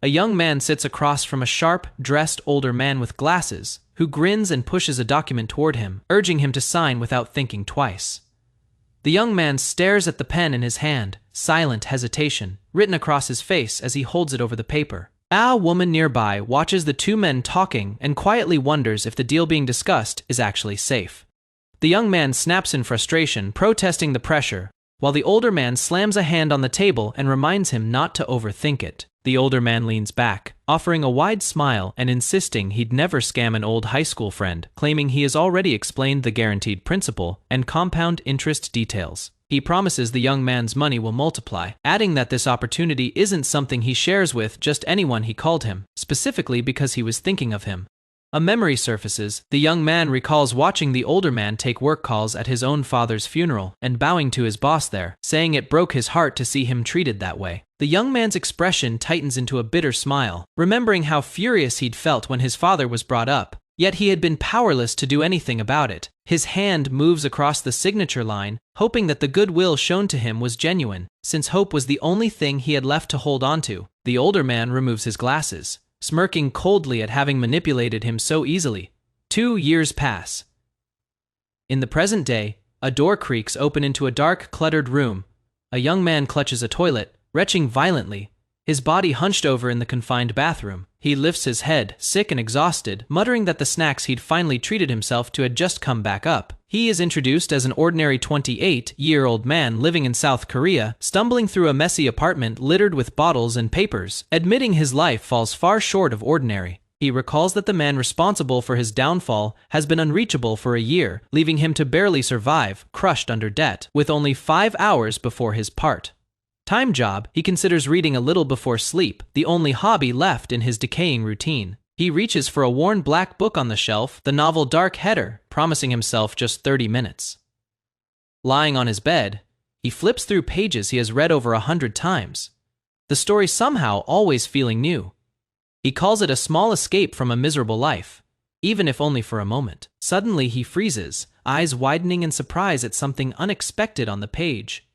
A young man sits across from a sharp-dressed older man with glasses, who grins and pushes a document toward him, urging him to sign without thinking twice. The young man stares at the pen in his hand, silent hesitation written across his face as he holds it over the paper. A woman nearby watches the two men talking and quietly wonders if the deal being discussed is actually safe. The young man snaps in frustration, protesting the pressure, while the older man slams a hand on the table and reminds him not to overthink it. The older man leans back, offering a wide smile and insisting he'd never scam an old high school friend, claiming he has already explained the guaranteed principal and compound interest details. He promises the young man's money will multiply, adding that this opportunity isn't something he shares with just anyone he called him, specifically because he was thinking of him. A memory surfaces. The young man recalls watching the older man take work calls at his own father's funeral and bowing to his boss there, saying it broke his heart to see him treated that way. The young man's expression tightens into a bitter smile, remembering how furious he'd felt when his father was brought up, yet he had been powerless to do anything about it. His hand moves across the signature line, hoping that the goodwill shown to him was genuine, since hope was the only thing he had left to hold onto. The older man removes his glasses, smirking coldly at having manipulated him so easily. 2 years pass. In the present day, a door creaks open into a dark, cluttered room. A young man clutches a toilet, retching violently, his body hunched over in the confined bathroom. He lifts his head, sick and exhausted, muttering that the snacks he'd finally treated himself to had just come back up. He is introduced as an ordinary 28-year-old man living in South Korea, stumbling through a messy apartment littered with bottles and papers, admitting his life falls far short of ordinary. He recalls that the man responsible for his downfall has been unreachable for a year, leaving him to barely survive, crushed under debt, with only 5 hours before his part-time job. He considers reading a little before sleep, the only hobby left in his decaying routine. He reaches for a worn black book on the shelf, the novel Dark Header, promising himself just 30 minutes. Lying on his bed, he flips through pages he has read over 100 times, the story somehow always feeling new. He calls it a small escape from a miserable life, even if only for a moment. Suddenly he freezes, eyes widening in surprise at something unexpected on the page.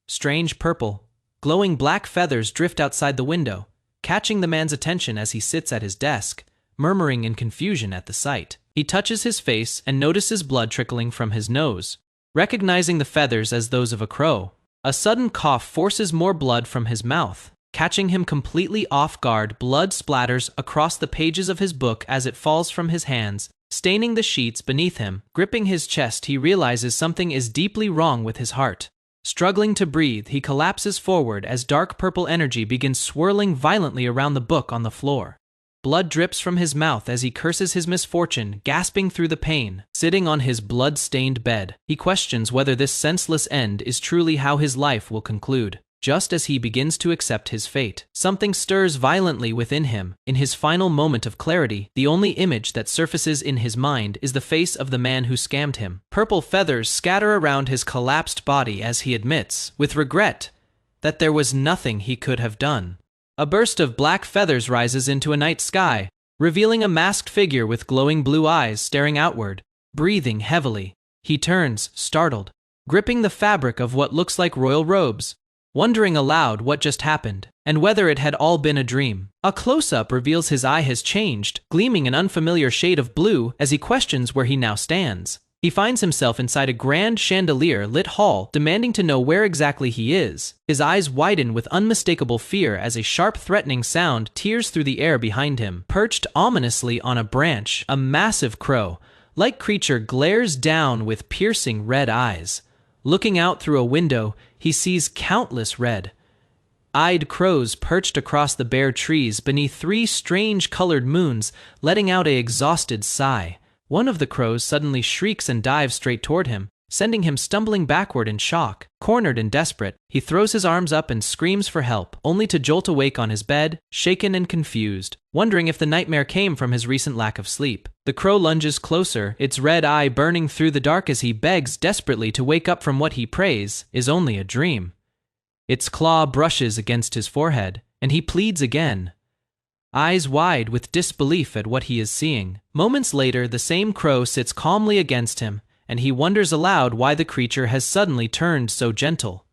Strange purple, glowing black feathers drift outside the window, catching the man's attention as he sits at his desk, murmuring in confusion at the sight. He touches his face and notices blood trickling from his nose, recognizing the feathers as those of a crow. A sudden cough forces more blood from his mouth, catching him completely off guard. Blood splatters across the pages of his book as it falls from his hands, staining the sheets beneath him. Gripping his chest, he realizes something is deeply wrong with his heart. Struggling to breathe, he collapses forward as dark purple energy begins swirling violently around the book on the floor. Blood drips from his mouth as he curses his misfortune, gasping through the pain. Sitting on his blood-stained bed, he questions whether this senseless end is truly how his life will conclude. Just as he begins to accept his fate, something stirs violently within him. In his final moment of clarity, the only image that surfaces in his mind is the face of the man who scammed him. Purple feathers scatter around his collapsed body as he admits, with regret, that there was nothing he could have done. A burst of black feathers rises into a night sky, revealing a masked figure with glowing blue eyes staring outward. Breathing heavily, he turns, startled, gripping the fabric of what looks like royal robes, wondering aloud what just happened, and whether it had all been a dream. A close-up reveals his eye has changed, gleaming an unfamiliar shade of blue as he questions where he now stands. He finds himself inside a grand chandelier-lit hall, demanding to know where exactly he is. His eyes widen with unmistakable fear as a sharp, threatening sound tears through the air behind him. Perched ominously on a branch, a massive crow-like creature glares down with piercing red eyes. Looking out through a window, he sees countless red-eyed crows perched across the bare trees beneath 3 strange-colored moons, letting out an exhausted sigh. One of the crows suddenly shrieks and dives straight toward him, sending him stumbling backward in shock. Cornered and desperate, he throws his arms up and screams for help, only to jolt awake on his bed, shaken and confused, wondering if the nightmare came from his recent lack of sleep. The crow lunges closer, its red eye burning through the dark as he begs desperately to wake up from what he prays is only a dream. Its claw brushes against his forehead, and he pleads again, eyes wide with disbelief at what he is seeing. Moments later, the same crow sits calmly against him, and he wonders aloud why the creature has suddenly turned so gentle.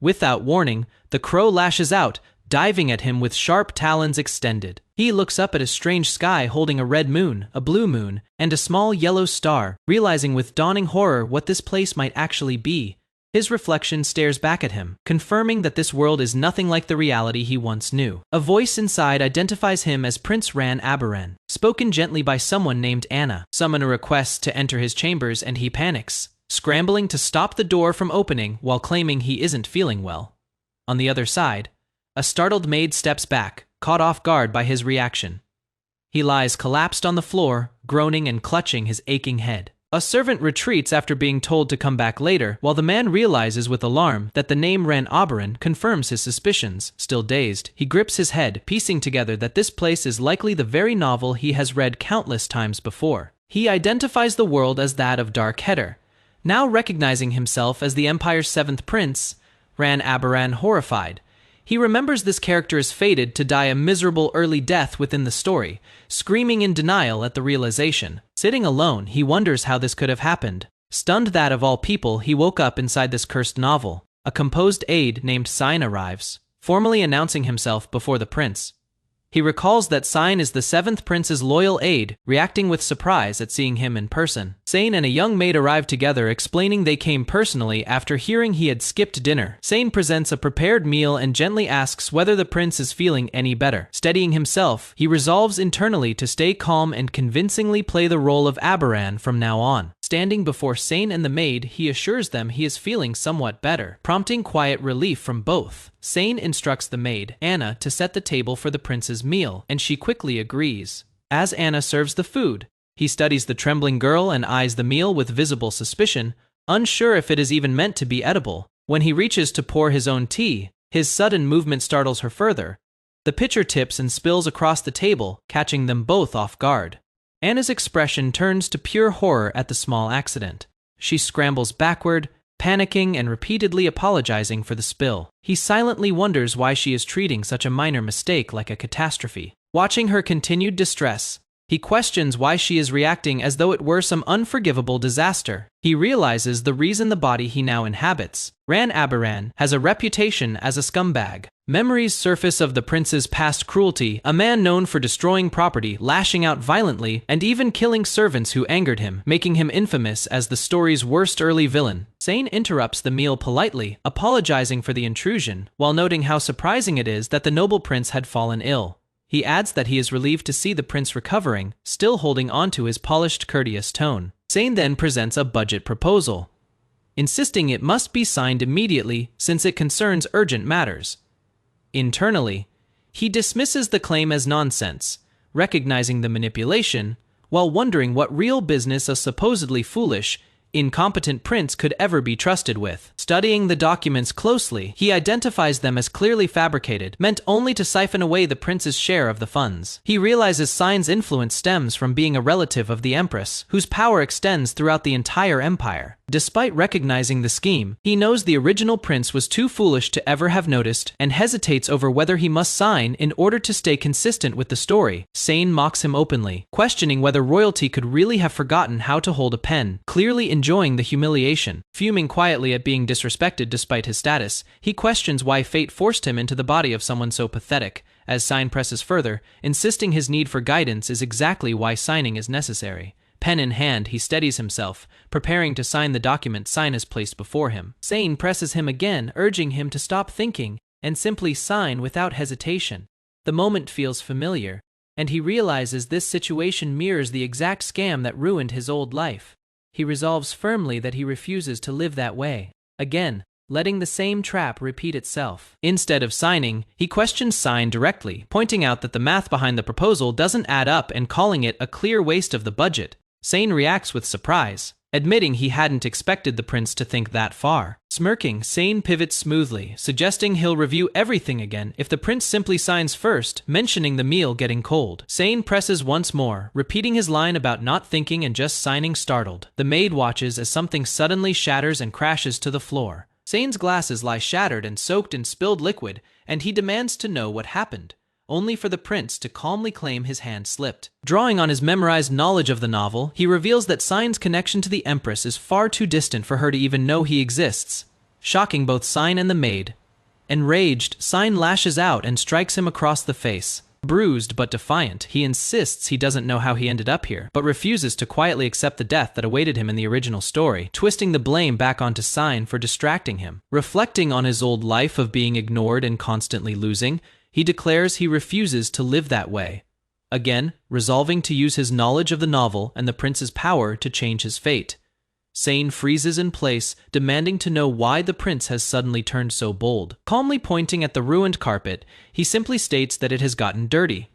Without warning, the crow lashes out, diving at him with sharp talons extended. He looks up at a strange sky holding a red moon, a blue moon, and a small yellow star, realizing with dawning horror what this place might actually be. His reflection stares back at him, confirming that this world is nothing like the reality he once knew. A voice inside identifies him as Prince Ran-Abaran, spoken gently by someone named Anna. Summon a request to enter his chambers and he panics, scrambling to stop the door from opening while claiming he isn't feeling well. On the other side, a startled maid steps back, caught off guard by his reaction. He lies collapsed on the floor, groaning and clutching his aching head. A servant retreats after being told to come back later, while the man realizes with alarm that the name Ran-Abaran confirms his suspicions. Still dazed, he grips his head, piecing together that this place is likely the very novel he has read countless times before. He identifies the world as that of Dark Header. Now recognizing himself as the Empire's seventh prince, Ran-Abaran horrified. He remembers this character is fated to die a miserable early death within the story, screaming in denial at the realization. Sitting alone, he wonders how this could have happened. Stunned that of all people, he woke up inside this cursed novel. A composed aide named Sign arrives, formally announcing himself before the prince. He recalls that Sign is the seventh prince's loyal aide, reacting with surprise at seeing him in person. Sane and a young maid arrive together, explaining they came personally after hearing he had skipped dinner. Sane presents a prepared meal and gently asks whether the prince is feeling any better. Steadying himself, he resolves internally to stay calm and convincingly play the role of Abaran from now on. Standing before Sane and the maid, he assures them he is feeling somewhat better, prompting quiet relief from both. Sane instructs the maid, Anna, to set the table for the prince's meal, and she quickly agrees. As Anna serves the food, he studies the trembling girl and eyes the meal with visible suspicion, unsure if it is even meant to be edible. When he reaches to pour his own tea, his sudden movement startles her further. The pitcher tips and spills across the table, catching them both off guard. Anna's expression turns to pure horror at the small accident. She scrambles backward, panicking and repeatedly apologizing for the spill. He silently wonders why she is treating such a minor mistake like a catastrophe. Watching her continued distress, he questions why she is reacting as though it were some unforgivable disaster. He realizes the reason the body he now inhabits, Ran-Abaran, has a reputation as a scumbag. Memories surface of the prince's past cruelty, a man known for destroying property, lashing out violently, and even killing servants who angered him, making him infamous as the story's worst early villain. Sane interrupts the meal politely, apologizing for the intrusion, while noting how surprising it is that the noble prince had fallen ill. He adds that he is relieved to see the prince recovering, still holding on to his polished, courteous tone. Sane then presents a budget proposal, insisting it must be signed immediately since it concerns urgent matters. Internally, he dismisses the claim as nonsense, recognizing the manipulation, while wondering what real business a supposedly foolish, incompetent prince could ever be trusted with. Studying the documents closely, he identifies them as clearly fabricated, meant only to siphon away the prince's share of the funds. He realizes Sign's influence stems from being a relative of the empress, whose power extends throughout the entire empire. Despite recognizing the scheme, he knows the original prince was too foolish to ever have noticed, and hesitates over whether he must sign in order to stay consistent with the story. Sane mocks him openly, questioning whether royalty could really have forgotten how to hold a pen. Clearly enjoying the humiliation, fuming quietly at being disrespected despite his status, he questions why fate forced him into the body of someone so pathetic. As Sign presses further, insisting his need for guidance is exactly why signing is necessary. Pen in hand, he steadies himself, preparing to sign the document Sign has placed before him. Sane presses him again, urging him to stop thinking and simply sign without hesitation. The moment feels familiar, and he realizes this situation mirrors the exact scam that ruined his old life. He resolves firmly that he refuses to live that way again, letting the same trap repeat itself. Instead of signing, he questions Sign directly, pointing out that the math behind the proposal doesn't add up and calling it a clear waste of the budget. Sane reacts with surprise, admitting he hadn't expected the prince to think that far. Smirking, Sane pivots smoothly, suggesting he'll review everything again if the prince simply signs first, mentioning the meal getting cold. Sane presses once more, repeating his line about not thinking and just signing. Startled, the maid watches as something suddenly shatters and crashes to the floor. Sane's glasses lie shattered and soaked in spilled liquid, and he demands to know what happened, only for the prince to calmly claim his hand slipped. Drawing on his memorized knowledge of the novel, he reveals that Sign's connection to the empress is far too distant for her to even know he exists, shocking both Sign and the maid. Enraged, Sign lashes out and strikes him across the face. Bruised but defiant, he insists he doesn't know how he ended up here, but refuses to quietly accept the death that awaited him in the original story, twisting the blame back onto Sign for distracting him. Reflecting on his old life of being ignored and constantly losing, he declares he refuses to live that way. Again, resolving to use his knowledge of the novel and the prince's power to change his fate. Sane freezes in place, demanding to know why the prince has suddenly turned so bold. Calmly pointing at the ruined carpet, he simply states that it has gotten dirty.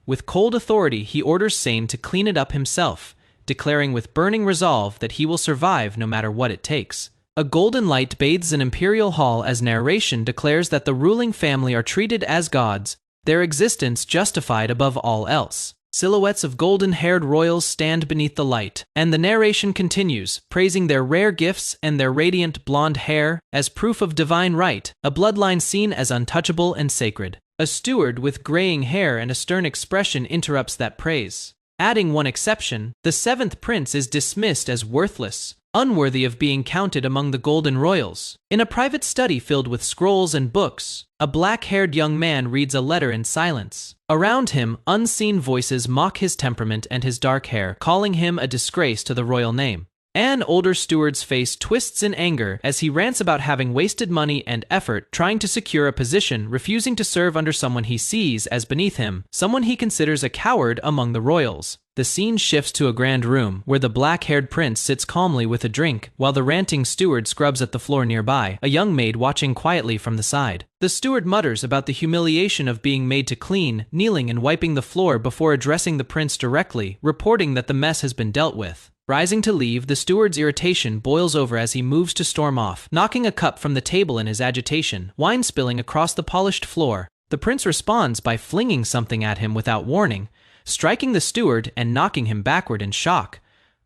With cold authority, he orders Sane to clean it up himself, declaring with burning resolve that he will survive no matter what it takes. A golden light bathes an imperial hall as narration declares that the ruling family are treated as gods, their existence justified above all else. Silhouettes of golden-haired royals stand beneath the light, and the narration continues, praising their rare gifts and their radiant blonde hair as proof of divine right, a bloodline seen as untouchable and sacred. A steward with graying hair and a stern expression interrupts that praise. Adding one exception, the seventh prince is dismissed as worthless, unworthy of being counted among the golden royals. In a private study filled with scrolls and books, a black-haired young man reads a letter in silence. Around him, unseen voices mock his temperament and his dark hair, calling him a disgrace to the royal name. An older steward's face twists in anger as he rants about having wasted money and effort trying to secure a position, refusing to serve under someone he sees as beneath him, someone he considers a coward among the royals. The scene shifts to a grand room, where the black-haired prince sits calmly with a drink, while the ranting steward scrubs at the floor nearby, a young maid watching quietly from the side. The steward mutters about the humiliation of being made to clean, kneeling and wiping the floor before addressing the prince directly, reporting that the mess has been dealt with. Rising to leave, the steward's irritation boils over as he moves to storm off, knocking a cup from the table in his agitation, wine spilling across the polished floor. The prince responds by flinging something at him without warning, striking the steward and knocking him backward in shock.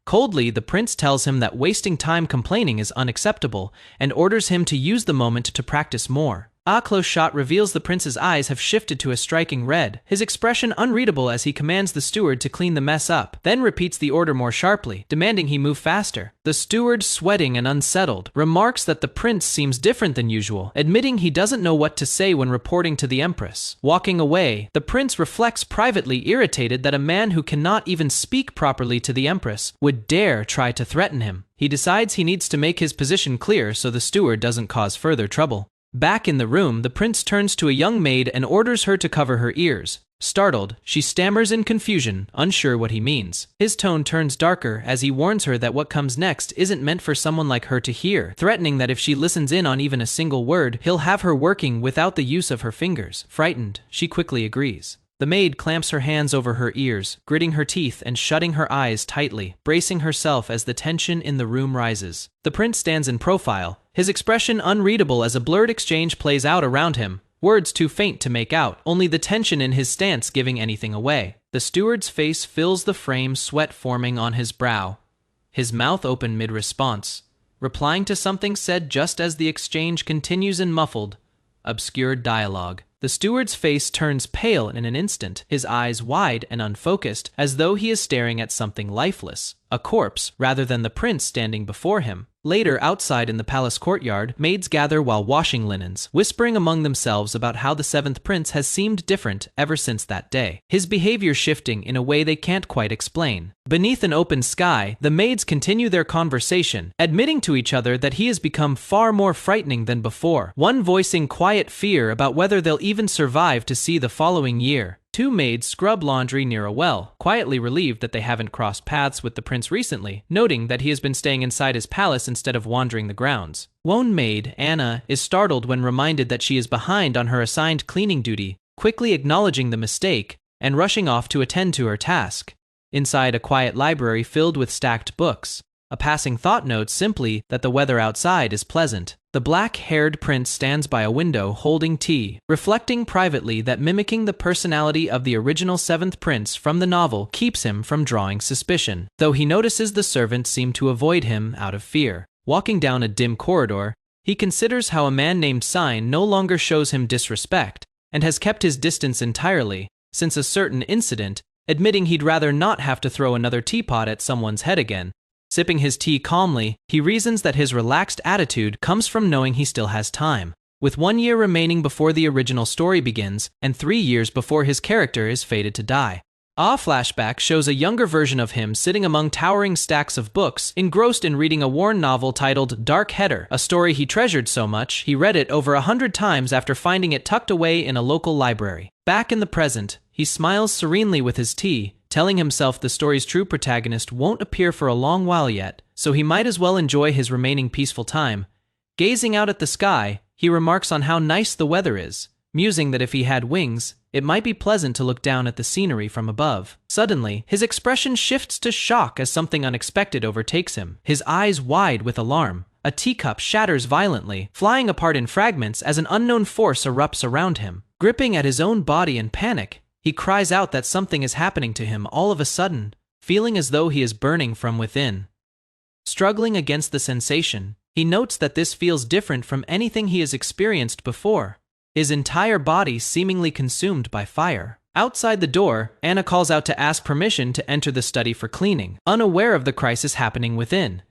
Coldly, the prince tells him that wasting time complaining is unacceptable and orders him to use the moment to practice more. A close shot reveals the prince's eyes have shifted to a striking red, his expression unreadable as he commands the steward to clean the mess up, then repeats the order more sharply, demanding he move faster. The steward, sweating and unsettled, remarks that the prince seems different than usual, admitting he doesn't know what to say when reporting to the empress. Walking away, the prince reflects privately irritated that a man who cannot even speak properly to the empress would dare try to threaten him. He decides he needs to make his position clear so the steward doesn't cause further trouble. Back in the room, the prince turns to a young maid and orders her to cover her ears. Startled, she stammers in confusion, unsure what he means. His tone turns darker as he warns her that what comes next isn't meant for someone like her to hear, threatening that if she listens in on even a single word, he'll have her working without the use of her fingers. Frightened, she quickly agrees. The maid clamps her hands over her ears, gritting her teeth and shutting her eyes tightly, bracing herself as the tension in the room rises. The prince stands in profile, his expression unreadable as a blurred exchange plays out around him, words too faint to make out, only the tension in his stance giving anything away. The steward's face fills the frame, sweat forming on his brow, his mouth open mid-response, replying to something said just as the exchange continues in muffled, obscured dialogue. The steward's face turns pale in an instant, his eyes wide and unfocused, as though he is staring at something lifeless, a corpse, rather than the prince standing before him. Later, outside in the palace courtyard, maids gather while washing linens, whispering among themselves about how the seventh prince has seemed different ever since that day, his behavior shifting in a way they can't quite explain. Beneath an open sky, the maids continue their conversation, admitting to each other that he has become far more frightening than before, one voicing quiet fear about whether they'll even survive to see the following year. Two maids scrub laundry near a well, quietly relieved that they haven't crossed paths with the prince recently, noting that he has been staying inside his palace instead of wandering the grounds. One maid, Anna, is startled when reminded that she is behind on her assigned cleaning duty, quickly acknowledging the mistake and rushing off to attend to her task. Inside a quiet library filled with stacked books, a passing thought notes simply that the weather outside is pleasant. The black-haired prince stands by a window holding tea, reflecting privately that mimicking the personality of the original seventh prince from the novel keeps him from drawing suspicion, though he notices the servants seem to avoid him out of fear. Walking down a dim corridor, he considers how a man named Sign no longer shows him disrespect and has kept his distance entirely since a certain incident, admitting he'd rather not have to throw another teapot at someone's head again. Sipping his tea calmly, he reasons that his relaxed attitude comes from knowing he still has time. with 1 year remaining before the original story begins and 3 years before his character is fated to die. A flashback shows a younger version of him sitting among towering stacks of books, engrossed in reading a worn novel titled Dark Header, a story he treasured so much he read it over 100 times after finding it tucked away in a local library. Back in the present, he smiles serenely with his tea, telling himself the story's true protagonist won't appear for a long while yet, so he might as well enjoy his remaining peaceful time. Gazing out at the sky, he remarks on how nice the weather is, musing that if he had wings, it might be pleasant to look down at the scenery from above. Suddenly, his expression shifts to shock as something unexpected overtakes him. His eyes wide with alarm, a teacup shatters violently, flying apart in fragments as an unknown force erupts around him. Gripping at his own body in panic, he cries out that something is happening to him all of a sudden, feeling as though he is burning from within. Struggling against the sensation, he notes that this feels different from anything he has experienced before. His entire body seemingly consumed by fire. Outside the door, Anna calls out to ask permission to enter the study for cleaning, unaware of the crisis happening within.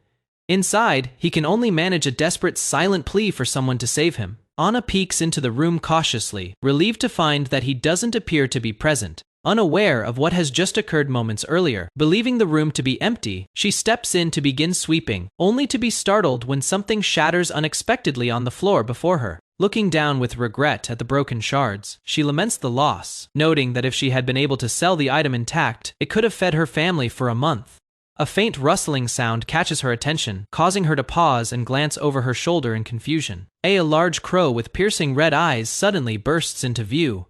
Inside, he can only manage a desperate silent plea for someone to save him. Anna peeks into the room cautiously, relieved to find that he doesn't appear to be present. Unaware of what has just occurred moments earlier, believing the room to be empty, she steps in to begin sweeping, only to be startled when something shatters unexpectedly on the floor before her. Looking down with regret at the broken shards, she laments the loss, noting that if she had been able to sell the item intact, it could have fed her family for a month. A faint rustling sound catches her attention, causing her to pause and glance over her shoulder in confusion. A large crow with piercing red eyes suddenly bursts into view.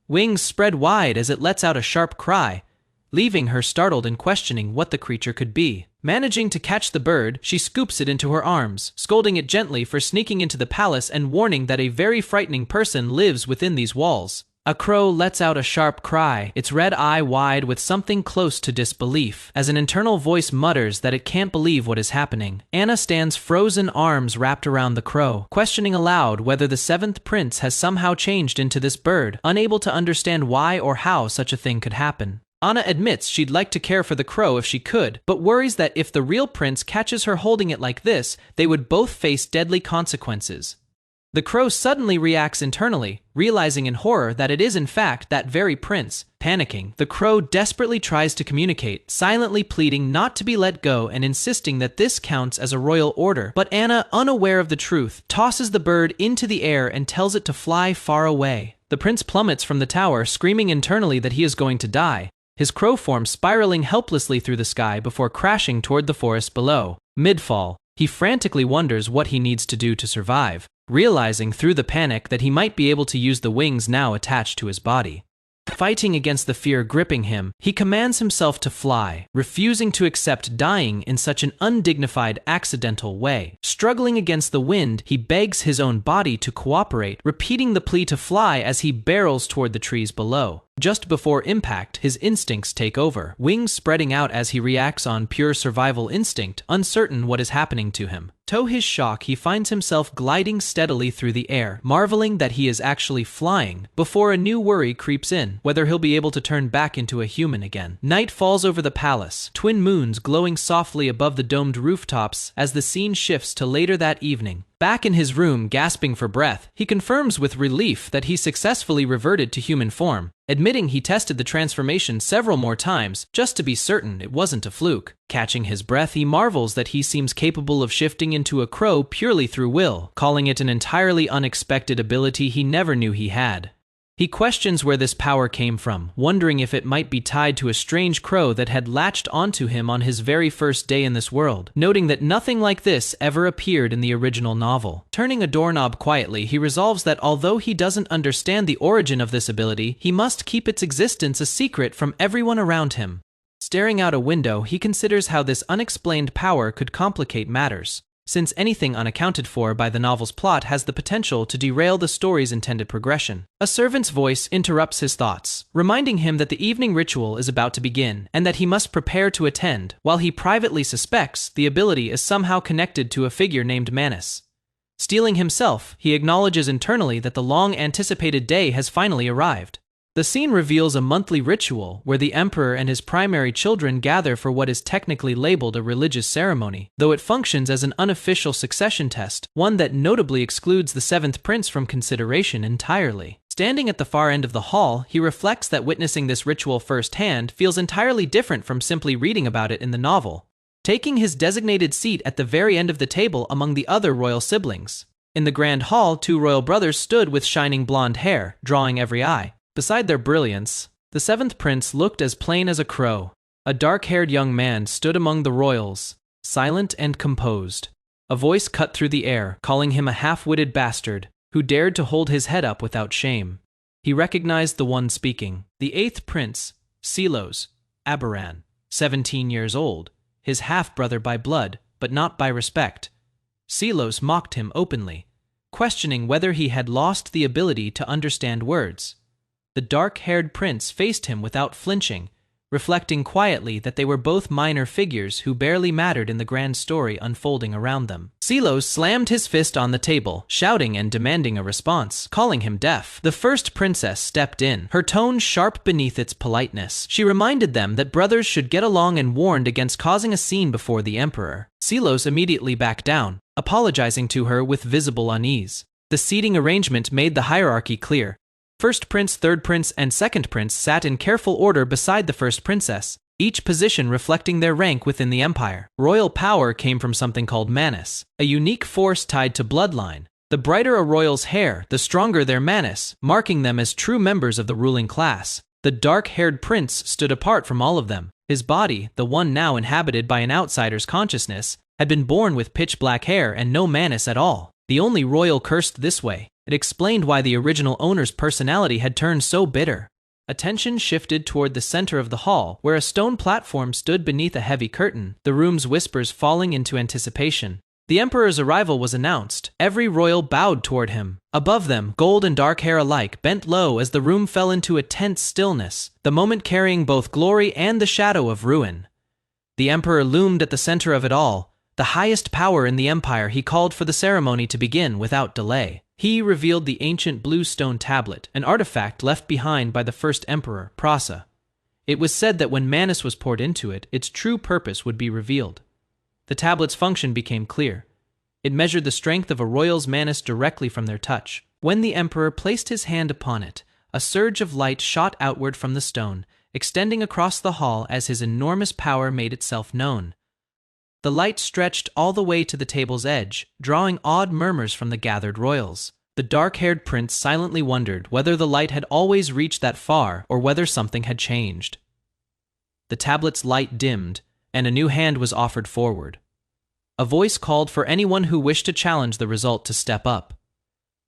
Wings spread wide as it lets out a sharp cry, leaving her startled and questioning what the creature could be. Managing to catch the bird, she scoops it into her arms, scolding it gently for sneaking into the palace and warning that a very frightening person lives within these walls. A crow lets out a sharp cry, its red eye wide with something close to disbelief, as an internal voice mutters that it can't believe what is happening. Anna stands frozen, arms wrapped around the crow, questioning aloud whether the seventh prince has somehow changed into this bird, unable to understand why or how such a thing could happen. Anna admits she'd like to care for the crow if she could, but worries that if the real prince catches her holding it like this, they would both face deadly consequences. The crow suddenly reacts internally, realizing in horror that it is in fact that very prince. Panicking, the crow desperately tries to communicate, silently pleading not to be let go and insisting that this counts as a royal order. But Anna, unaware of the truth, tosses the bird into the air and tells it to fly far away. The prince plummets from the tower, screaming internally that he is going to die, his crow form spiraling helplessly through the sky before crashing toward the forest below. Mid-fall, he frantically wonders what he needs to do to survive, realizing through the panic that he might be able to use the wings now attached to his body. Fighting against the fear gripping him, he commands himself to fly, refusing to accept dying in such an undignified, accidental way. Struggling against the wind, he begs his own body to cooperate, repeating the plea to fly as he barrels toward the trees below. Just before impact, his instincts take over, wings spreading out as he reacts on pure survival instinct, uncertain what is happening to him. To his shock, he finds himself gliding steadily through the air, marveling that he is actually flying, before a new worry creeps in, whether he'll be able to turn back into a human again. Night falls over the palace, twin moons glowing softly above the domed rooftops as the scene shifts to later that evening. Back in his room, gasping for breath, he confirms with relief that he successfully reverted to human form, admitting he tested the transformation several more times just to be certain it wasn't a fluke. Catching his breath, he marvels that he seems capable of shifting into a crow purely through will, calling it an entirely unexpected ability he never knew he had. He questions where this power came from, wondering if it might be tied to a strange crow that had latched onto him on his very first day in this world, noting that nothing like this ever appeared in the original novel. Turning a doorknob quietly, he resolves that although he doesn't understand the origin of this ability, he must keep its existence a secret from everyone around him. Staring out a window, he considers how this unexplained power could complicate matters, since anything unaccounted for by the novel's plot has the potential to derail the story's intended progression. A servant's voice interrupts his thoughts, reminding him that the evening ritual is about to begin, and that he must prepare to attend, while he privately suspects the ability is somehow connected to a figure named Manus. Steeling himself, he acknowledges internally that the long-anticipated day has finally arrived. The scene reveals a monthly ritual where the emperor and his primary children gather for what is technically labeled a religious ceremony, though it functions as an unofficial succession test, one that notably excludes the seventh prince from consideration entirely. Standing at the far end of the hall, he reflects that witnessing this ritual firsthand feels entirely different from simply reading about it in the novel. Taking his designated seat at the very end of the table among the other royal siblings. In the grand hall, two royal brothers stood with shining blonde hair, drawing every eye. Beside their brilliance, the seventh prince looked as plain as a crow. A dark-haired young man stood among the royals, silent and composed. A voice cut through the air, calling him a half-witted bastard, who dared to hold his head up without shame. He recognized the one speaking, the eighth prince, Silos, Aberan, 17 years old, his half-brother by blood, but not by respect. Silos mocked him openly, questioning whether he had lost the ability to understand words. The dark-haired prince faced him without flinching, reflecting quietly that they were both minor figures who barely mattered in the grand story unfolding around them. Silos slammed his fist on the table, shouting and demanding a response, calling him deaf. The first princess stepped in, her tone sharp beneath its politeness. She reminded them that brothers should get along and warned against causing a scene before the emperor. Silos immediately backed down, apologizing to her with visible unease. The seating arrangement made the hierarchy clear. First prince, third prince, and second prince sat in careful order beside the first princess, each position reflecting their rank within the empire. Royal power came from something called manus, a unique force tied to bloodline. The brighter a royal's hair, the stronger their manus, marking them as true members of the ruling class. The dark-haired prince stood apart from all of them. His body, the one now inhabited by an outsider's consciousness, had been born with pitch-black hair and no manus at all. The only royal cursed this way. It explained why the original owner's personality had turned so bitter. Attention shifted toward the center of the hall, where a stone platform stood beneath a heavy curtain, the room's whispers falling into anticipation. The emperor's arrival was announced. Every royal bowed toward him. Above them, gold and dark hair alike bent low as the room fell into a tense stillness, the moment carrying both glory and the shadow of ruin. The emperor loomed at the center of it all, the highest power in the empire. He called for the ceremony to begin without delay. He revealed the ancient blue stone tablet, an artifact left behind by the first emperor, Prasa. It was said that when manus was poured into it, its true purpose would be revealed. The tablet's function became clear. It measured the strength of a royal's manus directly from their touch. When the emperor placed his hand upon it, a surge of light shot outward from the stone, extending across the hall as his enormous power made itself known. The light stretched all the way to the table's edge, drawing awed murmurs from the gathered royals. The dark-haired prince silently wondered whether the light had always reached that far or whether something had changed. The tablet's light dimmed, and a new hand was offered forward. A voice called for anyone who wished to challenge the result to step up.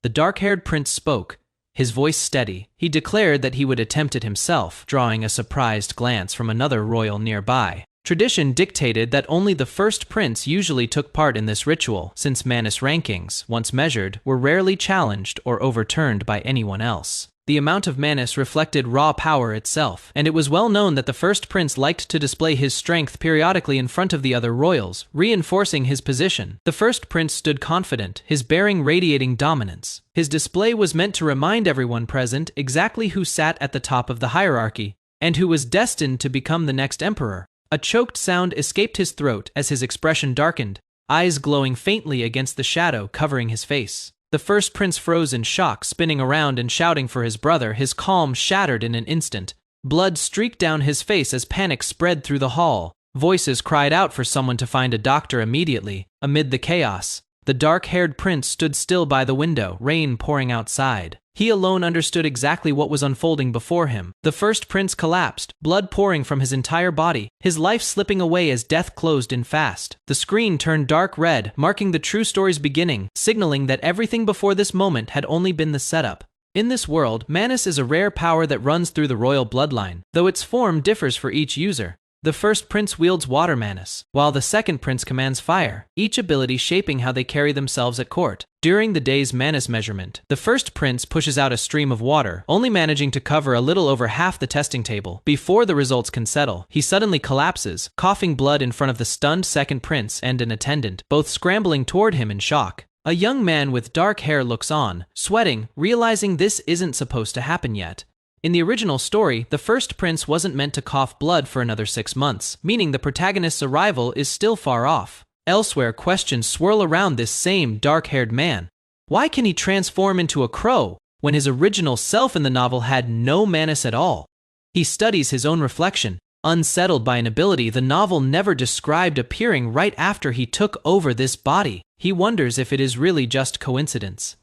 The dark-haired prince spoke, his voice steady. He declared that he would attempt it himself, drawing a surprised glance from another royal nearby. Tradition dictated that only the first prince usually took part in this ritual, since manus rankings, once measured, were rarely challenged or overturned by anyone else. The amount of manus reflected raw power itself, and it was well known that the first prince liked to display his strength periodically in front of the other royals, reinforcing his position. The first prince stood confident, his bearing radiating dominance. His display was meant to remind everyone present exactly who sat at the top of the hierarchy, and who was destined to become the next emperor. A choked sound escaped his throat as his expression darkened, eyes glowing faintly against the shadow covering his face. The first prince froze in shock, spinning around and shouting for his brother, his calm shattered in an instant. Blood streaked down his face as panic spread through the hall. Voices cried out for someone to find a doctor immediately. Amid the chaos, the dark-haired prince stood still by the window, rain pouring outside. He alone understood exactly what was unfolding before him. The first prince collapsed, blood pouring from his entire body, his life slipping away as death closed in fast. The screen turned dark red, marking the true story's beginning, signaling that everything before this moment had only been the setup. In this world, manus is a rare power that runs through the royal bloodline, though its form differs for each user. The first prince wields water manus, while the second prince commands fire, each ability shaping how they carry themselves at court. During the day's manus measurement, the first prince pushes out a stream of water, only managing to cover a little over half the testing table. Before the results can settle, he suddenly collapses, coughing blood in front of the stunned second prince and an attendant, both scrambling toward him in shock. A young man with dark hair looks on, sweating, realizing this isn't supposed to happen yet. In the original story, the first prince wasn't meant to cough blood for another 6 months, meaning the protagonist's arrival is still far off. Elsewhere, questions swirl around this same dark-haired man. Why can he transform into a crow when his original self in the novel had no manners at all? He studies his own reflection, unsettled by an ability the novel never described appearing right after he took over this body. He wonders if it is really just coincidence.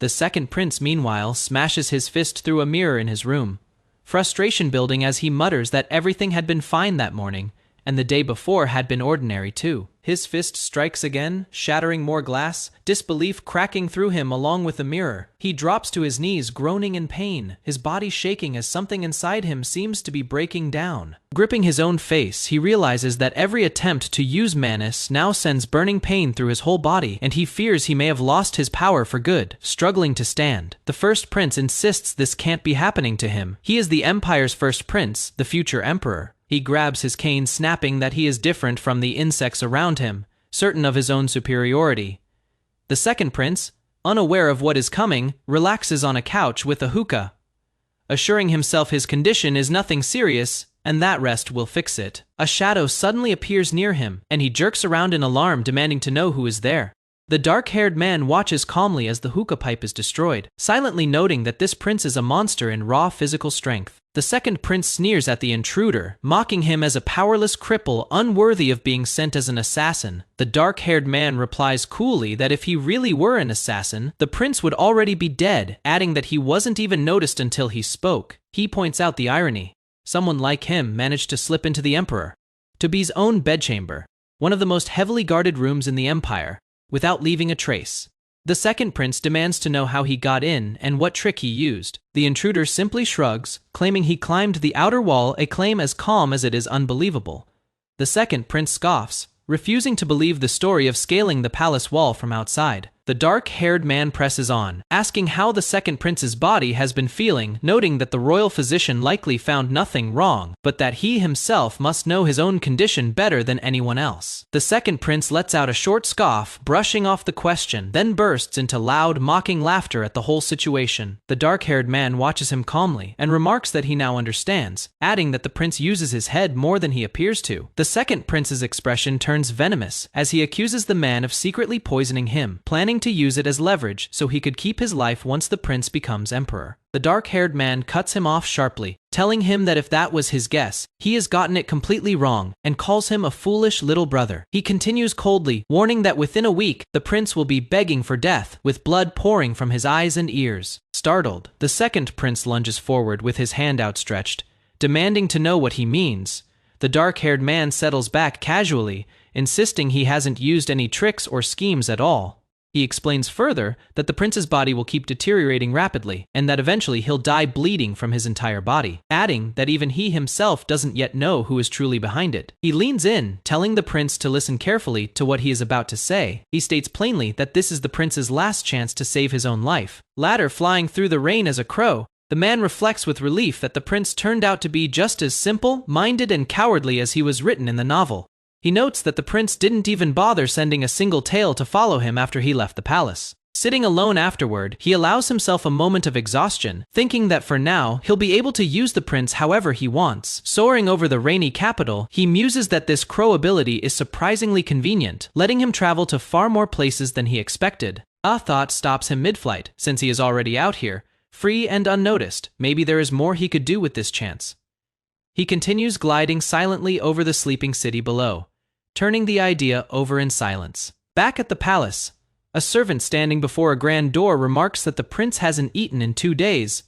The second prince, meanwhile, smashes his fist through a mirror in his room, frustration building as he mutters that everything had been fine that morning, and the day before had been ordinary too. His fist strikes again, shattering more glass, disbelief cracking through him along with the mirror. He drops to his knees, groaning in pain, his body shaking as something inside him seems to be breaking down. Gripping his own face, he realizes that every attempt to use Manus now sends burning pain through his whole body, and he fears he may have lost his power for good. Struggling to stand, the first prince insists this can't be happening to him. He is the Empire's first prince, the future emperor. He grabs his cane, snapping that he is different from the insects around him, certain of his own superiority. The second prince, unaware of what is coming, relaxes on a couch with a hookah, assuring himself his condition is nothing serious and that rest will fix it. A shadow suddenly appears near him, and he jerks around in alarm, demanding to know who is there. The dark-haired man watches calmly as the hookah pipe is destroyed, silently noting that this prince is a monster in raw physical strength. The second prince sneers at the intruder, mocking him as a powerless cripple unworthy of being sent as an assassin. The dark-haired man replies coolly that if he really were an assassin, the prince would already be dead, adding that he wasn't even noticed until he spoke. He points out the irony. Someone like him managed to slip into the emperor, to be's own bedchamber, one of the most heavily guarded rooms in the empire, without leaving a trace. The second prince demands to know how he got in and what trick he used. The intruder simply shrugs, claiming he climbed the outer wall, a claim as calm as it is unbelievable. The second prince scoffs, refusing to believe the story of scaling the palace wall from outside. The dark-haired man presses on, asking how the second prince's body has been feeling, noting that the royal physician likely found nothing wrong, but that he himself must know his own condition better than anyone else. The second prince lets out a short scoff, brushing off the question, then bursts into loud, mocking laughter at the whole situation. The dark-haired man watches him calmly, and remarks that he now understands, adding that the prince uses his head more than he appears to. The second prince's expression turns venomous, as he accuses the man of secretly poisoning him, planning to use it as leverage so he could keep his life once the prince becomes emperor. The dark-haired man cuts him off sharply, telling him that if that was his guess, he has gotten it completely wrong, and calls him a foolish little brother. He continues coldly, warning that within a week, the prince will be begging for death, with blood pouring from his eyes and ears. Startled, the second prince lunges forward with his hand outstretched, demanding to know what he means. The dark-haired man settles back casually, insisting he hasn't used any tricks or schemes at all. He explains further that the prince's body will keep deteriorating rapidly, and that eventually he'll die bleeding from his entire body, adding that even he himself doesn't yet know who is truly behind it. He leans in, telling the prince to listen carefully to what he is about to say. He states plainly that this is the prince's last chance to save his own life. Later, flying through the rain as a crow, the man reflects with relief that the prince turned out to be just as simple-minded and cowardly as he was written in the novel. He notes that the prince didn't even bother sending a single tail to follow him after he left the palace. Sitting alone afterward, he allows himself a moment of exhaustion, thinking that for now, he'll be able to use the prince however he wants. Soaring over the rainy capital, he muses that this crow ability is surprisingly convenient, letting him travel to far more places than he expected. A thought stops him mid-flight, since he is already out here, free and unnoticed. Maybe there is more he could do with this chance. He continues gliding silently over the sleeping city below, turning the idea over in silence. Back at the palace, a servant standing before a grand door remarks that the prince hasn't eaten in 2 days,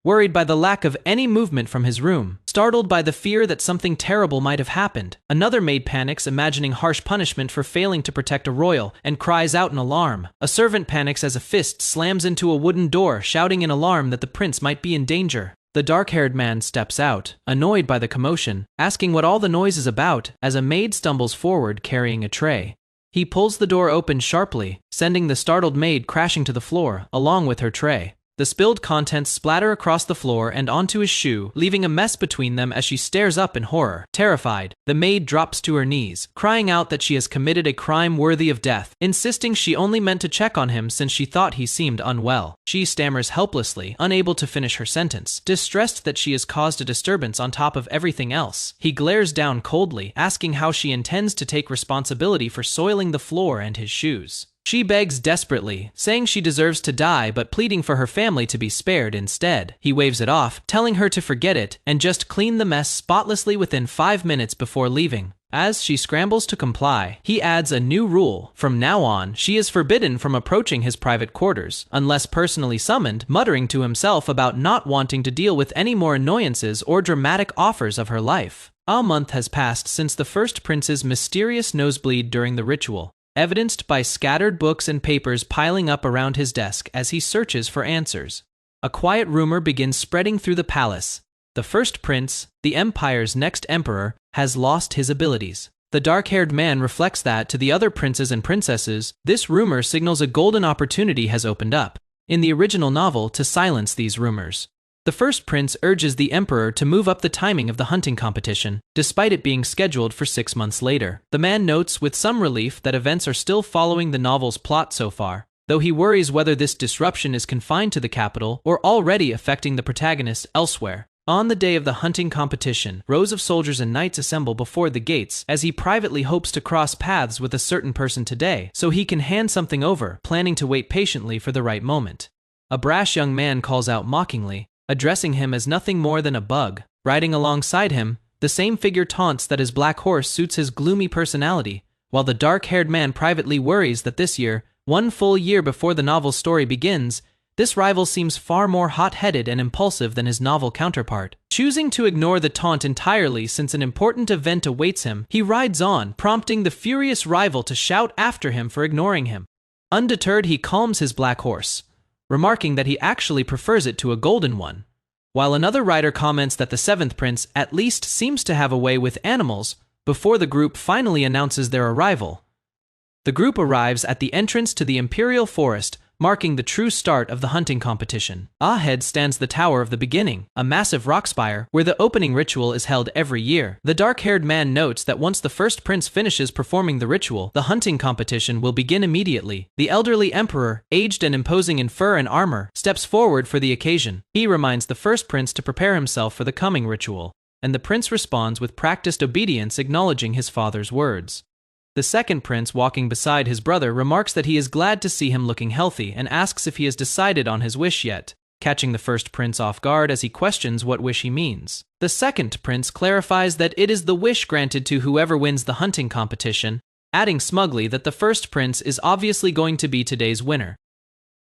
worried by the lack of any movement from his room. Startled by the fear that something terrible might have happened, another maid panics, imagining harsh punishment for failing to protect a royal, and cries out in alarm. A servant panics as a fist slams into a wooden door, shouting in alarm that the prince might be in danger. The dark-haired man steps out, annoyed by the commotion, asking what all the noise is about, as a maid stumbles forward carrying a tray. He pulls the door open sharply, sending the startled maid crashing to the floor, along with her tray. The spilled contents splatter across the floor and onto his shoe, leaving a mess between them as she stares up in horror. Terrified, the maid drops to her knees, crying out that she has committed a crime worthy of death, insisting she only meant to check on him since she thought he seemed unwell. She stammers helplessly, unable to finish her sentence, distressed that she has caused a disturbance on top of everything else. He glares down coldly, asking how she intends to take responsibility for soiling the floor and his shoes. She begs desperately, saying she deserves to die but pleading for her family to be spared instead. He waves it off, telling her to forget it and just clean the mess spotlessly within 5 minutes before leaving. As she scrambles to comply, he adds a new rule. From now on, she is forbidden from approaching his private quarters, unless personally summoned, muttering to himself about not wanting to deal with any more annoyances or dramatic offers of her life. A month has passed since the first prince's mysterious nosebleed during the ritual, evidenced by scattered books and papers piling up around his desk as he searches for answers. A quiet rumor begins spreading through the palace. The first prince, the empire's next emperor, has lost his abilities. The dark-haired man reflects that to the other princes and princesses, this rumor signals a golden opportunity has opened up, in the original novel, to silence these rumors. The first prince urges the emperor to move up the timing of the hunting competition, despite it being scheduled for 6 months later. The man notes with some relief that events are still following the novel's plot so far, though he worries whether this disruption is confined to the capital or already affecting the protagonists elsewhere. On the day of the hunting competition, rows of soldiers and knights assemble before the gates as he privately hopes to cross paths with a certain person today so he can hand something over, planning to wait patiently for the right moment. A brash young man calls out mockingly, addressing him as nothing more than a bug. Riding alongside him, the same figure taunts that his black horse suits his gloomy personality, while the dark-haired man privately worries that this year, 1 full year before the novel's story begins, this rival seems far more hot-headed and impulsive than his novel counterpart. Choosing to ignore the taunt entirely since an important event awaits him, he rides on, prompting the furious rival to shout after him for ignoring him. Undeterred, he calms his black horse, remarking that he actually prefers it to a golden one, while another rider comments that the 7th prince at least seems to have a way with animals. Before the group finally announces their arrival, the group arrives at the entrance to the imperial forest, marking the true start of the hunting competition. Ahead stands the Tower of the Beginning, a massive rock spire where the opening ritual is held every year. The dark-haired man notes that once the first prince finishes performing the ritual, the hunting competition will begin immediately. The elderly emperor, aged and imposing in fur and armor, steps forward for the occasion. He reminds the first prince to prepare himself for the coming ritual, and the prince responds with practiced obedience, acknowledging his father's words. The second prince, walking beside his brother, remarks that he is glad to see him looking healthy and asks if he has decided on his wish yet, catching the first prince off guard as he questions what wish he means. The second prince clarifies that it is the wish granted to whoever wins the hunting competition, adding smugly that the first prince is obviously going to be today's winner.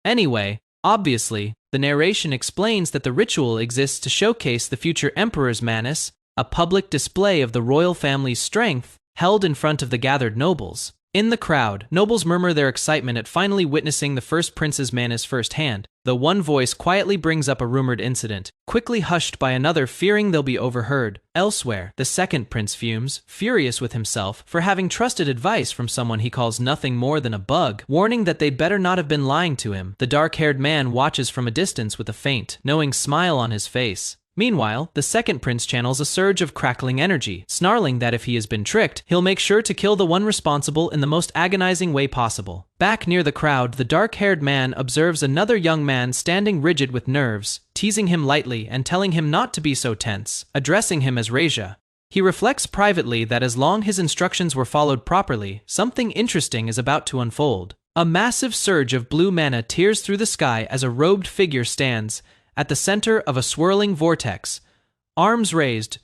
Anyway, obviously, the narration explains that the ritual exists to showcase the future emperor's manus, a public display of the royal family's strength, held in front of the gathered nobles. In the crowd, nobles murmur their excitement at finally witnessing the first prince's manus firsthand, though one voice quietly brings up a rumored incident, quickly hushed by another fearing they'll be overheard. Elsewhere, the second prince fumes, furious with himself for having trusted advice from someone he calls nothing more than a bug, warning that they'd better not have been lying to him. The dark-haired man watches from a distance with a faint, knowing smile on his face. Meanwhile, the second prince channels a surge of crackling energy, snarling that if he has been tricked, he'll make sure to kill the one responsible in the most agonizing way possible. Back near the crowd, the dark-haired man observes another young man standing rigid with nerves, teasing him lightly and telling him not to be so tense, addressing him as Reja. He reflects privately that as long as his instructions were followed properly, something interesting is about to unfold. A massive surge of blue mana tears through the sky as a robed figure stands at the center of a swirling vortex, arms raised,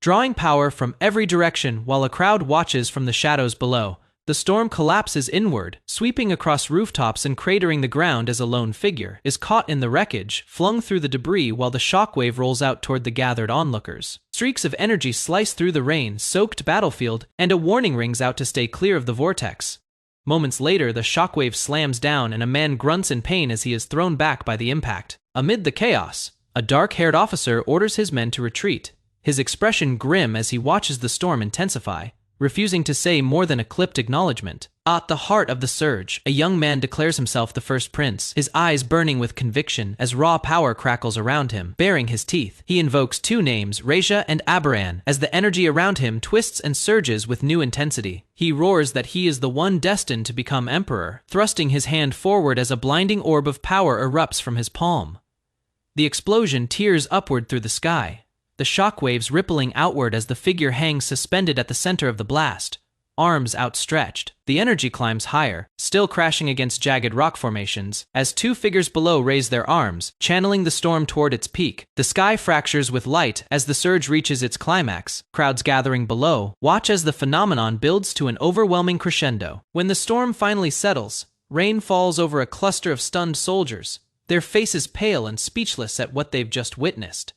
drawing power from every direction while a crowd watches from the shadows below. The storm collapses inward, sweeping across rooftops and cratering the ground as a lone figure is caught in the wreckage, flung through the debris while the shockwave rolls out toward the gathered onlookers. Streaks of energy slice through the rain-soaked battlefield, and a warning rings out to stay clear of the vortex. Moments later, the shockwave slams down and a man grunts in pain as he is thrown back by the impact. Amid the chaos, a dark-haired officer orders his men to retreat, his expression grim as he watches the storm intensify, refusing to say more than a clipped acknowledgement. At the heart of the surge, a young man declares himself the first prince, his eyes burning with conviction as raw power crackles around him, baring his teeth. He invokes two names, Reisha and Abaran, as the energy around him twists and surges with new intensity. He roars that he is the one destined to become emperor, thrusting his hand forward as a blinding orb of power erupts from his palm. The explosion tears upward through the sky, the shockwaves rippling outward as the figure hangs suspended at the center of the blast, arms outstretched. The energy climbs higher, still crashing against jagged rock formations, as two figures below raise their arms, channeling the storm toward its peak. The sky fractures with light as the surge reaches its climax. Crowds gathering below watch as the phenomenon builds to an overwhelming crescendo. When the storm finally settles, rain falls over a cluster of stunned soldiers, their faces pale and speechless at what they've just witnessed.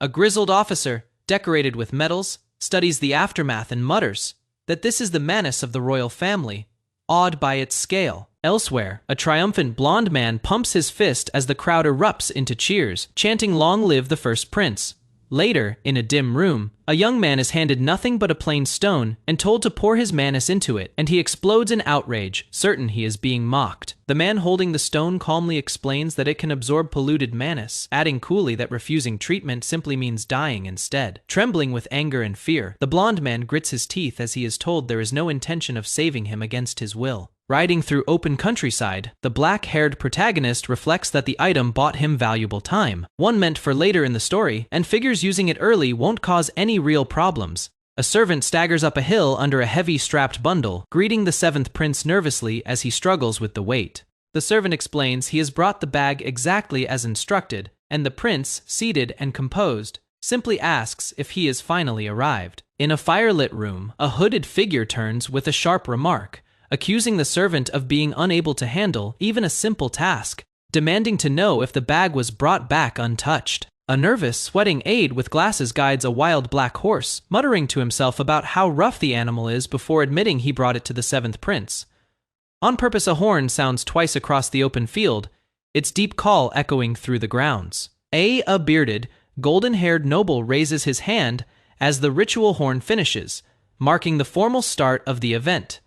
A grizzled officer, decorated with medals, studies the aftermath and mutters that this is the menace of the royal family, awed by its scale. Elsewhere, a triumphant blonde man pumps his fist as the crowd erupts into cheers, chanting "Long live the first prince." Later, in a dim room, a young man is handed nothing but a plain stone and told to pour his manis into it, and he explodes in outrage, certain he is being mocked. The man holding the stone calmly explains that it can absorb polluted manis, adding coolly that refusing treatment simply means dying instead. Trembling with anger and fear, the blonde man grits his teeth as he is told there is no intention of saving him against his will. Riding through open countryside, the black-haired protagonist reflects that the item bought him valuable time, one meant for later in the story, and figures using it early won't cause any real problems. A servant staggers up a hill under a heavy strapped bundle, greeting the seventh prince nervously as he struggles with the weight. The servant explains he has brought the bag exactly as instructed, and the prince, seated and composed, simply asks if he has finally arrived. In a firelit room, a hooded figure turns with a sharp remark, accusing the servant of being unable to handle even a simple task, demanding to know if the bag was brought back untouched. A nervous, sweating aide with glasses guides a wild black horse, muttering to himself about how rough the animal is before admitting he brought it to the seventh prince. On purpose, a horn sounds twice across the open field, its deep call echoing through the grounds. A bearded, golden-haired noble raises his hand as the ritual horn finishes, marking the formal start of the event.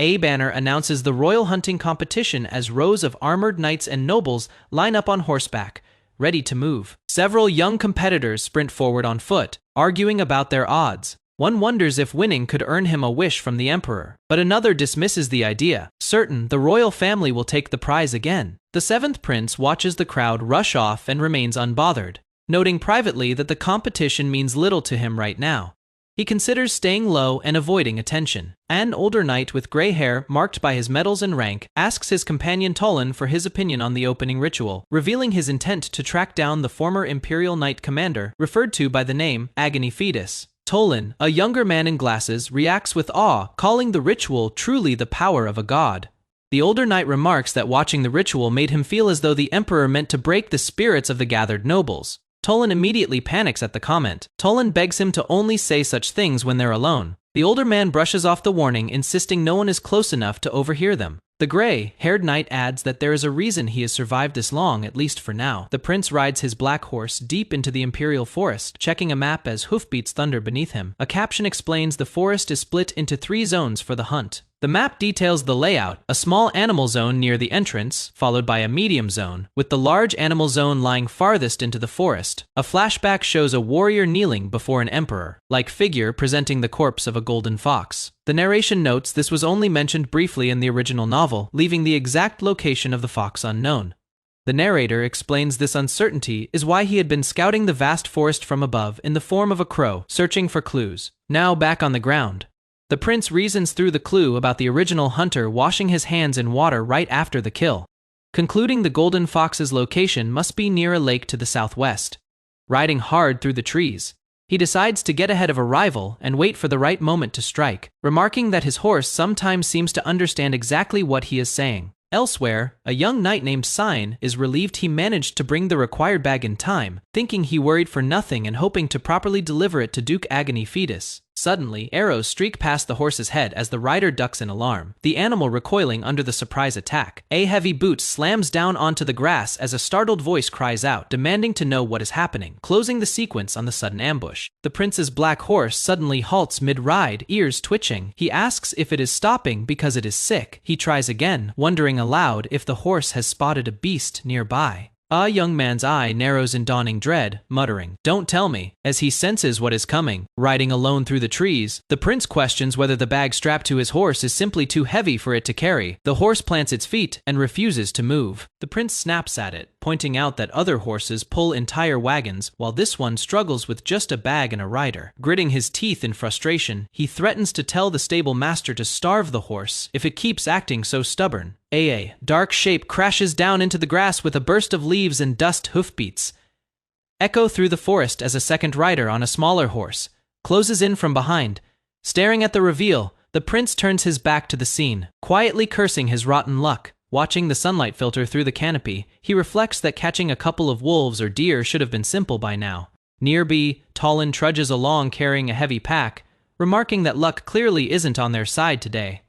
A banner announces the royal hunting competition as rows of armored knights and nobles line up on horseback, ready to move. Several young competitors sprint forward on foot, arguing about their odds. One wonders if winning could earn him a wish from the emperor, but another dismisses the idea, certain the royal family will take the prize again. The seventh prince watches the crowd rush off and remains unbothered, noting privately that the competition means little to him right now. He considers staying low and avoiding attention. An older knight with gray hair marked by his medals and rank asks his companion Tolan for his opinion on the opening ritual, revealing his intent to track down the former imperial knight commander referred to by the name Agony Fetus. Tolan, a younger man in glasses, reacts with awe, calling the ritual truly the power of a god. The older knight remarks that watching the ritual made him feel as though the emperor meant to break the spirits of the gathered nobles. Tolan immediately panics at the comment. Tolan begs him to only say such things when they're alone. The older man brushes off the warning, insisting no one is close enough to overhear them. The gray-haired knight adds that there is a reason he has survived this long, at least for now. The prince rides his black horse deep into the imperial forest, checking a map as hoofbeats thunder beneath him. A caption explains the forest is split into 3 zones for the hunt. The map details the layout, a small animal zone near the entrance, followed by a medium zone, with the large animal zone lying farthest into the forest. A flashback shows a warrior kneeling before an emperor-like figure presenting the corpse of a golden fox. The narration notes this was only mentioned briefly in the original novel, leaving the exact location of the fox unknown. The narrator explains this uncertainty is why he had been scouting the vast forest from above in the form of a crow, searching for clues. Now back on the ground, the prince reasons through the clue about the original hunter washing his hands in water right after the kill, concluding the golden fox's location must be near a lake to the southwest. Riding hard through the trees, he decides to get ahead of a rival and wait for the right moment to strike, remarking that his horse sometimes seems to understand exactly what he is saying. Elsewhere, a young knight named Sign is relieved he managed to bring the required bag in time, thinking he worried for nothing and hoping to properly deliver it to Duke Agony Fetus. Suddenly, arrows streak past the horse's head as the rider ducks in alarm, the animal recoiling under the surprise attack. A heavy boot slams down onto the grass as a startled voice cries out, demanding to know what is happening, closing the sequence on the sudden ambush. The prince's black horse suddenly halts mid-ride, ears twitching. He asks if it is stopping because it is sick. He tries again, wondering aloud if the horse has spotted a beast nearby. A young man's eye narrows in dawning dread, muttering, "Don't tell me," as he senses what is coming. Riding alone through the trees, the prince questions whether the bag strapped to his horse is simply too heavy for it to carry. The horse plants its feet and refuses to move. The prince snaps at it, pointing out that other horses pull entire wagons, while this one struggles with just a bag and a rider. Gritting his teeth in frustration, he threatens to tell the stable master to starve the horse if it keeps acting so stubborn. A dark shape crashes down into the grass with a burst of leaves and dust hoofbeats echo through the forest as a second rider on a smaller horse closes in from behind. Staring at the reveal, the prince turns his back to the scene, quietly cursing his rotten luck. Watching the sunlight filter through the canopy, he reflects that catching a couple of wolves or deer should have been simple by now. Nearby, Talon trudges along carrying a heavy pack, remarking that luck clearly isn't on their side today.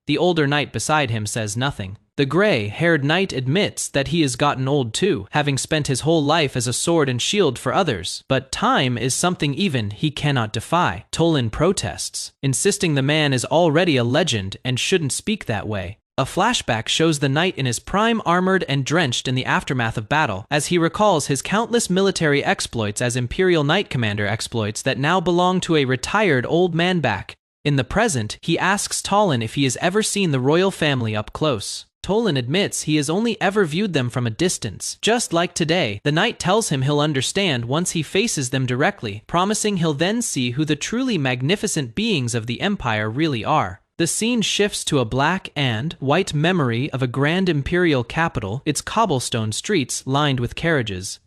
The older knight beside him says nothing. The gray-haired knight admits that he has gotten old too, having spent his whole life as a sword and shield for others. But time is something even he cannot defy. Tolan protests, insisting the man is already a legend and shouldn't speak that way. A flashback shows the knight in his prime, armored and drenched in the aftermath of battle, as he recalls his countless military exploits as Imperial Knight Commander exploits that now belong to a retired old man back. In the present, he asks Tolan if he has ever seen the royal family up close. Tolan admits he has only ever viewed them from a distance. Just like today, the knight tells him he'll understand once he faces them directly, promising he'll then see who the truly magnificent beings of the empire really are. The scene shifts to a black and white memory of a grand imperial capital, its cobblestone streets lined with carriages,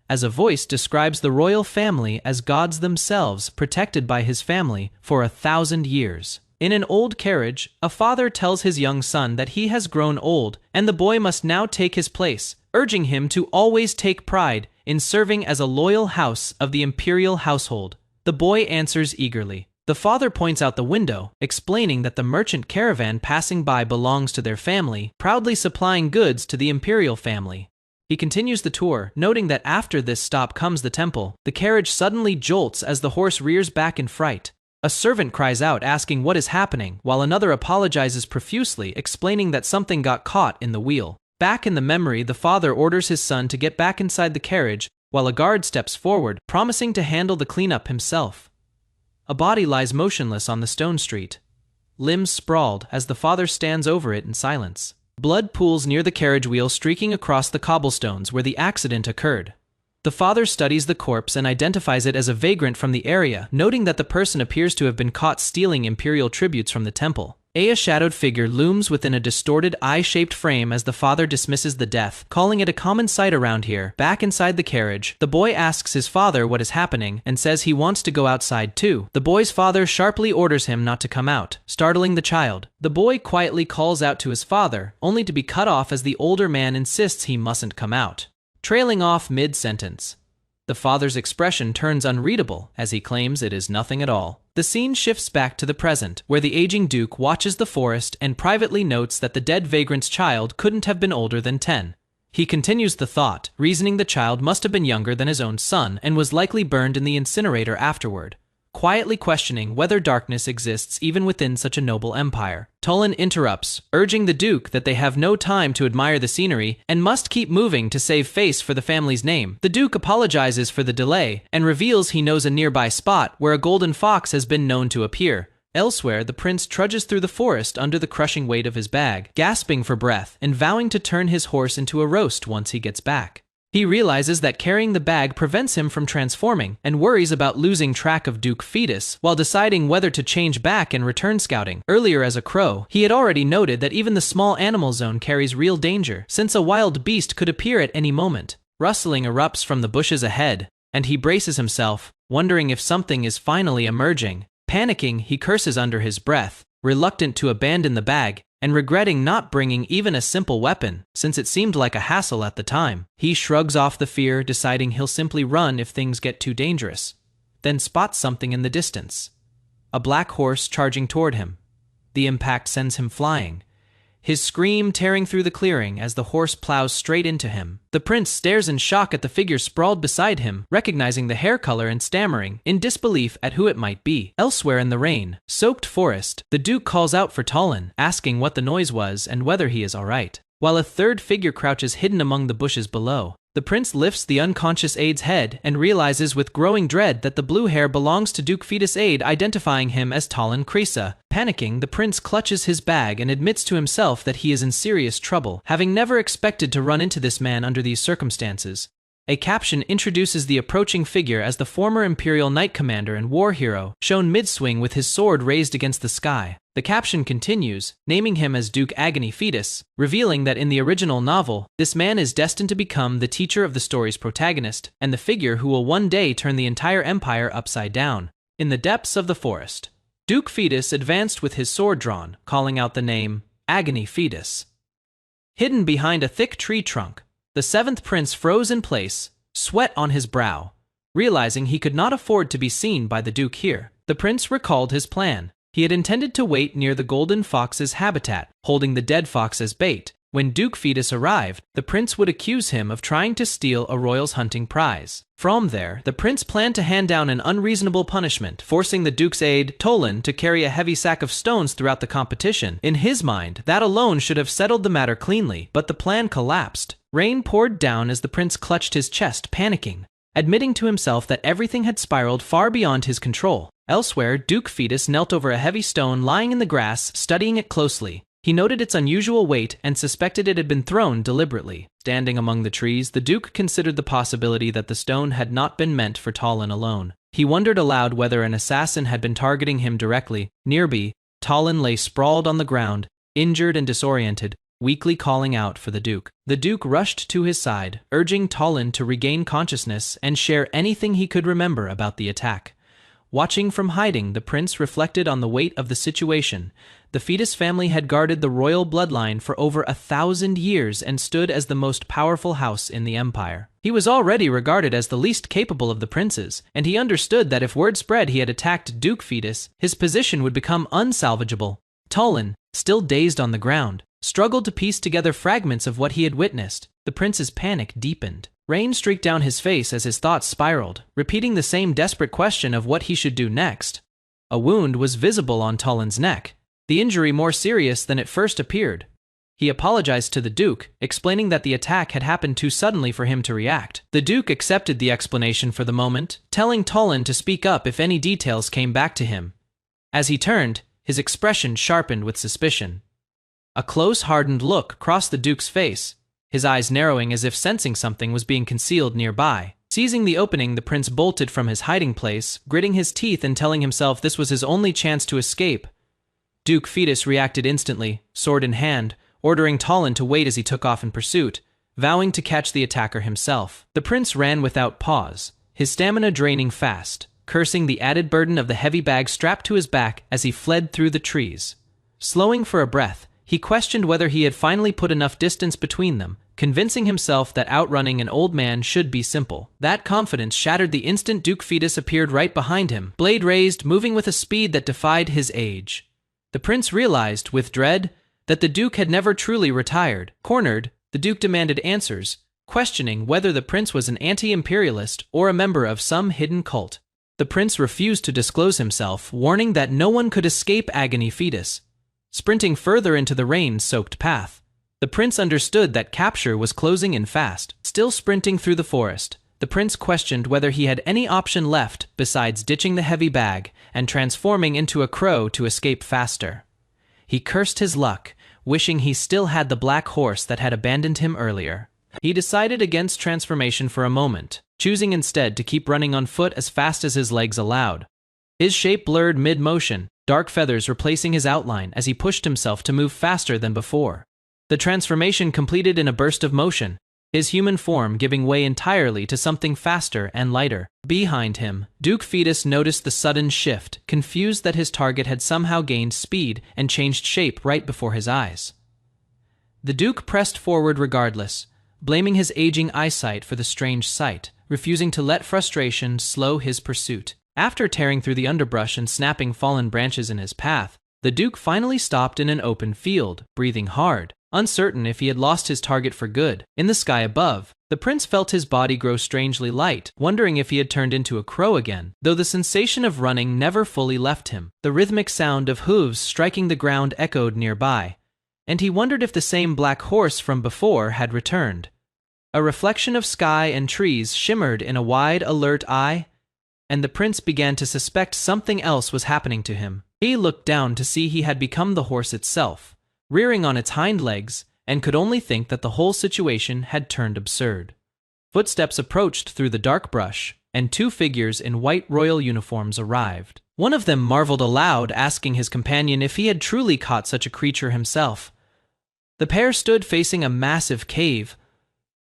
as a voice describes the royal family as gods themselves, protected by his family for 1,000 years. In an old carriage, a father tells his young son that he has grown old and the boy must now take his place, urging him to always take pride in serving as a loyal house of the imperial household. The boy answers eagerly. The father points out the window, explaining that the merchant caravan passing by belongs to their family, proudly supplying goods to the imperial family. He continues the tour, noting that after this stop comes the temple. The carriage suddenly jolts as the horse rears back in fright. A servant cries out asking what is happening, while another apologizes profusely, explaining that something got caught in the wheel. Back in the memory, the father orders his son to get back inside the carriage, while a guard steps forward, promising to handle the cleanup himself. A body lies motionless on the stone street, limbs sprawled as the father stands over it in silence. Blood pools near the carriage wheel, streaking across the cobblestones where the accident occurred. The father studies the corpse and identifies it as a vagrant from the area, noting that the person appears to have been caught stealing imperial tributes from the temple. A shadowed figure looms within a distorted eye-shaped frame as the father dismisses the death, calling it a common sight around here. Back inside the carriage, the boy asks his father what is happening and says he wants to go outside too. The boy's father sharply orders him not to come out, startling the child. The boy quietly calls out to his father, only to be cut off as the older man insists he mustn't come out. Trailing off mid-sentence, the father's expression turns unreadable as he claims it is nothing at all. The scene shifts back to the present, where the aging duke watches the forest and privately notes that the dead vagrant's child couldn't have been older than 10. He continues the thought, reasoning the child must have been younger than his own son and was likely burned in the incinerator afterward, quietly questioning whether darkness exists even within such a noble empire. Tolan interrupts, urging the duke that they have no time to admire the scenery and must keep moving to save face for the family's name. The duke apologizes for the delay and reveals he knows a nearby spot where a golden fox has been known to appear. Elsewhere, the prince trudges through the forest under the crushing weight of his bag, gasping for breath and vowing to turn his horse into a roast once he gets back. He realizes that carrying the bag prevents him from transforming and worries about losing track of Duke Fetus while deciding whether to change back and return scouting. Earlier as a crow, he had already noted that even the small animal zone carries real danger, since a wild beast could appear at any moment. Rustling erupts from the bushes ahead, and he braces himself, wondering if something is finally emerging. Panicking, he curses under his breath, reluctant to abandon the bag, and regretting not bringing even a simple weapon, since it seemed like a hassle at the time. He shrugs off the fear, deciding he'll simply run if things get too dangerous, then spots something in the distance. a black horse charging toward him. The impact sends him flying, his scream tearing through the clearing as the horse plows straight into him. The prince stares in shock at the figure sprawled beside him, recognizing the hair color and stammering, in disbelief at who it might be. Elsewhere in the rain-soaked forest, the Duke calls out for Talon, asking what the noise was and whether he is alright. While a third figure crouches hidden among the bushes below, the prince lifts the unconscious Aide's head and realizes with growing dread that the blue hair belongs to Duke Fetus Aide, identifying him as Talon Krisa. Panicking, the prince clutches his bag and admits to himself that he is in serious trouble, having never expected to run into this man under these circumstances. A caption introduces the approaching figure as the former Imperial Knight Commander and war hero, shown mid-swing with his sword raised against the sky. The caption continues, naming him as Duke Agony Fetus, revealing that in the original novel, this man is destined to become the teacher of the story's protagonist, and the figure who will one day turn the entire empire upside down. In the depths of the forest, Duke Fetus advanced with his sword drawn, calling out the name, Agony Fetus. Hidden behind a thick tree trunk, the seventh prince froze in place, sweat on his brow. Realizing he could not afford to be seen by the Duke here, the prince recalled his plan. He had intended to wait near the golden fox's habitat, holding the dead fox as bait. When Duke Fetus arrived, the prince would accuse him of trying to steal a royal's hunting prize. From there, the prince planned to hand down an unreasonable punishment, forcing the Duke's aide, Tolan, to carry a heavy sack of stones throughout the competition. In his mind, that alone should have settled the matter cleanly, but the plan collapsed. Rain poured down as the prince clutched his chest, panicking, admitting to himself that everything had spiraled far beyond his control. Elsewhere, Duke Fetus knelt over a heavy stone lying in the grass, studying it closely. He noted its unusual weight and suspected it had been thrown deliberately. Standing among the trees, the Duke considered the possibility that the stone had not been meant for Talon alone. He wondered aloud whether an assassin had been targeting him directly. Nearby, Talon lay sprawled on the ground, injured and disoriented, weakly calling out for the Duke. The Duke rushed to his side, urging Talon to regain consciousness and share anything he could remember about the attack. Watching from hiding, the prince reflected on the weight of the situation. The Fetus family had guarded the royal bloodline for over 1,000 years and stood as the most powerful house in the empire. He was already regarded as the least capable of the princes, and he understood that if word spread he had attacked Duke Fetus, his position would become unsalvageable. Talon, still dazed on the ground, struggled to piece together fragments of what he had witnessed. The prince's panic deepened. Rain streaked down his face as his thoughts spiraled, repeating the same desperate question of what he should do next. A wound was visible on Talon's neck, the injury more serious than it first appeared. He apologized to the Duke, explaining that the attack had happened too suddenly for him to react. The Duke accepted the explanation for the moment, telling Talon to speak up if any details came back to him. As he turned, his expression sharpened with suspicion. A close, hardened look crossed the Duke's face, his eyes narrowing as if sensing something was being concealed nearby. Seizing the opening, the prince bolted from his hiding place, gritting his teeth and telling himself this was his only chance to escape. Duke Fetus reacted instantly, sword in hand, ordering Talon to wait as he took off in pursuit, vowing to catch the attacker himself. The prince ran without pause, his stamina draining fast, cursing the added burden of the heavy bag strapped to his back as he fled through the trees. Slowing for a breath, he questioned whether he had finally put enough distance between them, convincing himself that outrunning an old man should be simple. That confidence shattered the instant Duke Fetus appeared right behind him, blade raised, moving with a speed that defied his age. The prince realized, with dread, that the Duke had never truly retired. Cornered, the Duke demanded answers, questioning whether the prince was an anti-imperialist or a member of some hidden cult. The prince refused to disclose himself, warning that no one could escape Agony Fetus. Sprinting further into the rain-soaked path, the prince understood that capture was closing in fast. Still sprinting through the forest, the prince questioned whether he had any option left besides ditching the heavy bag and transforming into a crow to escape faster. He cursed his luck, wishing he still had the black horse that had abandoned him earlier. He decided against transformation for a moment, choosing instead to keep running on foot as fast as his legs allowed. His shape blurred mid-motion, dark feathers replacing his outline as he pushed himself to move faster than before. The transformation completed in a burst of motion, his human form giving way entirely to something faster and lighter. Behind him, Duke Fetus noticed the sudden shift, confused that his target had somehow gained speed and changed shape right before his eyes. The Duke pressed forward regardless, blaming his aging eyesight for the strange sight, refusing to let frustration slow his pursuit. After tearing through the underbrush and snapping fallen branches in his path, the Duke finally stopped in an open field, breathing hard, uncertain if he had lost his target for good. In the sky above, the prince felt his body grow strangely light, wondering if he had turned into a crow again, though the sensation of running never fully left him. The rhythmic sound of hooves striking the ground echoed nearby, and he wondered if the same black horse from before had returned. A reflection of sky and trees shimmered in a wide, alert eye, and the prince began to suspect something else was happening to him. He looked down to see he had become the horse itself, rearing on its hind legs, and could only think that the whole situation had turned absurd. Footsteps approached through the dark brush, and two figures in white royal uniforms arrived. One of them marveled aloud, asking his companion if he had truly caught such a creature himself. The pair stood facing a massive cave,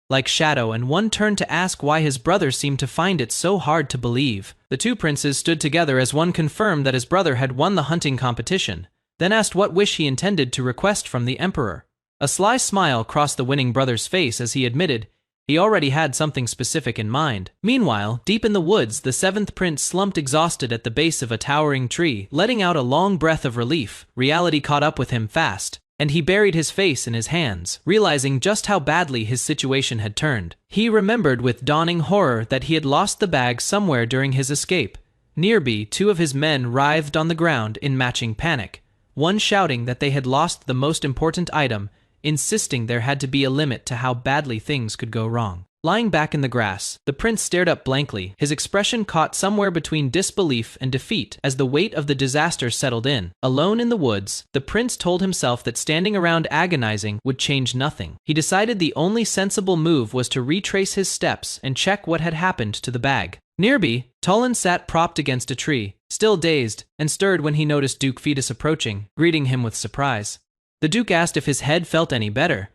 like shadow, and one turned to ask why his brother seemed to find it so hard to believe. The two princes stood together as one confirmed that his brother had won the hunting competition, then asked what wish he intended to request from the emperor. A sly smile crossed the winning brother's face as he admitted he already had something specific in mind. Meanwhile, deep in the woods, the seventh prince slumped exhausted at the base of a towering tree, letting out a long breath of relief. Reality caught up with him fast, and he buried his face in his hands, realizing just how badly his situation had turned. He remembered with dawning horror that he had lost the bag somewhere during his escape. Nearby, two of his men writhed on the ground in matching panic, one shouting that they had lost the most important item, insisting there had to be a limit to how badly things could go wrong. Lying back in the grass, the prince stared up blankly, his expression caught somewhere between disbelief and defeat as the weight of the disaster settled in. Alone in the woods, the prince told himself that standing around agonizing would change nothing. He decided the only sensible move was to retrace his steps and check what had happened to the bag. Nearby, Tolan sat propped against a tree, still dazed, and stirred when he noticed Duke Fetus approaching, greeting him with surprise. The Duke asked if his head felt any better.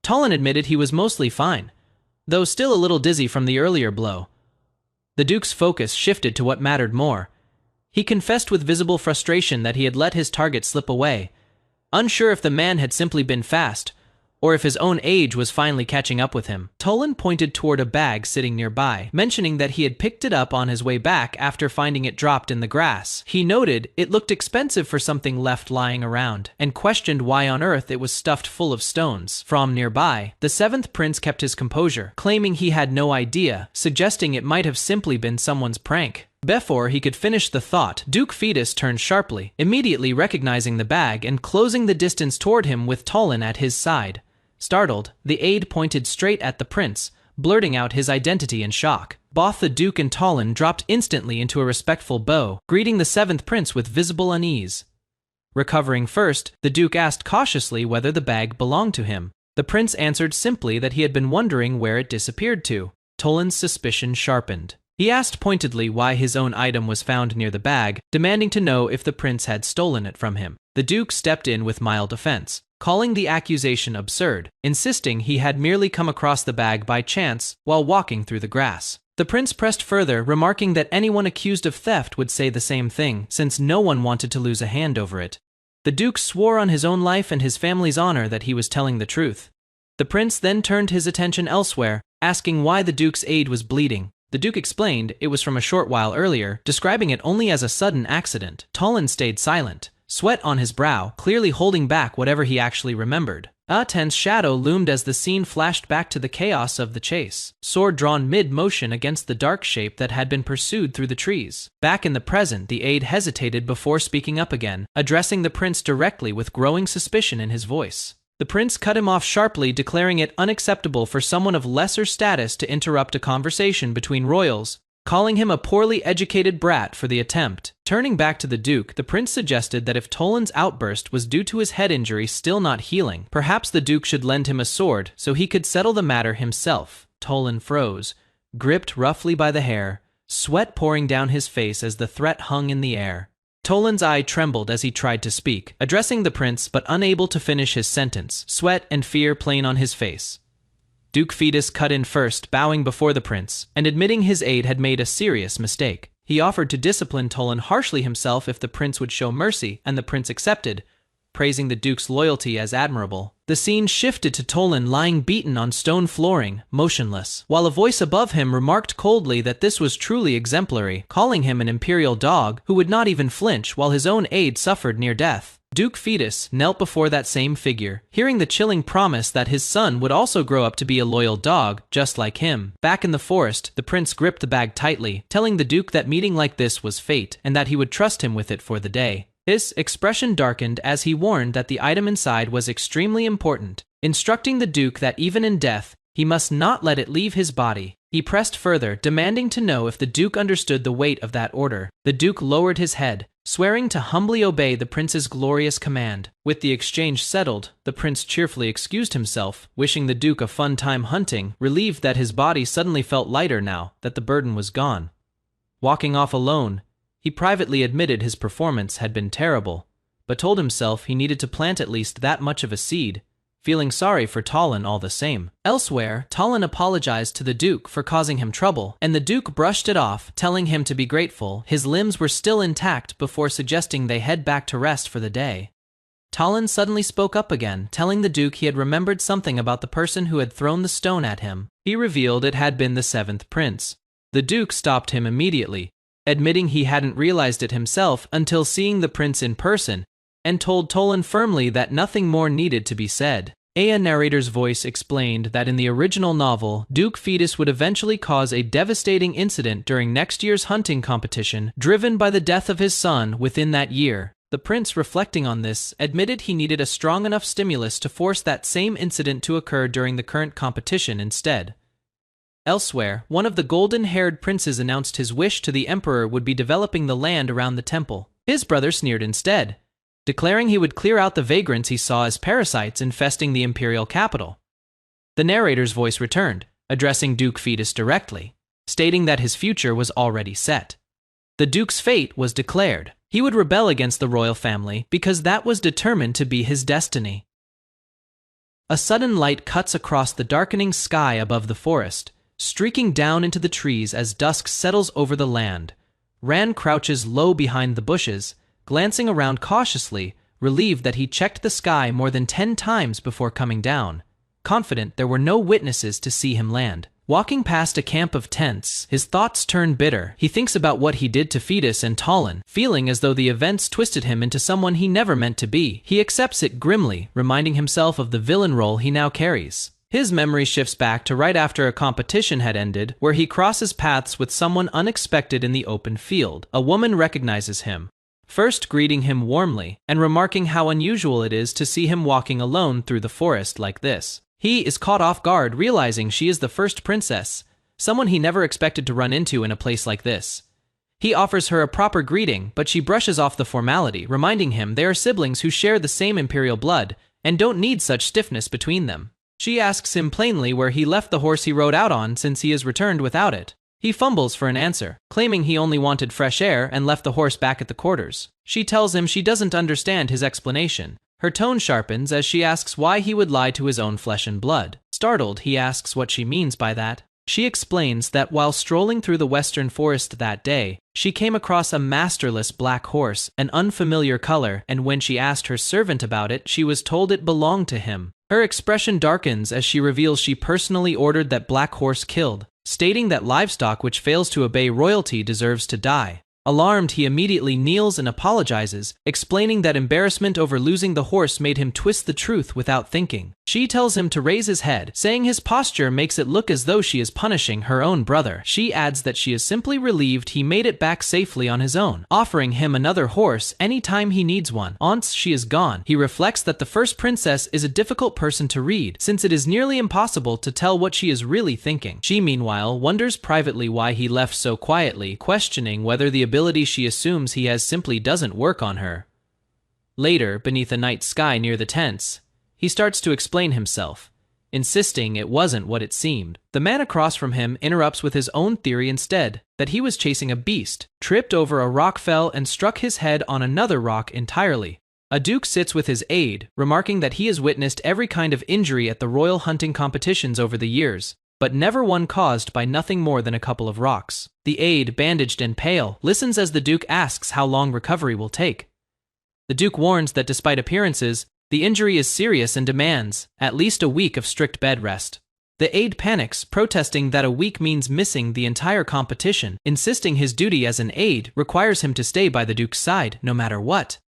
Tolan admitted he was mostly fine, though still a little dizzy from the earlier blow. The Duke's focus shifted to what mattered more. He confessed with visible frustration that he had let his target slip away, unsure if the man had simply been fast, or if his own age was finally catching up with him. Tolan pointed toward a bag sitting nearby, mentioning that he had picked it up on his way back after finding it dropped in the grass. He noted it looked expensive for something left lying around, and questioned why on earth it was stuffed full of stones. From nearby, the seventh prince kept his composure, claiming he had no idea, suggesting it might have simply been someone's prank. Before he could finish the thought, Duke Fetus turned sharply, immediately recognizing the bag and closing the distance toward him with Tolan at his side. Startled, the aide pointed straight at the prince, blurting out his identity in shock. Both the Duke and Tolan dropped instantly into a respectful bow, greeting the seventh prince with visible unease. Recovering first, the Duke asked cautiously whether the bag belonged to him. The prince answered simply that he had been wondering where it disappeared to. Tolan's suspicion sharpened. He asked pointedly why his own item was found near the bag, demanding to know if the prince had stolen it from him. The Duke stepped in with mild offense, calling the accusation absurd, insisting he had merely come across the bag by chance while walking through the grass. The prince pressed further, remarking that anyone accused of theft would say the same thing, since no one wanted to lose a hand over it. The Duke swore on his own life and his family's honor that he was telling the truth. The prince then turned his attention elsewhere, asking why the Duke's aide was bleeding. The Duke explained it was from a short while earlier, describing it only as a sudden accident. Tolan stayed silent, sweat on his brow, clearly holding back whatever he actually remembered. A tense shadow loomed as the scene flashed back to the chaos of the chase, sword drawn mid-motion against the dark shape that had been pursued through the trees. Back in the present, the aide hesitated before speaking up again, addressing the prince directly with growing suspicion in his voice. The prince cut him off sharply, declaring it unacceptable for someone of lesser status to interrupt a conversation between royals, calling him a poorly educated brat for the attempt. Turning back to the Duke, the prince suggested that if Tolan's outburst was due to his head injury still not healing, perhaps the Duke should lend him a sword so he could settle the matter himself. Tolan froze, gripped roughly by the hair, sweat pouring down his face as the threat hung in the air. Tolan's eye trembled as he tried to speak, addressing the prince but unable to finish his sentence, sweat and fear plain on his face. Duke Fetus cut in first, bowing before the prince, and admitting his aide had made a serious mistake. He offered to discipline Tolan harshly himself if the prince would show mercy, and the prince accepted, praising the Duke's loyalty as admirable. The scene shifted to Tolan lying beaten on stone flooring, motionless, while a voice above him remarked coldly that this was truly exemplary, calling him an imperial dog who would not even flinch while his own aide suffered near death. Duke Fetus knelt before that same figure, hearing the chilling promise that his son would also grow up to be a loyal dog, just like him. Back in the forest, the prince gripped the bag tightly, telling the Duke that meeting like this was fate, and that he would trust him with it for the day. His expression darkened as he warned that the item inside was extremely important, instructing the Duke that even in death, he must not let it leave his body. He pressed further, demanding to know if the Duke understood the weight of that order. The Duke lowered his head, swearing to humbly obey the prince's glorious command. With the exchange settled, the prince cheerfully excused himself, wishing the Duke a fun time hunting, relieved that his body suddenly felt lighter now that the burden was gone. Walking off alone, he privately admitted his performance had been terrible, but told himself he needed to plant at least that much of a seed, feeling sorry for Tolan all the same. Elsewhere, Tolan apologized to the Duke for causing him trouble, and the Duke brushed it off, telling him to be grateful his limbs were still intact before suggesting they head back to rest for the day. Tolan suddenly spoke up again, telling the Duke he had remembered something about the person who had thrown the stone at him. He revealed it had been the seventh prince. The Duke stopped him immediately, admitting he hadn't realized it himself until seeing the prince in person, and told Tolan firmly that nothing more needed to be said. A narrator's voice explained that in the original novel, Duke Fetus would eventually cause a devastating incident during next year's hunting competition, driven by the death of his son within that year. The prince, reflecting on this, admitted he needed a strong enough stimulus to force that same incident to occur during the current competition instead. Elsewhere, one of the golden-haired princes announced his wish to the emperor would be developing the land around the temple. His brother sneered instead, declaring he would clear out the vagrants he saw as parasites infesting the imperial capital. The narrator's voice returned, addressing Duke Fetus directly, stating that his future was already set. The Duke's fate was declared. He would rebel against the royal family because that was determined to be his destiny. A sudden light cuts across the darkening sky above the forest, streaking down into the trees as dusk settles over the land. Ran crouches low behind the bushes, glancing around cautiously, relieved that he checked the sky more than 10 times before coming down, confident there were no witnesses to see him land. Walking past a camp of tents, his thoughts turn bitter. He thinks about what he did to Fetus and Tolan, feeling as though the events twisted him into someone he never meant to be. He accepts it grimly, reminding himself of the villain role he now carries. His memory shifts back to right after a competition had ended, where he crosses paths with someone unexpected in the open field. A woman recognizes him, first greeting him warmly, and remarking how unusual it is to see him walking alone through the forest like this. He is caught off guard, realizing she is the first princess, someone he never expected to run into in a place like this. He offers her a proper greeting, but she brushes off the formality, reminding him they are siblings who share the same imperial blood, and don't need such stiffness between them. She asks him plainly where he left the horse he rode out on since he has returned without it. He fumbles for an answer, claiming he only wanted fresh air and left the horse back at the quarters. She tells him she doesn't understand his explanation. Her tone sharpens as she asks why he would lie to his own flesh and blood. Startled, he asks what she means by that. She explains that while strolling through the western forest that day, she came across a masterless black horse, an unfamiliar color, and when she asked her servant about it, she was told it belonged to him. Her expression darkens as she reveals she personally ordered that black horse killed, stating that livestock which fails to obey royalty deserves to die. Alarmed, he immediately kneels and apologizes, explaining that embarrassment over losing the horse made him twist the truth without thinking. She tells him to raise his head, saying his posture makes it look as though she is punishing her own brother. She adds that she is simply relieved he made it back safely on his own, offering him another horse anytime he needs one. Once she is gone, he reflects that the first princess is a difficult person to read, since it is nearly impossible to tell what she is really thinking. She, meanwhile, wonders privately why he left so quietly, questioning whether the ability she assumes he has simply doesn't work on her. Later, beneath a night sky near the tents, he starts to explain himself, insisting it wasn't what it seemed. The man across from him interrupts with his own theory instead, that he was chasing a beast, tripped over a rock, fell, and struck his head on another rock entirely. A duke sits with his aide, remarking that he has witnessed every kind of injury at the royal hunting competitions over the years, but never one caused by nothing more than a couple of rocks. The aide, bandaged and pale, listens as the duke asks how long recovery will take. The Duke warns that despite appearances, the injury is serious and demands at least a week of strict bed rest. The aide panics, protesting that a week means missing the entire competition, insisting his duty as an aide requires him to stay by the Duke's side no matter what.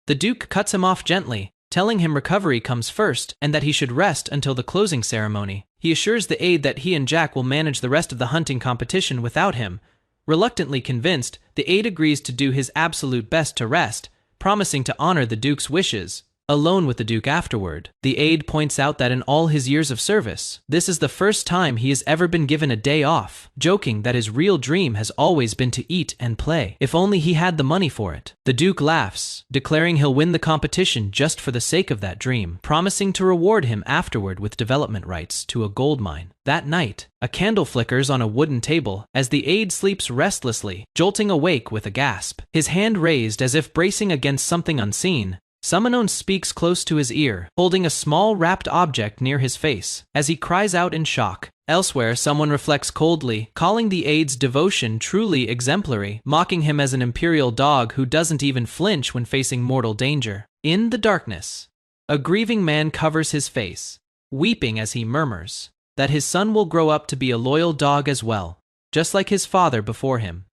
The Duke cuts him off gently, telling him recovery comes first and that he should rest until the closing ceremony. He assures the aide that he and Jack will manage the rest of the hunting competition without him. Reluctantly convinced, the aide agrees to do his absolute best to rest, promising to honor the Duke's wishes. Alone with the Duke afterward, the aide points out that in all his years of service, this is the first time he has ever been given a day off, joking that his real dream has always been to eat and play, if only he had the money for it. The Duke laughs, declaring he'll win the competition just for the sake of that dream, promising to reward him afterward with development rights to a gold mine. That night, a candle flickers on a wooden table as the aide sleeps restlessly, jolting awake with a gasp. His hand raised as if bracing against something unseen, Summonon speaks close to his ear, holding a small wrapped object near his face, as he cries out in shock. Elsewhere, someone reflects coldly, calling the aide's devotion truly exemplary, mocking him as an imperial dog who doesn't even flinch when facing mortal danger. In the darkness, a grieving man covers his face, weeping as he murmurs that his son will grow up to be a loyal dog as well, just like his father before him.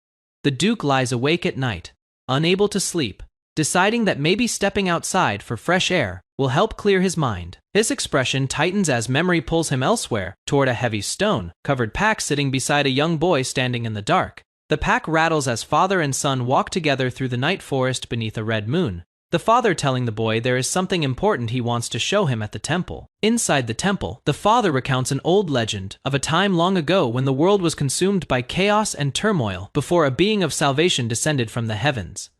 The Duke lies awake at night, unable to sleep, deciding that maybe stepping outside for fresh air will help clear his mind. His expression tightens as memory pulls him elsewhere, toward a heavy stone-covered pack sitting beside a young boy standing in the dark. The pack rattles as father and son walk together through the night forest beneath a red moon, the father telling the boy there is something important he wants to show him at the temple. Inside the temple, the father recounts an old legend of a time long ago when the world was consumed by chaos and turmoil before a being of salvation descended from the heavens.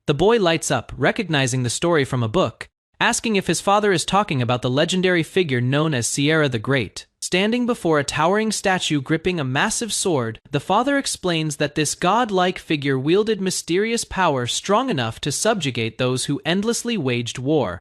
The boy lights up, recognizing the story from a book, asking if his father is talking about the legendary figure known as Sierra the Great. Standing before a towering statue gripping a massive sword, the father explains that this god-like figure wielded mysterious power strong enough to subjugate those who endlessly waged war.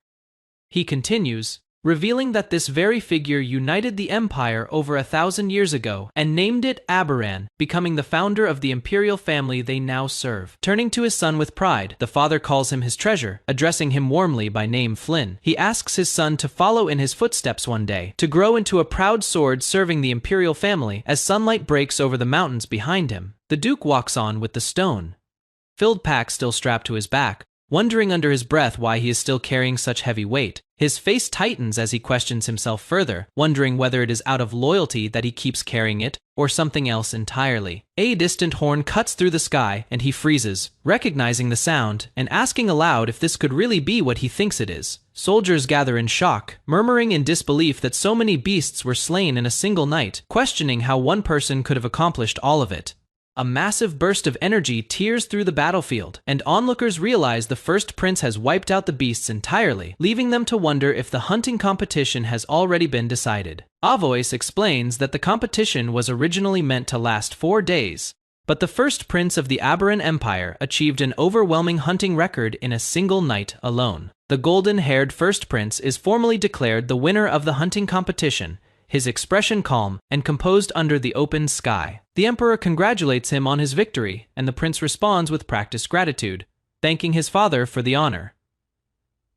He continues, revealing that this very figure united the empire over 1,000 years ago and named it Aberan, becoming the founder of the imperial family they now serve. Turning to his son with pride, the father calls him his treasure, addressing him warmly by name Flynn. He asks his son to follow in his footsteps one day, to grow into a proud sword serving the imperial family as sunlight breaks over the mountains behind him. The Duke walks on with the stone-filled pack still strapped to his back, wondering under his breath why he is still carrying such heavy weight. His face tightens as he questions himself further, wondering whether it is out of loyalty that he keeps carrying it, or something else entirely. A distant horn cuts through the sky, and he freezes, recognizing the sound, and asking aloud if this could really be what he thinks it is. Soldiers gather in shock, murmuring in disbelief that so many beasts were slain in a single night, questioning how one person could have accomplished all of it. A massive burst of energy tears through the battlefield, and onlookers realize the first prince has wiped out the beasts entirely, leaving them to wonder if the hunting competition has already been decided. Avois explains that the competition was originally meant to last 4 days, but the first prince of the Aberan Empire achieved an overwhelming hunting record in a single night alone. The golden-haired first prince is formally declared the winner of the hunting competition, his expression calm and composed under the open sky. The emperor congratulates him on his victory, and the prince responds with practiced gratitude, thanking his father for the honor.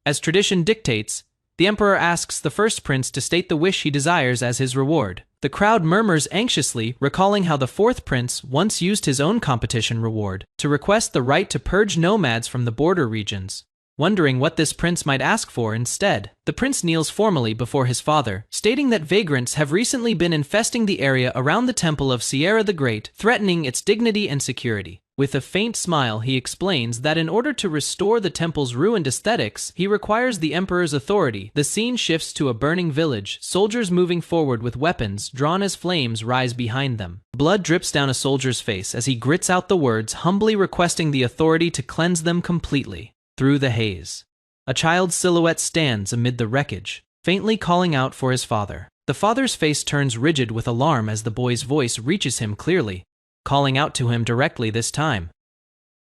As tradition dictates, the emperor asks the first prince to state the wish he desires as his reward. The crowd murmurs anxiously, recalling how the fourth prince once used his own competition reward to request the right to purge nomads from the border regions. Wondering what this prince might ask for instead, the prince kneels formally before his father, stating that vagrants have recently been infesting the area around the temple of Sierra the Great, threatening its dignity and security. With a faint smile, he explains that in order to restore the temple's ruined aesthetics, he requires the emperor's authority. The scene shifts to a burning village, soldiers moving forward with weapons drawn as flames rise behind them. Blood drips down a soldier's face as he grits out the words, humbly requesting the authority to cleanse them completely. Through the haze, a child's silhouette stands amid the wreckage, faintly calling out for his father. The father's face turns rigid with alarm as the boy's voice reaches him clearly, calling out to him directly this time.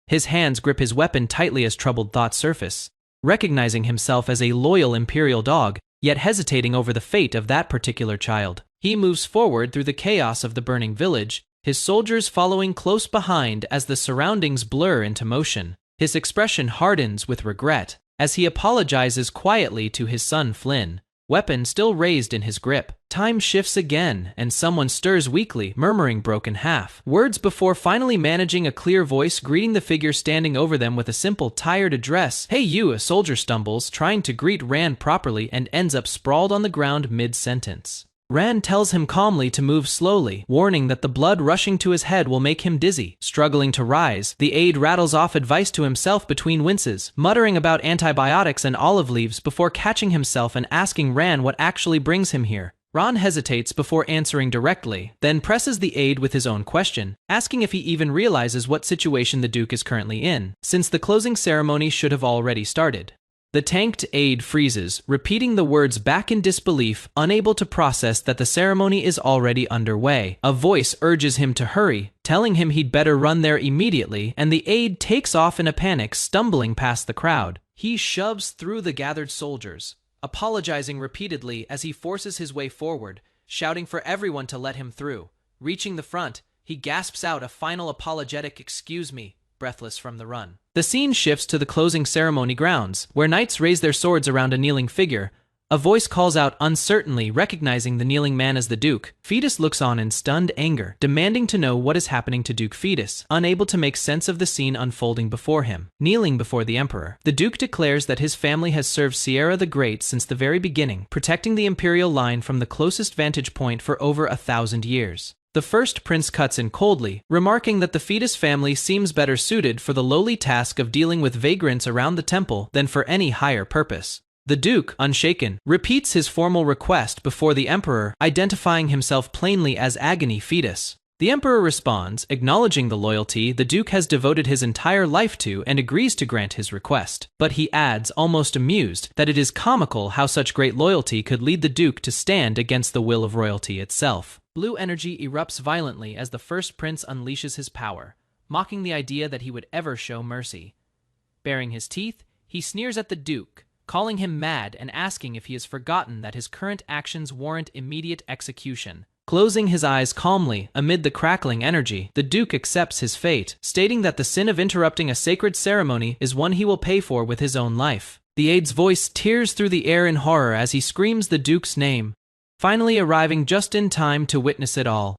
His hands grip his weapon tightly as troubled thoughts surface, recognizing himself as a loyal imperial dog, yet hesitating over the fate of that particular child. He moves forward through the chaos of the burning village, his soldiers following close behind as the surroundings blur into motion. His expression hardens with regret, as he apologizes quietly to his son Flynn, weapon still raised in his grip. Time shifts again, and someone stirs weakly, murmuring broken words before finally managing a clear voice greeting the figure standing over them with a simple, tired address. "Hey you!" A soldier stumbles, trying to greet Ran properly and ends up sprawled on the ground mid-sentence. Ran tells him calmly to move slowly, warning that the blood rushing to his head will make him dizzy. Struggling to rise, the aide rattles off advice to himself between winces, muttering about antibiotics and olive leaves before catching himself and asking Ran what actually brings him here. Ran hesitates before answering directly, then presses the aide with his own question, asking if he even realizes what situation the Duke is currently in, since the closing ceremony should have already started. The tanked aide freezes, repeating the words back in disbelief, unable to process that the ceremony is already underway. A voice urges him to hurry, telling him he'd better run there immediately, and the aide takes off in a panic, stumbling past the crowd. He shoves through the gathered soldiers, apologizing repeatedly as he forces his way forward, shouting for everyone to let him through. Reaching the front, he gasps out a final apologetic "excuse me," breathless from the run. The scene shifts to the closing ceremony grounds, where knights raise their swords around a kneeling figure. A voice calls out uncertainly, recognizing the kneeling man as the Duke. Fetus looks on in stunned anger, demanding to know what is happening to Duke Fetus, unable to make sense of the scene unfolding before him. Kneeling before the Emperor, the Duke declares that his family has served Sierra the Great since the very beginning, protecting the imperial line from the closest vantage point for over 1,000 years. The first prince cuts in coldly, remarking that the Fetus family seems better suited for the lowly task of dealing with vagrants around the temple than for any higher purpose. The Duke, unshaken, repeats his formal request before the Emperor, identifying himself plainly as Agony Fetus. The Emperor responds, acknowledging the loyalty the Duke has devoted his entire life to and agrees to grant his request. But he adds, almost amused, that it is comical how such great loyalty could lead the Duke to stand against the will of royalty itself. Blue energy erupts violently as the first prince unleashes his power, mocking the idea that he would ever show mercy. Baring his teeth, he sneers at the Duke, calling him mad and asking if he has forgotten that his current actions warrant immediate execution. Closing his eyes calmly, amid the crackling energy, the Duke accepts his fate, stating that the sin of interrupting a sacred ceremony is one he will pay for with his own life. The aide's voice tears through the air in horror as he screams the Duke's name, finally arriving just in time to witness it all.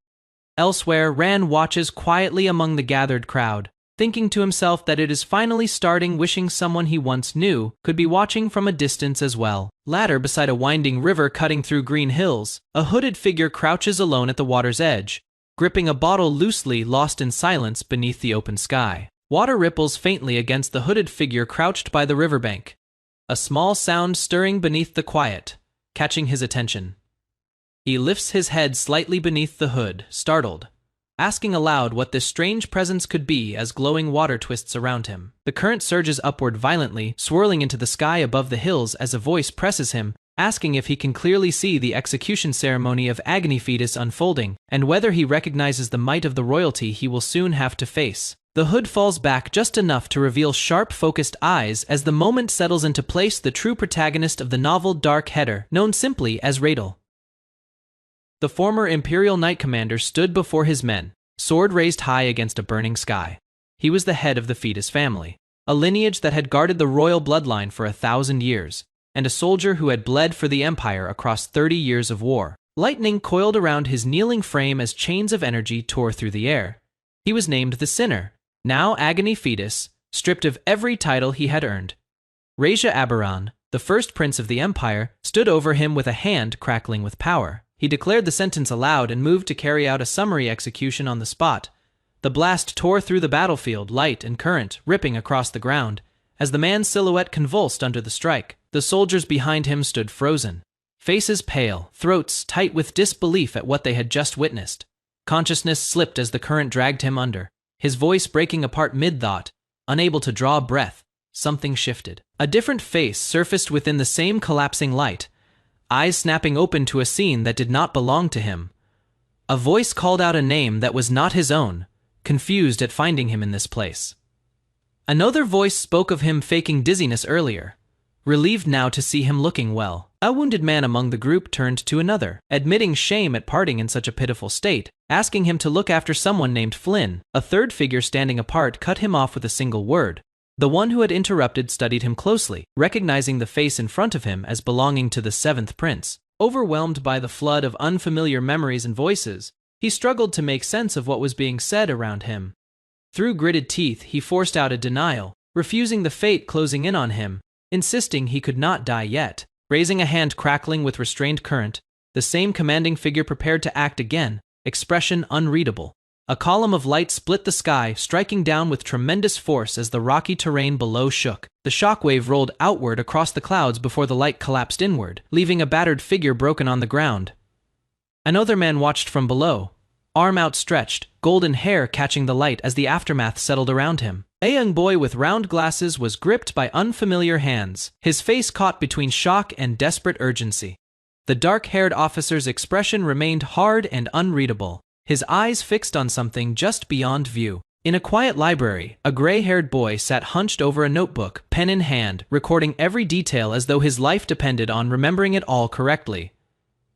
Elsewhere, Ran watches quietly among the gathered crowd, thinking to himself that it is finally starting, wishing someone he once knew could be watching from a distance as well. Later, beside a winding river cutting through green hills, a hooded figure crouches alone at the water's edge, gripping a bottle loosely, lost in silence beneath the open sky. Water ripples faintly against the hooded figure crouched by the riverbank, a small sound stirring beneath the quiet, catching his attention. He lifts his head slightly beneath the hood, startled, asking aloud what this strange presence could be as glowing water twists around him. The current surges upward violently, swirling into the sky above the hills as a voice presses him, asking if he can clearly see the execution ceremony of Agony Fetus unfolding, and whether he recognizes the might of the royalty he will soon have to face. The hood falls back just enough to reveal sharp, focused eyes as the moment settles into place, the true protagonist of the novel Dark Header, known simply as Radel. The former Imperial Knight Commander stood before his men, sword raised high against a burning sky. He was the head of the Fetus family, a lineage that had guarded the royal bloodline for 1,000 years, and a soldier who had bled for the Empire across 30 years of war. Lightning coiled around his kneeling frame as chains of energy tore through the air. He was named the Sinner, now Agony Fetus, stripped of every title he had earned. Raja Aberan, the first prince of the Empire, stood over him with a hand crackling with power. He declared the sentence aloud and moved to carry out a summary execution on the spot. The blast tore through the battlefield, light and current, ripping across the ground. As the man's silhouette convulsed under the strike, the soldiers behind him stood frozen, faces pale, throats tight with disbelief at what they had just witnessed. Consciousness slipped as the current dragged him under, his voice breaking apart mid-thought. Unable to draw a breath, something shifted. A different face surfaced within the same collapsing light, eyes snapping open to a scene that did not belong to him. A voice called out a name that was not his own, confused at finding him in this place. Another voice spoke of him faking dizziness earlier, relieved now to see him looking well. A wounded man among the group turned to another, admitting shame at parting in such a pitiful state, asking him to look after someone named Flynn. A third figure standing apart cut him off with a single word, The one who had interrupted studied him closely, recognizing the face in front of him as belonging to the seventh prince. Overwhelmed by the flood of unfamiliar memories and voices, he struggled to make sense of what was being said around him. Through gritted teeth, he forced out a denial, refusing the fate closing in on him, insisting he could not die yet. Raising a hand crackling with restrained current, the same commanding figure prepared to act again, expression unreadable. A column of light split the sky, striking down with tremendous force as the rocky terrain below shook. The shockwave rolled outward across the clouds before the light collapsed inward, leaving a battered figure broken on the ground. Another man watched from below, arm outstretched, golden hair catching the light as the aftermath settled around him. A young boy with round glasses was gripped by unfamiliar hands, his face caught between shock and desperate urgency. The dark-haired officer's expression remained hard and unreadable, his eyes fixed on something just beyond view. In a quiet library, a gray-haired boy sat hunched over a notebook, pen in hand, recording every detail as though his life depended on remembering it all correctly.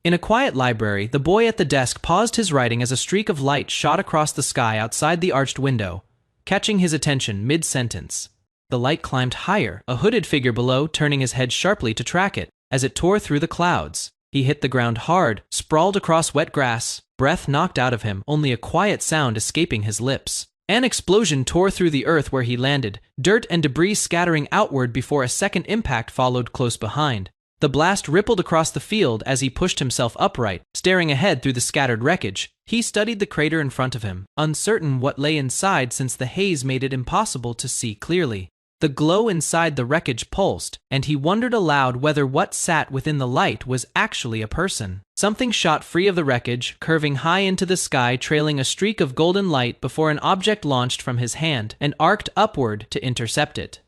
In a quiet library, the boy at the desk paused his writing as a streak of light shot across the sky outside the arched window, catching his attention mid-sentence. The light climbed higher, a hooded figure below turning his head sharply to track it. As it tore through the clouds, he hit the ground hard, sprawled across wet grass, breath knocked out of him, only a quiet sound escaping his lips. An explosion tore through the earth where he landed, dirt and debris scattering outward before a second impact followed close behind. The blast rippled across the field as he pushed himself upright, staring ahead through the scattered wreckage. He studied the crater in front of him, uncertain what lay inside since the haze made it impossible to see clearly. The glow inside the wreckage pulsed, and he wondered aloud whether what sat within the light was actually a person. Something shot free of the wreckage, curving high into the sky, trailing a streak of golden light before an object launched from his hand and arced upward to intercept it.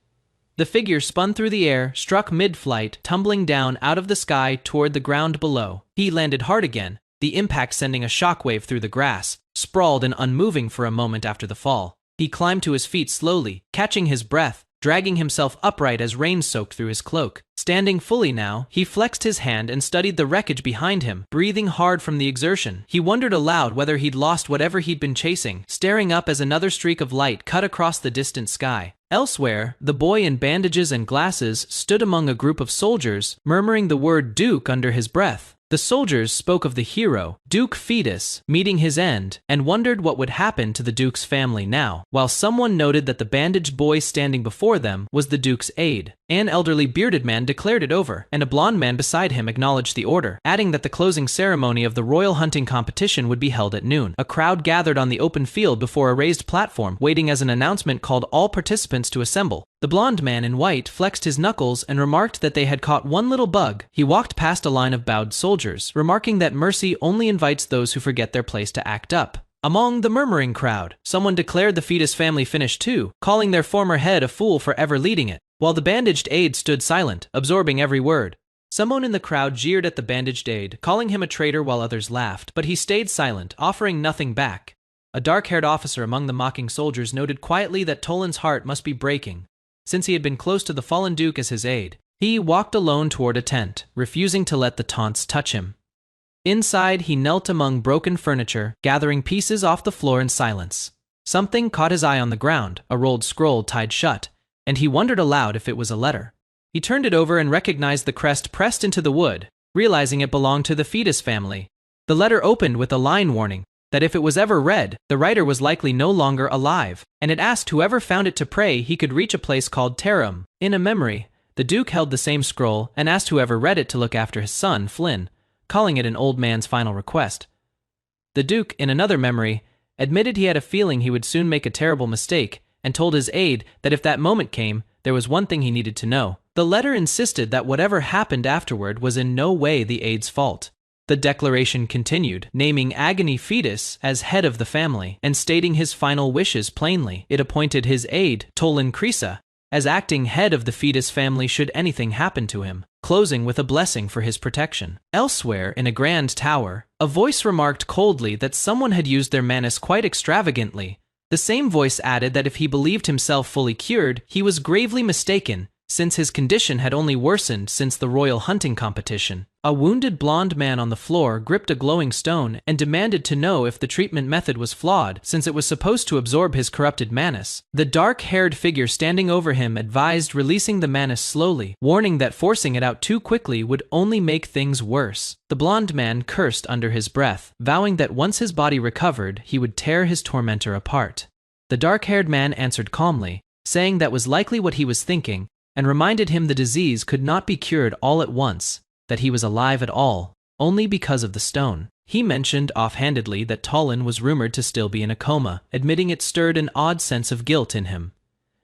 The figure spun through the air, struck mid-flight, tumbling down out of the sky toward the ground below. He landed hard again, the impact sending a shockwave through the grass, sprawled and unmoving for a moment after the fall. He climbed to his feet slowly, catching his breath, dragging himself upright as rain soaked through his cloak. Standing fully now, he flexed his hand and studied the wreckage behind him, breathing hard from the exertion. He wondered aloud whether he'd lost whatever he'd been chasing, staring up as another streak of light cut across the distant sky. Elsewhere, the boy in bandages and glasses stood among a group of soldiers, murmuring the word Duke under his breath. The soldiers spoke of the hero, Duke Fetus, meeting his end, and wondered what would happen to the Duke's family now, while someone noted that the bandaged boy standing before them was the Duke's aide. An elderly bearded man declared it over, and a blond man beside him acknowledged the order, adding that the closing ceremony of the royal hunting competition would be held at noon. A crowd gathered on the open field before a raised platform, waiting as an announcement called all participants to assemble. The blond man in white flexed his knuckles and remarked that they had caught one little bug. He walked past a line of bowed soldiers, remarking that mercy only invites those who forget their place to act up. Among the murmuring crowd, someone declared the Fetus family finished too, calling their former head a fool for ever leading it, while the bandaged aide stood silent, absorbing every word. Someone in the crowd jeered at the bandaged aide, calling him a traitor while others laughed, but he stayed silent, offering nothing back. A dark-haired officer among the mocking soldiers noted quietly that Tolan's heart must be breaking, since he had been close to the fallen duke as his aide. He walked alone toward a tent, refusing to let the taunts touch him. Inside, he knelt among broken furniture, gathering pieces off the floor in silence. Something caught his eye on the ground, a rolled scroll tied shut, and he wondered aloud if it was a letter. He turned it over and recognized the crest pressed into the wood, realizing it belonged to the Fetus family. The letter opened with a line warning that if it was ever read, the writer was likely no longer alive, and it asked whoever found it to pray he could reach a place called Tarum. In a memory, the Duke held the same scroll and asked whoever read it to look after his son, Flynn, calling it an old man's final request. The Duke, in another memory, admitted he had a feeling he would soon make a terrible mistake, and told his aide that if that moment came, there was one thing he needed to know. The letter insisted that whatever happened afterward was in no way the aide's fault. The declaration continued, naming Agony Fetus as head of the family, and stating his final wishes plainly. It appointed his aide, Tolan Krisa, as acting head of the Fetus family should anything happen to him, closing with a blessing for his protection. Elsewhere, in a grand tower, a voice remarked coldly that someone had used their manus quite extravagantly. The same voice added that if he believed himself fully cured, he was gravely mistaken, since his condition had only worsened since the royal hunting competition. A wounded blonde man on the floor gripped a glowing stone and demanded to know if the treatment method was flawed since it was supposed to absorb his corrupted manas. The dark-haired figure standing over him advised releasing the manas slowly, warning that forcing it out too quickly would only make things worse. The blonde man cursed under his breath, vowing that once his body recovered, he would tear his tormentor apart. The dark-haired man answered calmly, saying that was likely what he was thinking, and reminded him the disease could not be cured all at once, that he was alive at all, only because of the stone. He mentioned offhandedly that Talon was rumored to still be in a coma, admitting it stirred an odd sense of guilt in him.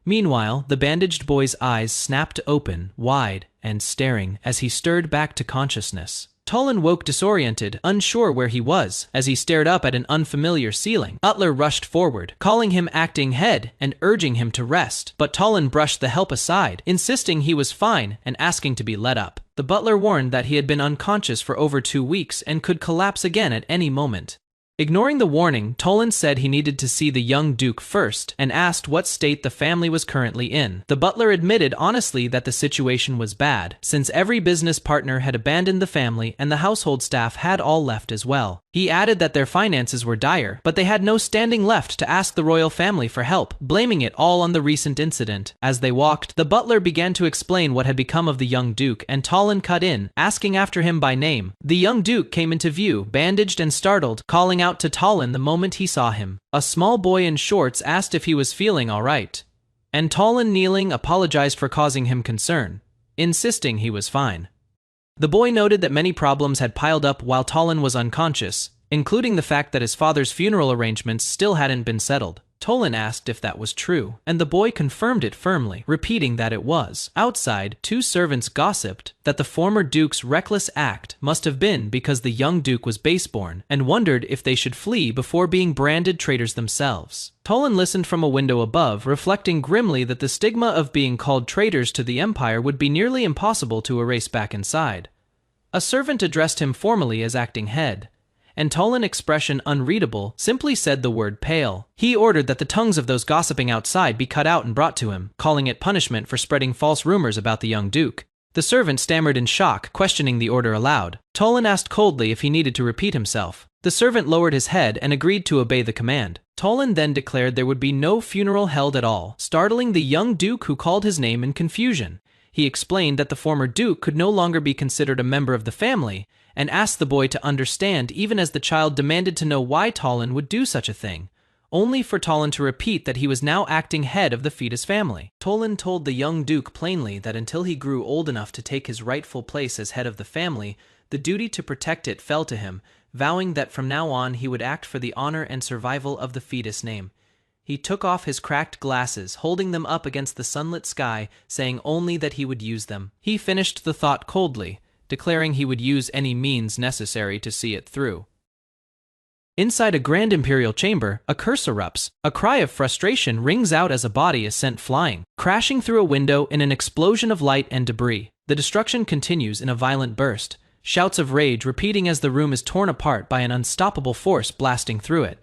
Meanwhile, the bandaged boy's eyes snapped open, wide, and staring as he stirred back to consciousness. Talon woke disoriented, unsure where he was, as he stared up at an unfamiliar ceiling. Butler rushed forward, calling him acting head and urging him to rest, but Talon brushed the help aside, insisting he was fine and asking to be let up. The butler warned that he had been unconscious for over 2 weeks and could collapse again at any moment. Ignoring the warning, Talon said he needed to see the young duke first and asked what state the family was currently in. The butler admitted honestly that the situation was bad, since every business partner had abandoned the family and the household staff had all left as well. He added that their finances were dire, but they had no standing left to ask the royal family for help, blaming it all on the recent incident. As they walked, the butler began to explain what had become of the young duke, and Talon cut in, asking after him by name. The young duke came into view, bandaged and startled, calling out to Talon the moment he saw him. A small boy in shorts asked if he was feeling all right, and Talon, kneeling, apologized for causing him concern, insisting he was fine. The boy noted that many problems had piled up while Talon was unconscious, including the fact that his father's funeral arrangements still hadn't been settled. Talon asked if that was true, and the boy confirmed it firmly, repeating that it was. Outside, 2 servants gossiped that the former duke's reckless act must have been because the young duke was baseborn, and wondered if they should flee before being branded traitors themselves. Talon listened from a window above, reflecting grimly that the stigma of being called traitors to the empire would be nearly impossible to erase back inside. A servant addressed him formally as acting head, and Talon, expression unreadable, simply said the word pale. He ordered that the tongues of those gossiping outside be cut out and brought to him, calling it punishment for spreading false rumors about the young duke. The servant stammered in shock, questioning the order aloud. Talon asked coldly if he needed to repeat himself. The servant lowered his head and agreed to obey the command. Talon then declared there would be no funeral held at all, startling the young duke, who called his name in confusion. He explained that the former duke could no longer be considered a member of the family, and asked the boy to understand, even as the child demanded to know why Talon would do such a thing, only for Talon to repeat that he was now acting head of the fetus family. Talon told the young duke plainly that until he grew old enough to take his rightful place as head of the family, the duty to protect it fell to him, vowing that from now on he would act for the honor and survival of the fetus name. He took off his cracked glasses, holding them up against the sunlit sky, saying only that he would use them. He finished the thought coldly, declaring he would use any means necessary to see it through. Inside a grand imperial chamber, a curse erupts. A cry of frustration rings out as a body is sent flying, crashing through a window in an explosion of light and debris. The destruction continues in a violent burst, shouts of rage repeating as the room is torn apart by an unstoppable force blasting through it.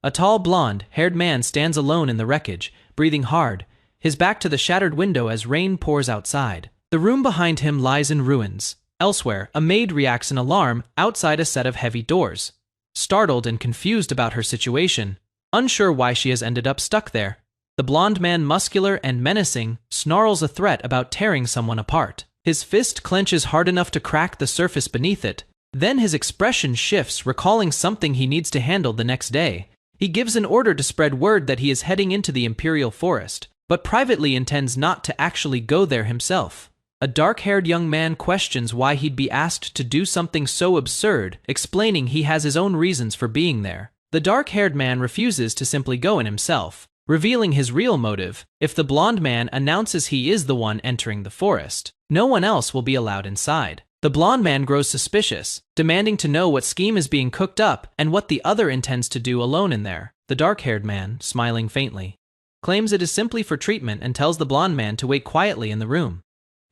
A tall, blonde-haired man stands alone in the wreckage, breathing hard, his back to the shattered window as rain pours outside. The room behind him lies in ruins. Elsewhere, a maid reacts in alarm outside a set of heavy doors, startled and confused about her situation, unsure why she has ended up stuck there. The blonde man, muscular and menacing, snarls a threat about tearing someone apart. His fist clenches hard enough to crack the surface beneath it. Then his expression shifts, recalling something he needs to handle the next day. He gives an order to spread word that he is heading into the imperial forest, but privately intends not to actually go there himself. A dark-haired young man questions why he'd be asked to do something so absurd, explaining he has his own reasons for being there. The dark-haired man refuses to simply go in himself, revealing his real motive. If the blonde man announces he is the one entering the forest, no one else will be allowed inside. The blonde man grows suspicious, demanding to know what scheme is being cooked up and what the other intends to do alone in there. The dark-haired man, smiling faintly, claims it is simply for treatment and tells the blonde man to wait quietly in the room.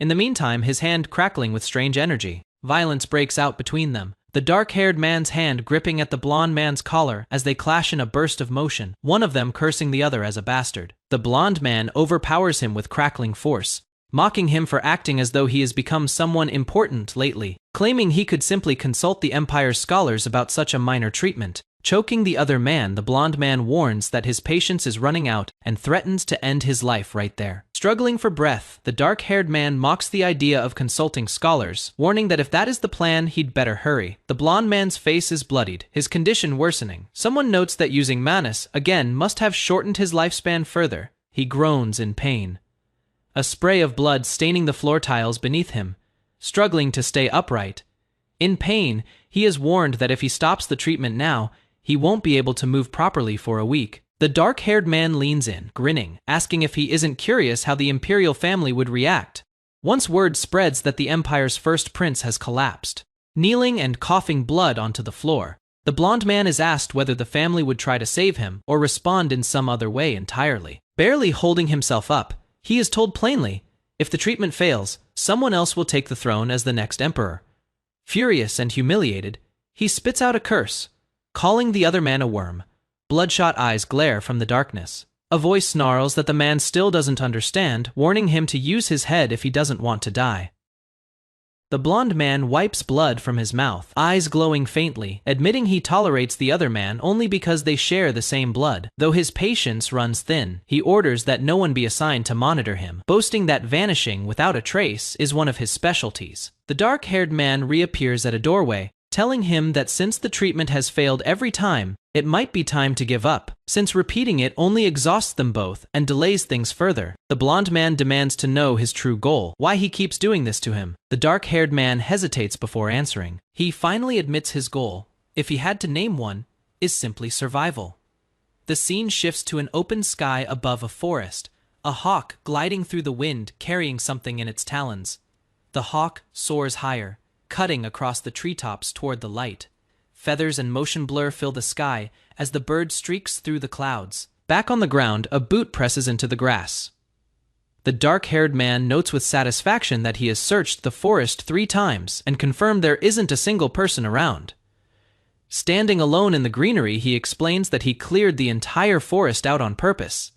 In the meantime, his hand crackling with strange energy, violence breaks out between them, the dark-haired man's hand gripping at the blonde man's collar as they clash in a burst of motion, one of them cursing the other as a bastard. The blonde man overpowers him with crackling force, mocking him for acting as though he has become someone important lately, claiming he could simply consult the Empire's scholars about such a minor treatment. Choking the other man, the blonde man warns that his patience is running out and threatens to end his life right there. Struggling for breath, the dark-haired man mocks the idea of consulting scholars, warning that if that is the plan, he'd better hurry. The blonde man's face is bloodied, his condition worsening. Someone notes that using Manus, again, must have shortened his lifespan further. He groans in pain. A spray of blood staining the floor tiles beneath him, struggling to stay upright. In pain, he is warned that if he stops the treatment now, he won't be able to move properly for a week. The dark-haired man leans in, grinning, asking if he isn't curious how the imperial family would react once word spreads that the Empire's first prince has collapsed. Kneeling and coughing blood onto the floor, the blonde man is asked whether the family would try to save him or respond in some other way entirely. Barely holding himself up, he is told plainly, if the treatment fails, someone else will take the throne as the next emperor. Furious and humiliated, he spits out a curse, calling the other man a worm. Bloodshot eyes glare from the darkness. A voice snarls that the man still doesn't understand, warning him to use his head if he doesn't want to die. The blonde man wipes blood from his mouth, eyes glowing faintly, admitting he tolerates the other man only because they share the same blood. Though his patience runs thin, he orders that no one be assigned to monitor him, boasting that vanishing without a trace is one of his specialties. The dark-haired man reappears at a doorway, telling him that since the treatment has failed every time, it might be time to give up, since repeating it only exhausts them both and delays things further. The blonde man demands to know his true goal, why he keeps doing this to him. The dark-haired man hesitates before answering. He finally admits his goal, if he had to name one, is simply survival. The scene shifts to an open sky above a forest, a hawk gliding through the wind carrying something in its talons. The hawk soars higher, cutting across the treetops toward the light. Feathers and motion blur fill the sky as the bird streaks through the clouds. Back on the ground, a boot presses into the grass. The dark-haired man notes with satisfaction that he has searched the forest 3 times and confirmed there isn't a single person around. Standing alone in the greenery, he explains that he cleared the entire forest out on purpose,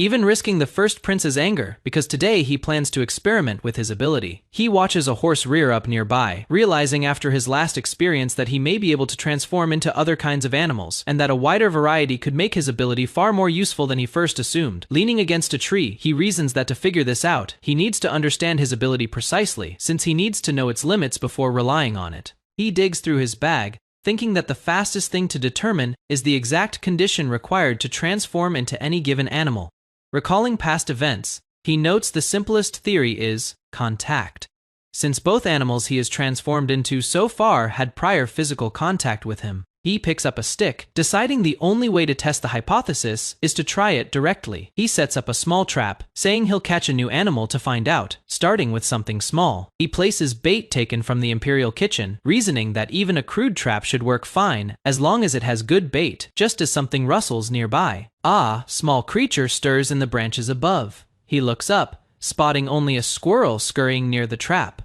even risking the first prince's anger, because today he plans to experiment with his ability. He watches a horse rear up nearby, realizing after his last experience that he may be able to transform into other kinds of animals, and that a wider variety could make his ability far more useful than he first assumed. Leaning against a tree, he reasons that to figure this out, he needs to understand his ability precisely, since he needs to know its limits before relying on it. He digs through his bag, thinking that the fastest thing to determine is the exact condition required to transform into any given animal. Recalling past events, he notes the simplest theory is contact, since both animals he is transformed into so far had prior physical contact with him. He picks up a stick, deciding the only way to test the hypothesis is to try it directly. He sets up a small trap, saying he'll catch a new animal to find out, starting with something small. He places bait taken from the Imperial kitchen, reasoning that even a crude trap should work fine as long as it has good bait, just as something rustles nearby. Small creature stirs in the branches above. He looks up, spotting only a squirrel scurrying near the trap.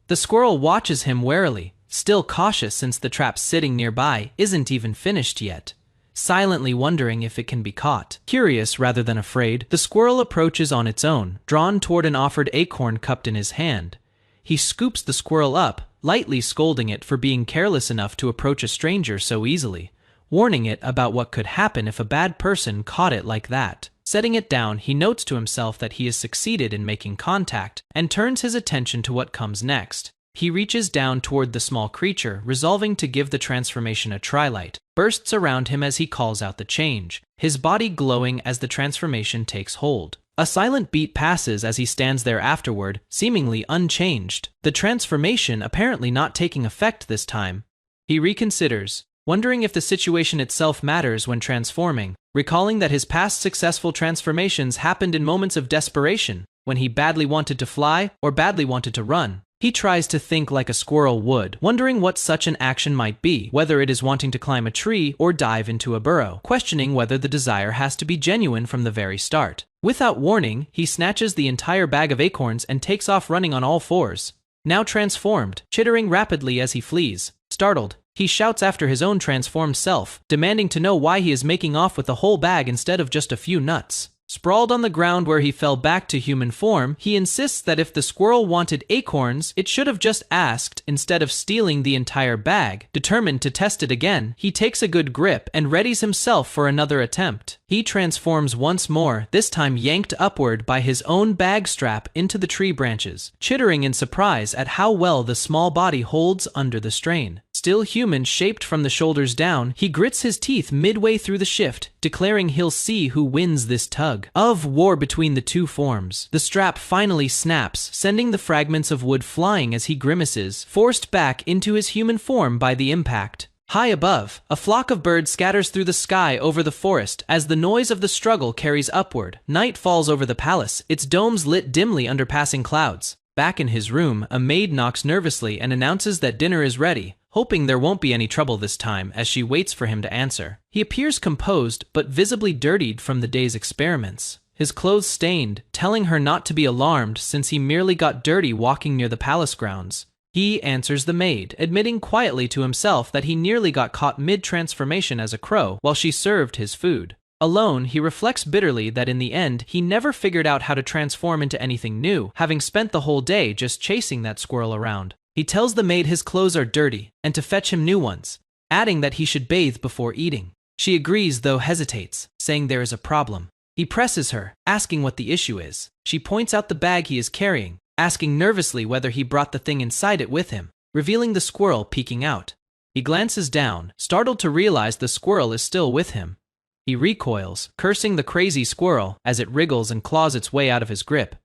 The squirrel watches him warily, still cautious since the trap sitting nearby isn't even finished yet, silently wondering if it can be caught. Curious rather than afraid, the squirrel approaches on its own, drawn toward an offered acorn cupped in his hand. He scoops the squirrel up, lightly scolding it for being careless enough to approach a stranger so easily, warning it about what could happen if a bad person caught it like that. Setting it down, he notes to himself that he has succeeded in making contact and turns his attention to what comes next. He reaches down toward the small creature, resolving to give the transformation a try. Light bursts around him as he calls out the change, his body glowing as the transformation takes hold. A silent beat passes as he stands there afterward, seemingly unchanged, the transformation apparently not taking effect this time. He reconsiders, wondering if the situation itself matters when transforming, recalling that his past successful transformations happened in moments of desperation, when he badly wanted to fly or badly wanted to run. He tries to think like a squirrel would, wondering what such an action might be, whether it is wanting to climb a tree or dive into a burrow, questioning whether the desire has to be genuine from the very start. Without warning, he snatches the entire bag of acorns and takes off running on all fours. Now transformed, chittering rapidly as he flees. Startled, he shouts after his own transformed self, demanding to know why he is making off with the whole bag instead of just a few nuts. Sprawled on the ground where he fell back to human form, he insists that if the squirrel wanted acorns, it should have just asked instead of stealing the entire bag. Determined to test it again, he takes a good grip and readies himself for another attempt. He transforms once more, this time yanked upward by his own bag strap into the tree branches, chittering in surprise at how well the small body holds under the strain. Still human-shaped from the shoulders down, he grits his teeth midway through the shift, declaring he'll see who wins this tug of war between the two forms. The strap finally snaps, sending the fragments of wood flying as he grimaces, forced back into his human form by the impact. High above, a flock of birds scatters through the sky over the forest as the noise of the struggle carries upward. Night falls over the palace, its domes lit dimly under passing clouds. Back in his room, a maid knocks nervously and announces that dinner is ready, hoping there won't be any trouble this time as she waits for him to answer. He appears composed, but visibly dirtied from the day's experiments. His clothes stained, telling her not to be alarmed since he merely got dirty walking near the palace grounds. He answers the maid, admitting quietly to himself that he nearly got caught mid-transformation as a crow while she served his food. Alone, he reflects bitterly that in the end, he never figured out how to transform into anything new, having spent the whole day just chasing that squirrel around. He tells the maid his clothes are dirty and to fetch him new ones, adding that he should bathe before eating. She agrees, though hesitates, saying there is a problem. He presses her, asking what the issue is. She points out the bag he is carrying, asking nervously whether he brought the thing inside it with him, revealing the squirrel peeking out. He glances down, startled to realize the squirrel is still with him. He recoils, cursing the crazy squirrel as it wriggles and claws its way out of his grip.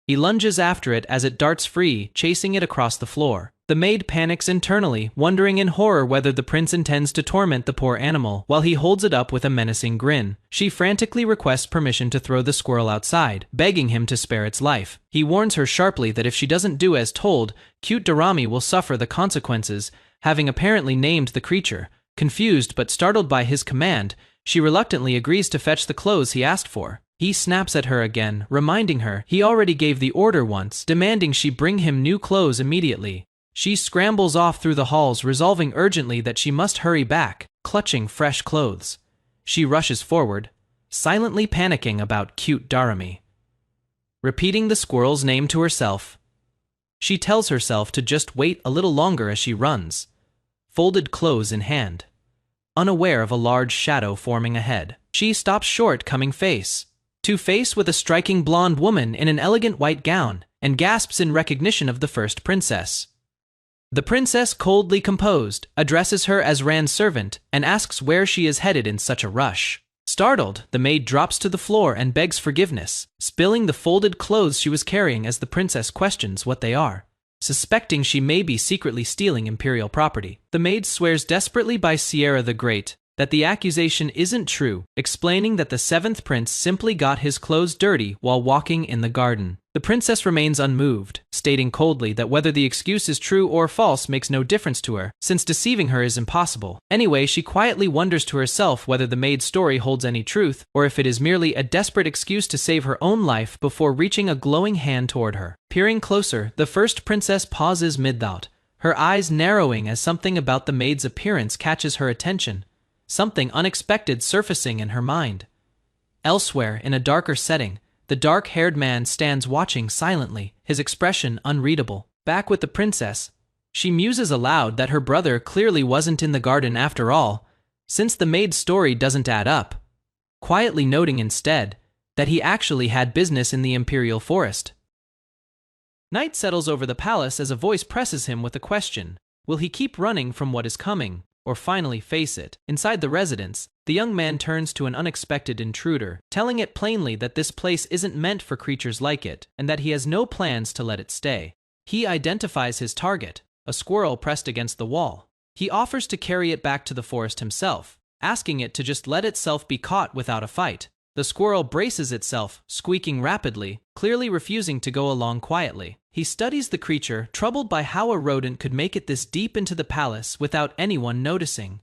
He lunges after it as it darts free, chasing it across the floor. The maid panics internally, wondering in horror whether the prince intends to torment the poor animal while he holds it up with a menacing grin. She frantically requests permission to throw the squirrel outside, begging him to spare its life. He warns her sharply that if she doesn't do as told, cute Dorami will suffer the consequences, having apparently named the creature. Confused but startled by his command, she reluctantly agrees to fetch the clothes he asked for. He snaps at her again, reminding her he already gave the order once, demanding she bring him new clothes immediately. She scrambles off through the halls, resolving urgently that she must hurry back, clutching fresh clothes. She rushes forward, silently panicking about cute Dorami. Repeating the squirrel's name to herself, she tells herself to just wait a little longer as she runs, folded clothes in hand. Unaware of a large shadow forming ahead, she stops short, coming face to face with a striking blonde woman in an elegant white gown, and gasps in recognition of the first princess. The princess, coldly composed, addresses her as Ran's servant and asks where she is headed in such a rush. Startled, the maid drops to the floor and begs forgiveness, spilling the folded clothes she was carrying as the princess questions what they are. Suspecting she may be secretly stealing imperial property, the maid swears desperately by Sierra the Great that the accusation isn't true, explaining that the seventh prince simply got his clothes dirty while walking in the garden. The princess remains unmoved, stating coldly that whether the excuse is true or false makes no difference to her, since deceiving her is impossible. Anyway, she quietly wonders to herself whether the maid's story holds any truth, or if it is merely a desperate excuse to save her own life before reaching a glowing hand toward her. Peering closer, the first princess pauses mid-thought, her eyes narrowing as something about the maid's appearance catches her attention, something unexpected surfacing in her mind. Elsewhere, in a darker setting, the dark-haired man stands watching silently, his expression unreadable. Back with the princess, she muses aloud that her brother clearly wasn't in the garden after all, since the maid's story doesn't add up, quietly noting instead that he actually had business in the imperial forest. Night settles over the palace as a voice presses him with a question. Will he keep running from what is coming, or finally face it? Inside the residence, the young man turns to an unexpected intruder, telling it plainly that this place isn't meant for creatures like it, and that he has no plans to let it stay. He identifies his target, a squirrel pressed against the wall. He offers to carry it back to the forest himself, asking it to just let itself be caught without a fight. The squirrel braces itself, squeaking rapidly, clearly refusing to go along quietly. He studies the creature, troubled by how a rodent could make it this deep into the palace without anyone noticing.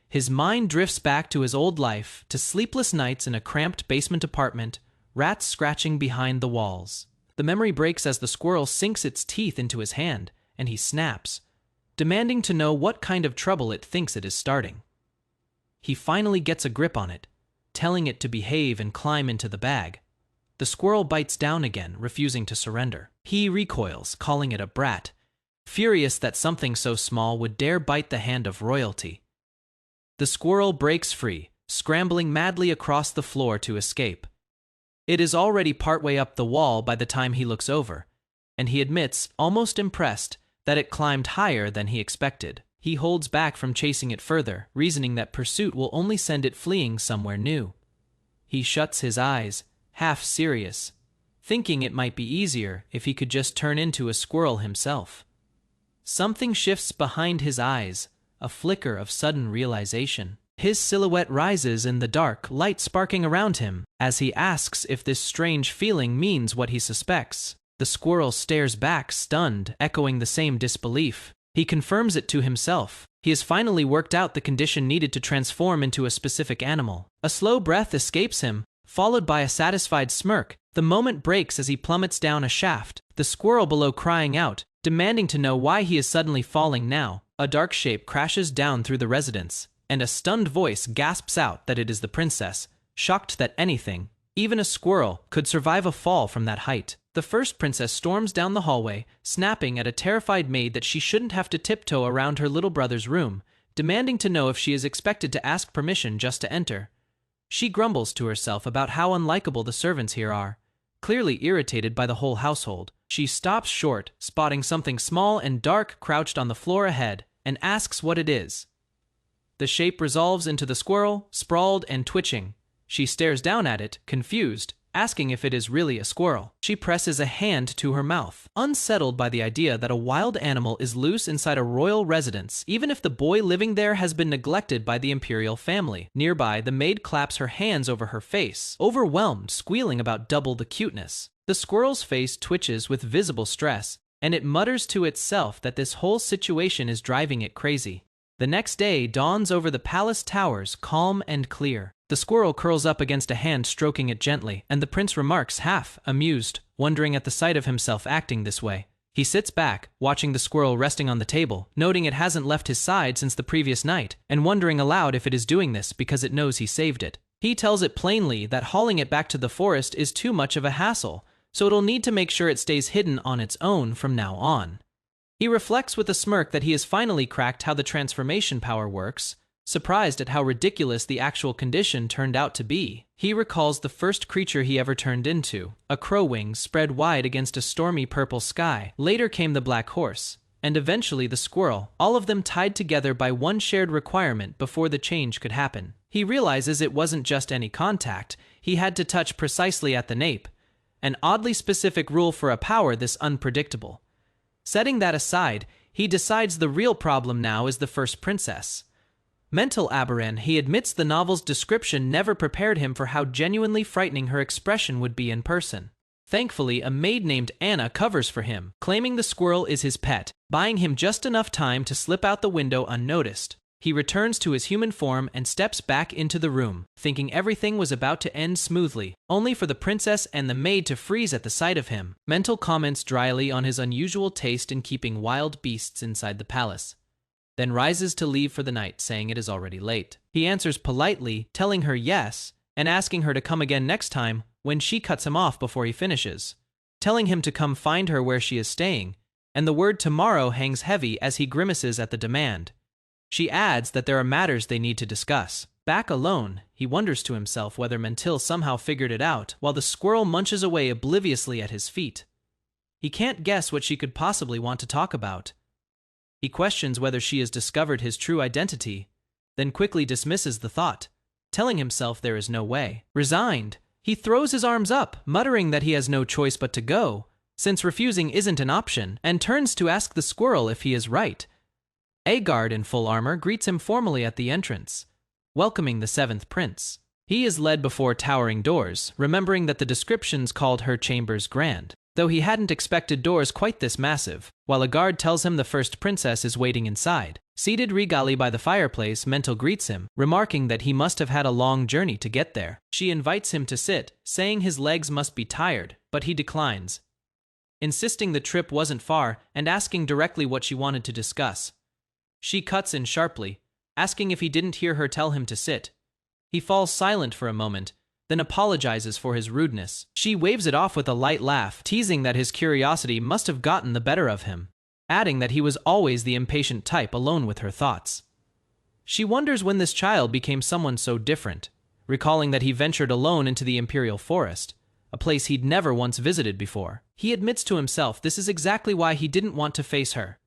His mind drifts back to his old life, to sleepless nights in a cramped basement apartment, rats scratching behind the walls. The memory breaks as the squirrel sinks its teeth into his hand, and he snaps, demanding to know what kind of trouble it thinks it is starting. He finally gets a grip on it, telling it to behave and climb into the bag. The squirrel bites down again, refusing to surrender. He recoils, calling it a brat, furious that something so small would dare bite the hand of royalty. The squirrel breaks free, scrambling madly across the floor to escape. It is already partway up the wall by the time he looks over, and he admits, almost impressed, that it climbed higher than he expected. He holds back from chasing it further, reasoning that pursuit will only send it fleeing somewhere new. He shuts his eyes, half serious, thinking it might be easier if he could just turn into a squirrel himself. Something shifts behind his eyes, a flicker of sudden realization. His silhouette rises in the dark, light sparking around him, as he asks if this strange feeling means what he suspects. The squirrel stares back, stunned, echoing the same disbelief. He confirms it to himself. He has finally worked out the condition needed to transform into a specific animal. A slow breath escapes him, followed by a satisfied smirk. The moment breaks as he plummets down a shaft, the squirrel below crying out, demanding to know why he is suddenly falling now. A dark shape crashes down through the residence, and a stunned voice gasps out that it is the princess, shocked that anything, even a squirrel, could survive a fall from that height. The first princess storms down the hallway, snapping at a terrified maid that she shouldn't have to tiptoe around her little brother's room, demanding to know if she is expected to ask permission just to enter. She grumbles to herself about how unlikable the servants here are, clearly irritated by the whole household. She stops short, spotting something small and dark crouched on the floor ahead, and asks what it is. The shape resolves into the squirrel, sprawled and twitching. She stares down at it, confused, asking if it is really a squirrel. She presses a hand to her mouth, unsettled by the idea that a wild animal is loose inside a royal residence, even if the boy living there has been neglected by the imperial family. Nearby, the maid claps her hands over her face, overwhelmed, squealing about double the cuteness. The squirrel's face twitches with visible stress, and it mutters to itself that this whole situation is driving it crazy. The next day dawns over the palace towers, calm and clear. The squirrel curls up against a hand, stroking it gently, and the prince remarks, half amused, wondering at the sight of himself acting this way. He sits back, watching the squirrel resting on the table, noting it hasn't left his side since the previous night, and wondering aloud if it is doing this because it knows he saved it. He tells it plainly that hauling it back to the forest is too much of a hassle, so it'll need to make sure it stays hidden on its own from now on. He reflects with a smirk that he has finally cracked how the transformation power works, surprised at how ridiculous the actual condition turned out to be. He recalls the first creature he ever turned into, a crow wing spread wide against a stormy purple sky. Later came the black horse, and eventually the squirrel, all of them tied together by one shared requirement before the change could happen. He realizes it wasn't just any contact, he had to touch precisely at the nape, an oddly specific rule for a power this unpredictable. Setting that aside, he decides the real problem now is the first princess. Mental aberration, he admits the novel's description never prepared him for how genuinely frightening her expression would be in person. Thankfully, a maid named Anna covers for him, claiming the squirrel is his pet, buying him just enough time to slip out the window unnoticed. He returns to his human form and steps back into the room, thinking everything was about to end smoothly, only for the princess and the maid to freeze at the sight of him. Mental comments dryly on his unusual taste in keeping wild beasts inside the palace, then rises to leave for the night, saying it is already late. He answers politely, telling her yes, and asking her to come again next time, when she cuts him off before he finishes, telling him to come find her where she is staying, and the word tomorrow hangs heavy as he grimaces at the demand. She adds that there are matters they need to discuss. Back alone, he wonders to himself whether Mentil somehow figured it out, while the squirrel munches away obliviously at his feet. He can't guess what she could possibly want to talk about. He questions whether she has discovered his true identity, then quickly dismisses the thought, telling himself there is no way. Resigned, he throws his arms up, muttering that he has no choice but to go, since refusing isn't an option, and turns to ask the squirrel if he is right. A guard in full armor greets him formally at the entrance, welcoming the seventh prince. He is led before towering doors, remembering that the descriptions called her chambers grand, though he hadn't expected doors quite this massive, while a guard tells him the first princess is waiting inside. Seated regally by the fireplace, Mental greets him, remarking that he must have had a long journey to get there. She invites him to sit, saying his legs must be tired, but he declines, insisting the trip wasn't far and asking directly what she wanted to discuss. She cuts in sharply, asking if he didn't hear her tell him to sit. He falls silent for a moment, then apologizes for his rudeness. She waves it off with a light laugh, teasing that his curiosity must have gotten the better of him, adding that he was always the impatient type alone with her thoughts. She wonders when this child became someone so different, recalling that he ventured alone into the Imperial Forest, a place he'd never once visited before. He admits to himself this is exactly why he didn't want to face her.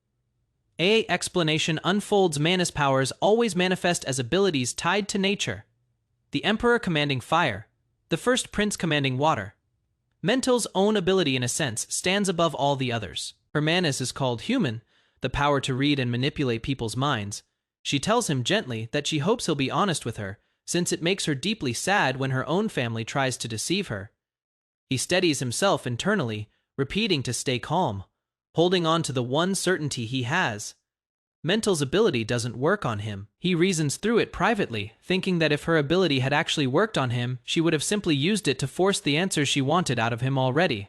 Explanation unfolds. Man's powers always manifest as abilities tied to nature. The Emperor commanding fire, the first prince commanding water. Mental's own ability, in a sense, stands above all the others. Her manus is called human, the power to read and manipulate people's minds. She tells him gently that she hopes he'll be honest with her, since it makes her deeply sad when her own family tries to deceive her. He steadies himself internally, repeating to stay calm, holding on to the one certainty he has. Mental's ability doesn't work on him. He reasons through it privately, thinking that if her ability had actually worked on him, she would have simply used it to force the answers she wanted out of him already.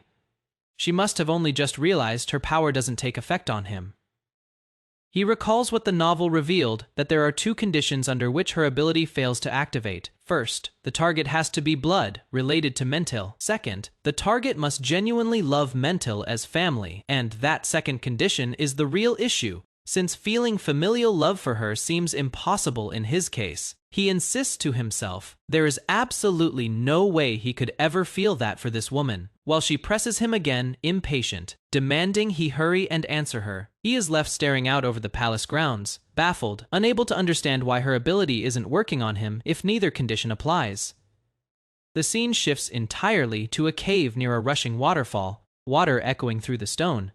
She must have only just realized her power doesn't take effect on him. He recalls what the novel revealed, that there are two conditions under which her ability fails to activate. First, the target has to be blood, related to Mental. Second, the target must genuinely love Mental as family. And that second condition is the real issue, since feeling familial love for her seems impossible in his case. He insists to himself there is absolutely no way he could ever feel that for this woman, while she presses him again, impatient, demanding he hurry and answer her. He is left staring out over the palace grounds, baffled, unable to understand why her ability isn't working on him if neither condition applies. The scene shifts entirely to a cave near a rushing waterfall, water echoing through the stone.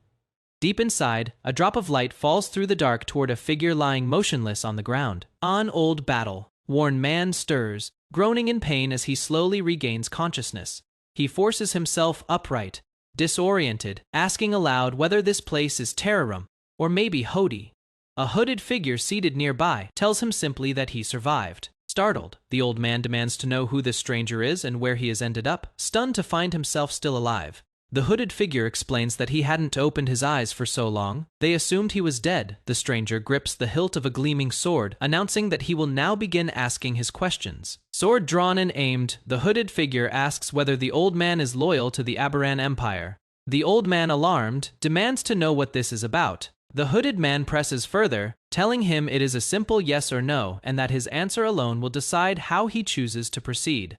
Deep inside, a drop of light falls through the dark toward a figure lying motionless on the ground. An old battle-worn man stirs, groaning in pain as he slowly regains consciousness. He forces himself upright, disoriented, asking aloud whether this place is Terrarum, or maybe Hody. A hooded figure seated nearby tells him simply that he survived. Startled, the old man demands to know who this stranger is and where he has ended up, stunned to find himself still alive. The hooded figure explains that he hadn't opened his eyes for so long. They assumed he was dead. The stranger grips the hilt of a gleaming sword, announcing that he will now begin asking his questions. Sword drawn and aimed, the hooded figure asks whether the old man is loyal to the Aberan Empire. The old man, alarmed, demands to know what this is about. The hooded man presses further, telling him it is a simple yes or no, and that his answer alone will decide how he chooses to proceed.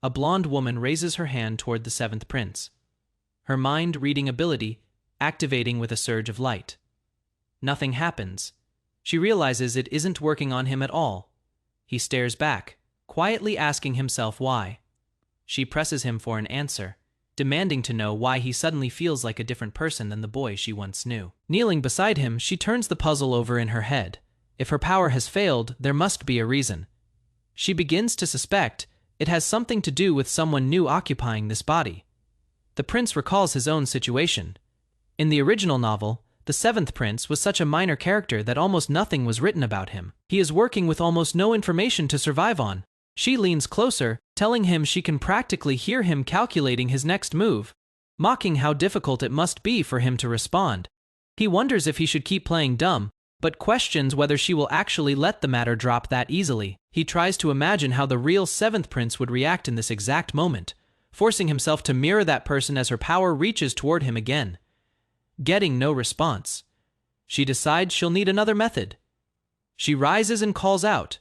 A blonde woman raises her hand toward the seventh prince, her mind-reading ability activating with a surge of light. Nothing happens. She realizes it isn't working on him at all. He stares back, quietly asking himself why. She presses him for an answer, demanding to know why he suddenly feels like a different person than the boy she once knew. Kneeling beside him, she turns the puzzle over in her head. If her power has failed, there must be a reason. She begins to suspect it has something to do with someone new occupying this body. The prince recalls his own situation. In the original novel, the seventh prince was such a minor character that almost nothing was written about him. He is working with almost no information to survive on. She leans closer, telling him she can practically hear him calculating his next move, mocking how difficult it must be for him to respond. He wonders if he should keep playing dumb, but questions whether she will actually let the matter drop that easily. He tries to imagine how the real seventh prince would react in this exact moment, forcing himself to mirror that person as her power reaches toward him again. Getting no response, she decides she'll need another method. She rises and calls out.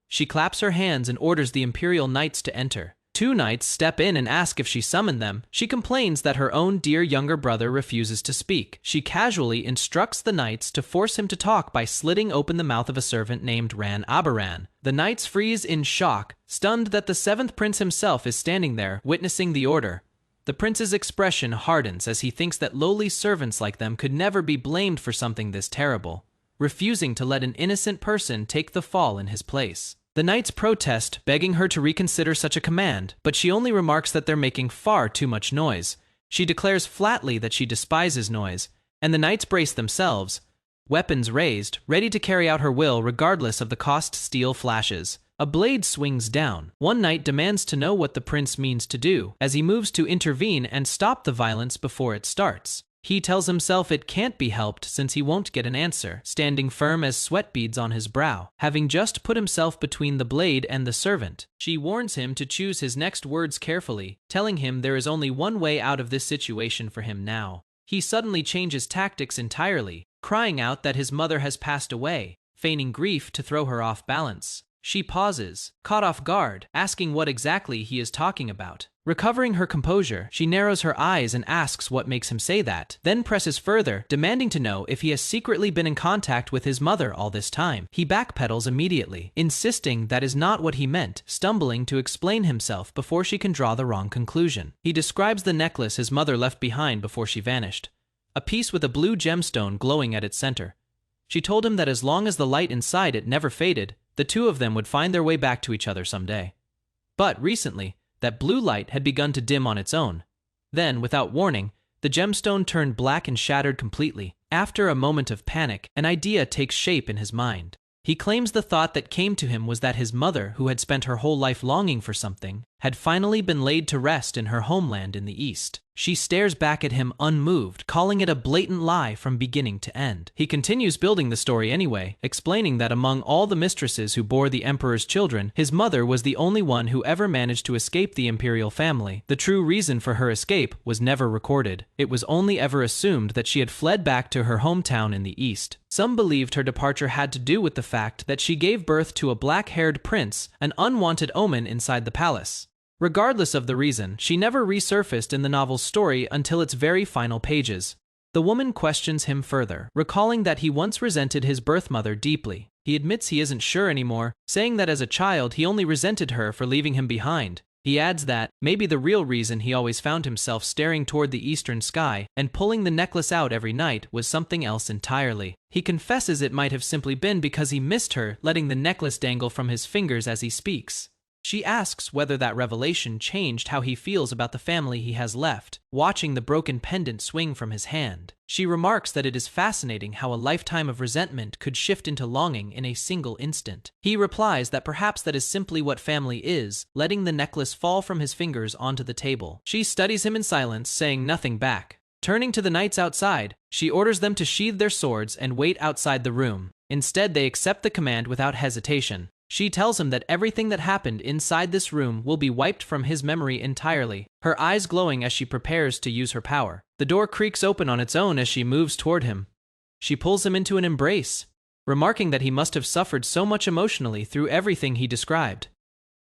She claps her hands and orders the Imperial Knights to enter. Two knights step in and ask if she summoned them. She complains that her own dear younger brother refuses to speak. She casually instructs the knights to force him to talk by slitting open the mouth of a servant named Ran Aberan. The knights freeze in shock, stunned that the seventh prince himself is standing there, witnessing the order. The prince's expression hardens as he thinks that lowly servants like them could never be blamed for something this terrible, refusing to let an innocent person take the fall in his place. The knights protest, begging her to reconsider such a command, but she only remarks that they're making far too much noise. She declares flatly that she despises noise, and the knights brace themselves, weapons raised, ready to carry out her will regardless of the cost. Steel flashes. A blade swings down. One knight demands to know what the prince means to do, as he moves to intervene and stop the violence before it starts. He tells himself it can't be helped since he won't get an answer, standing firm as sweat beads on his brow, having just put himself between the blade and the servant. She warns him to choose his next words carefully, telling him there is only one way out of this situation for him now. He suddenly changes tactics entirely, crying out that his mother has passed away, feigning grief to throw her off balance. She pauses, caught off guard, asking what exactly he is talking about. Recovering her composure, she narrows her eyes and asks what makes him say that, then presses further, demanding to know if he has secretly been in contact with his mother all this time. He backpedals immediately, insisting that is not what he meant, stumbling to explain himself before she can draw the wrong conclusion. He describes the necklace his mother left behind before she vanished, a piece with a blue gemstone glowing at its center. She told him that as long as the light inside it never faded, the two of them would find their way back to each other someday. But recently, that blue light had begun to dim on its own. Then, without warning, the gemstone turned black and shattered completely. After a moment of panic, an idea takes shape in his mind. He claims the thought that came to him was that his mother, who had spent her whole life longing for something, had finally been laid to rest in her homeland in the East. She stares back at him unmoved, calling it a blatant lie from beginning to end. He continues building the story anyway, explaining that among all the mistresses who bore the emperor's children, his mother was the only one who ever managed to escape the imperial family. The true reason for her escape was never recorded. It was only ever assumed that she had fled back to her hometown in the East. Some believed her departure had to do with the fact that she gave birth to a black-haired prince, an unwanted omen inside the palace. Regardless of the reason, she never resurfaced in the novel's story until its very final pages. The woman questions him further, recalling that he once resented his birth mother deeply. He admits he isn't sure anymore, saying that as a child he only resented her for leaving him behind. He adds that maybe the real reason he always found himself staring toward the eastern sky and pulling the necklace out every night was something else entirely. He confesses it might have simply been because he missed her, letting the necklace dangle from his fingers as he speaks. She asks whether that revelation changed how he feels about the family he has left, watching the broken pendant swing from his hand. She remarks that it is fascinating how a lifetime of resentment could shift into longing in a single instant. He replies that perhaps that is simply what family is, letting the necklace fall from his fingers onto the table. She studies him in silence, saying nothing back. Turning to the knights outside, she orders them to sheathe their swords and wait outside the room. Instead, they accept the command without hesitation. She tells him that everything that happened inside this room will be wiped from his memory entirely, her eyes glowing as she prepares to use her power. The door creaks open on its own as she moves toward him. She pulls him into an embrace, remarking that he must have suffered so much emotionally through everything he described.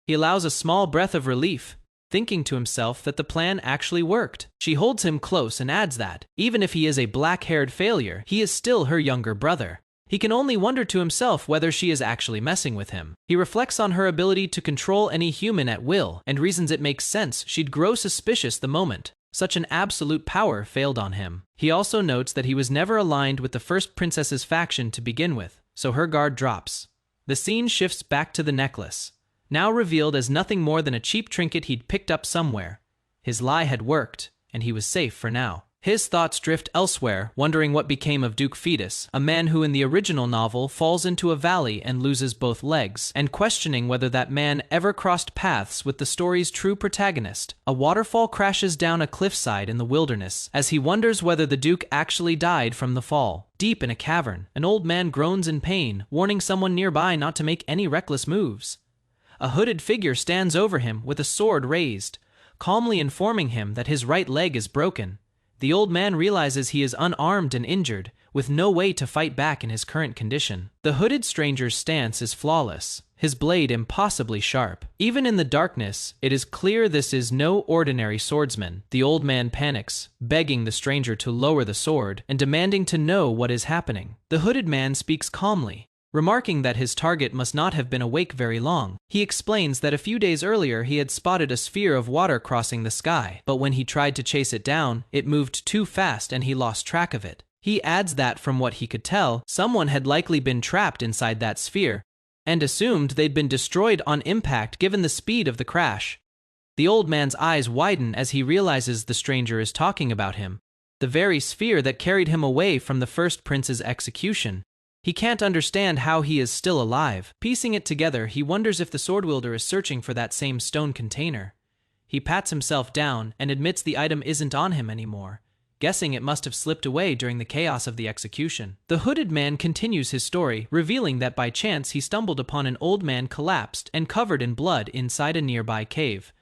He allows a small breath of relief, thinking to himself that the plan actually worked. She holds him close and adds that, even if he is a black-haired failure, he is still her younger brother. He can only wonder to himself whether she is actually messing with him. He reflects on her ability to control any human at will, and reasons it makes sense she'd grow suspicious the moment such an absolute power failed on him. He also notes that he was never aligned with the first princess's faction to begin with, so her guard drops. The scene shifts back to the necklace, now revealed as nothing more than a cheap trinket he'd picked up somewhere. His lie had worked, and he was safe for now. His thoughts drift elsewhere, wondering what became of Duke Fetus, a man who in the original novel falls into a valley and loses both legs, and questioning whether that man ever crossed paths with the story's true protagonist. A waterfall crashes down a cliffside in the wilderness, as he wonders whether the Duke actually died from the fall. Deep in a cavern, an old man groans in pain, warning someone nearby not to make any reckless moves. A hooded figure stands over him with a sword raised, calmly informing him that his right leg is broken. The old man realizes he is unarmed and injured, with no way to fight back in his current condition. The hooded stranger's stance is flawless, his blade impossibly sharp. Even in the darkness, it is clear this is no ordinary swordsman. The old man panics, begging the stranger to lower the sword and demanding to know what is happening. The hooded man speaks calmly, remarking that his target must not have been awake very long. He explains that a few days earlier he had spotted a sphere of water crossing the sky, but when he tried to chase it down, it moved too fast and he lost track of it. He adds that from what he could tell, someone had likely been trapped inside that sphere, and assumed they'd been destroyed on impact given the speed of the crash. The old man's eyes widen as he realizes the stranger is talking about him, the very sphere that carried him away from the first prince's execution. He can't understand how he is still alive. Piecing it together, he wonders if the sword wielder is searching for that same stone container. He pats himself down and admits the item isn't on him anymore. guessing it must have slipped away during the chaos of the execution. The hooded man continues his story, revealing that by chance he stumbled upon an old man collapsed and covered in blood inside a nearby cave.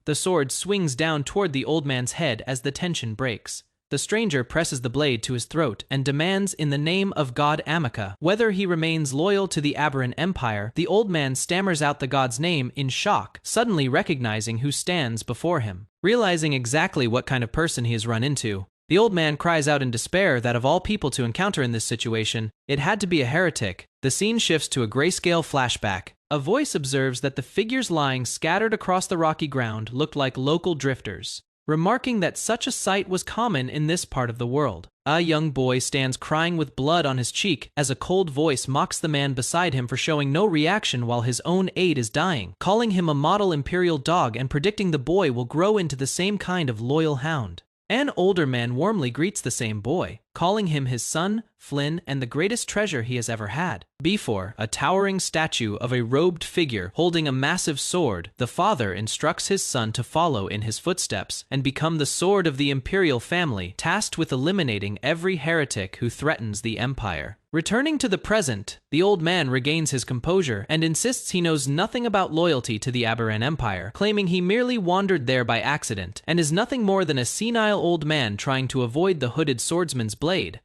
The sword swings down toward the old man's head as the tension breaks. The stranger presses the blade to his throat and demands in the name of God Amika whether he remains loyal to the Aberrant Empire. The old man stammers out the god's name in shock, suddenly recognizing who stands before him. Realizing exactly what kind of person he has run into, the old man cries out in despair that of all people to encounter in this situation, it had to be a heretic. The scene shifts to a grayscale flashback. A voice observes that the figures lying scattered across the rocky ground looked like local drifters, remarking that such a sight was common in this part of the world. A young boy stands crying with blood on his cheek as a cold voice mocks the man beside him for showing no reaction while his own aide is dying, calling him a model imperial dog and predicting the boy will grow into the same kind of loyal hound. An older man warmly greets the same boy, calling him his son, Flynn, and the greatest treasure he has ever had. Before a towering statue of a robed figure holding a massive sword, the father instructs his son to follow in his footsteps and become the sword of the imperial family, tasked with eliminating every heretic who threatens the empire. Returning to the present, the old man regains his composure and insists he knows nothing about loyalty to the Aberrant Empire, claiming he merely wandered there by accident and is nothing more than a senile old man trying to avoid the hooded swordsman's blade.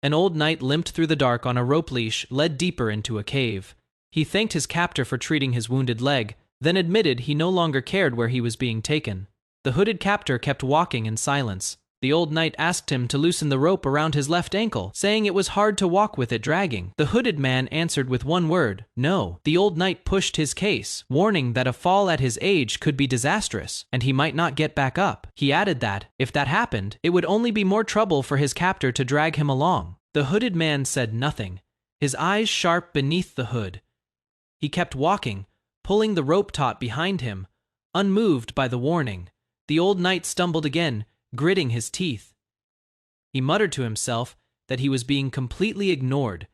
An old knight limped through the dark on a rope leash, led deeper into a cave. He thanked his captor for treating his wounded leg, then admitted he no longer cared where he was being taken. The hooded captor kept walking in silence. The old knight asked him to loosen the rope around his left ankle, saying it was hard to walk with it dragging. The hooded man answered with one word, "No." The old knight pushed his case, warning that a fall at his age could be disastrous, and he might not get back up. He added that, if that happened, it would only be more trouble for his captor to drag him along. The hooded man said nothing, his eyes sharp beneath the hood. He kept walking, pulling the rope taut behind him, unmoved by the warning. The old knight stumbled again, gritting his teeth. He muttered to himself that he was being completely ignored.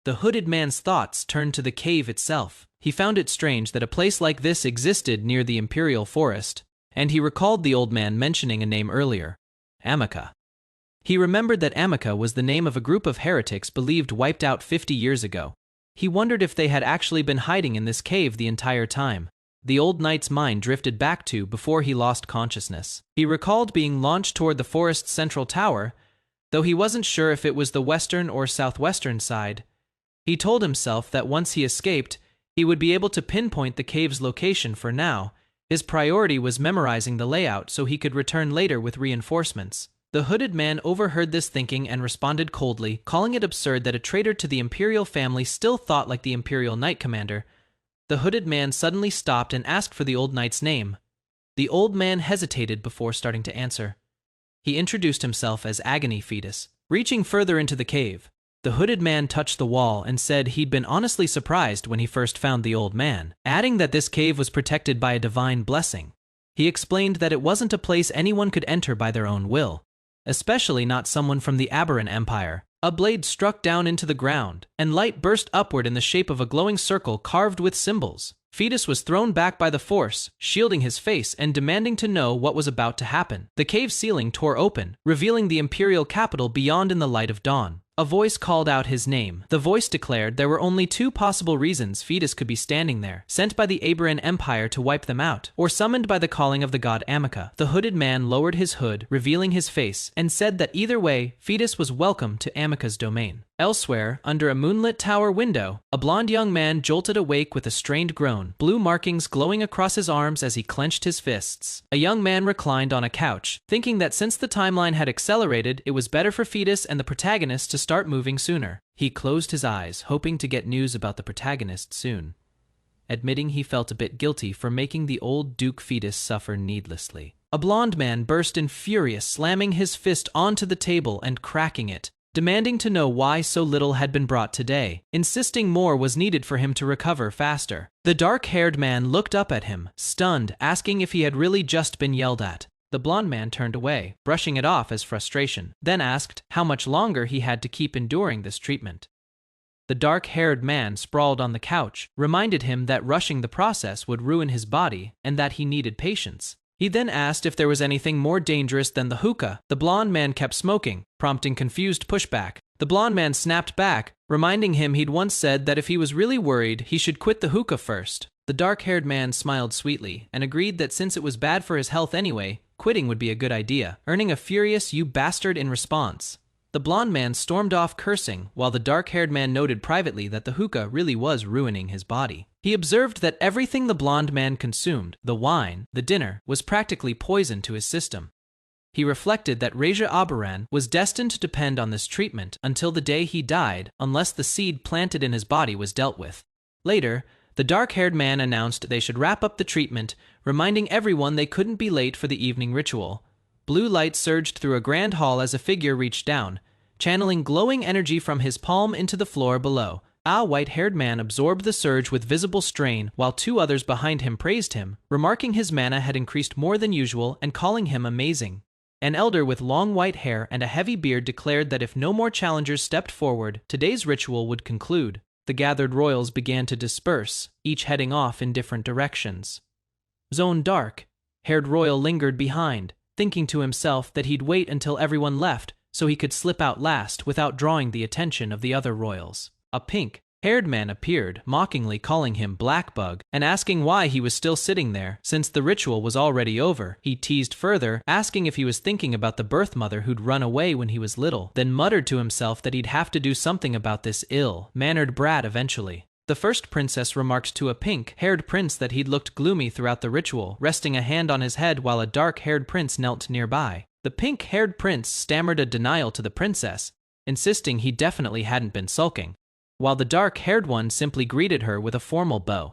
The hooded man's thoughts turned to the cave itself. He found it strange that a place like this existed near the imperial forest, and he recalled the old man mentioning a name earlier, Amika. He remembered that Amika was the name of a group of heretics believed wiped out 50 years ago. He wondered if they had actually been hiding in this cave the entire time. The old knight's mind drifted back to before he lost consciousness. He recalled being launched toward the forest's central tower, though he wasn't sure if it was the western or southwestern side. He told himself that once he escaped, he would be able to pinpoint the cave's location. For now, his priority was memorizing the layout so he could return later with reinforcements. The hooded man overheard this thinking and responded coldly, calling it absurd that a traitor to the imperial family still thought like the imperial knight commander. The hooded man suddenly stopped and asked for the old knight's name. The old man hesitated before starting to answer. He introduced himself as Agony Fetus. Reaching further into the cave, the hooded man touched the wall and said he'd been honestly surprised when he first found the old man, adding that this cave was protected by a divine blessing. He explained that it wasn't a place anyone could enter by their own will, especially not someone from the Aberrant Empire. A blade struck down into the ground, and light burst upward in the shape of a glowing circle carved with symbols. Fetus was thrown back by the force, shielding his face and demanding to know what was about to happen. The cave ceiling tore open, revealing the imperial capital beyond in the light of dawn. A voice called out his name. The voice declared there were only two possible reasons Fetus could be standing there: sent by the Aberrant Empire to wipe them out, or summoned by the calling of the god Amika. The hooded man lowered his hood, revealing his face, and said that either way, Fetus was welcome to Amika's domain. Elsewhere, under a moonlit tower window, a blond young man jolted awake with a strained groan, blue markings glowing across his arms as he clenched his fists. A young man reclined on a couch, thinking that since the timeline had accelerated, it was better for Fetus and the protagonist to start moving sooner. He closed his eyes, hoping to get news about the protagonist soon, admitting he felt a bit guilty for making the old Duke Fetus suffer needlessly. A blond man burst in furious, slamming his fist onto the table and cracking it, demanding to know why so little had been brought today, insisting more was needed for him to recover faster. The dark-haired man looked up at him, stunned, asking if he had really just been yelled at. The blond man turned away, brushing it off as frustration, then asked how much longer he had to keep enduring this treatment. The dark-haired man sprawled on the couch, reminded him that rushing the process would ruin his body and that he needed patience. He then asked if there was anything more dangerous than the hookah. The blonde man kept smoking, prompting confused pushback. The blonde man snapped back, reminding him he'd once said that if he was really worried, he should quit the hookah first. The dark-haired man smiled sweetly and agreed that since it was bad for his health anyway, quitting would be a good idea, earning a furious "you bastard" in response. The blonde man stormed off cursing, while the dark-haired man noted privately that the hookah really was ruining his body. He observed that everything the blonde man consumed, the wine, the dinner, was practically poison to his system. He reflected that Regression was destined to depend on this treatment until the day he died, unless the seed planted in his body was dealt with. Later, the dark-haired man announced they should wrap up the treatment, reminding everyone they couldn't be late for the evening ritual. Blue light surged through a grand hall as a figure reached down, channeling glowing energy from his palm into the floor below. A white-haired man absorbed the surge with visible strain, while two others behind him praised him, remarking his mana had increased more than usual and calling him amazing. An elder with long white hair and a heavy beard declared that if no more challengers stepped forward, today's ritual would conclude. The gathered royals began to disperse, each heading off in different directions. Zone dark-haired royal lingered behind, thinking to himself that he'd wait until everyone left so he could slip out last without drawing the attention of the other royals. A pink-haired man appeared, mockingly calling him Blackbug and asking why he was still sitting there since the ritual was already over. He teased further, asking if he was thinking about the birth mother who'd run away when he was little, then muttered to himself that he'd have to do something about this ill-mannered brat eventually. The first princess remarked to a pink-haired prince that he'd looked gloomy throughout the ritual, resting a hand on his head while a dark-haired prince knelt nearby. The pink-haired prince stammered a denial to the princess, insisting he definitely hadn't been sulking, while the dark-haired one simply greeted her with a formal bow.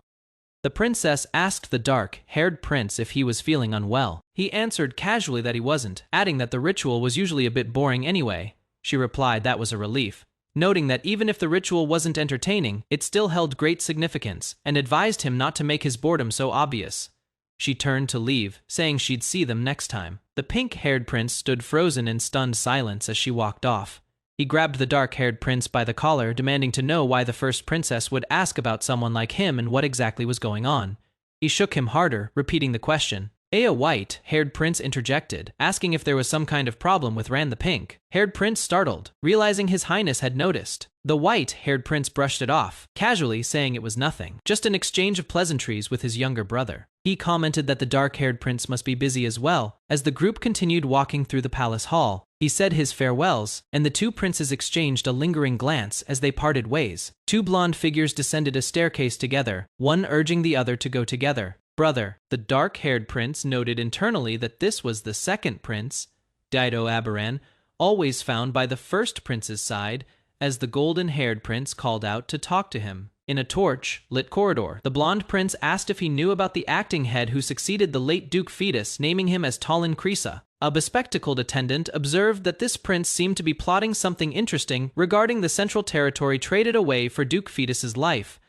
The princess asked the dark-haired prince if he was feeling unwell. He answered casually that he wasn't, adding that the ritual was usually a bit boring anyway. She replied that was a relief, noting that even if the ritual wasn't entertaining, it still held great significance, and advised him not to make his boredom so obvious. She turned to leave, saying she'd see them next time. The pink-haired prince stood frozen in stunned silence as she walked off. He grabbed the dark-haired prince by the collar, demanding to know why the first princess would ask about someone like him and what exactly was going on. He shook him harder, repeating the question. A white-haired prince interjected, asking if there was some kind of problem with Ran the pink-haired prince, startled, realizing his highness had noticed. The white-haired prince brushed it off, casually saying it was nothing, just an exchange of pleasantries with his younger brother. He commented that the dark-haired prince must be busy as well. As the group continued walking through the palace hall, he said his farewells, and the two princes exchanged a lingering glance as they parted ways. Two blonde figures descended a staircase together, one urging the other to go together. Brother, the dark-haired prince noted internally that this was the second prince, Dido Aberan, always found by the first prince's side, as the golden-haired prince called out to talk to him. In a torch-lit corridor, the blonde prince asked if he knew about the acting head who succeeded the late Duke Fetus, naming him as Talon Krisa. A bespectacled attendant observed that this prince seemed to be plotting something interesting regarding the central territory traded away for Duke Fetus's life.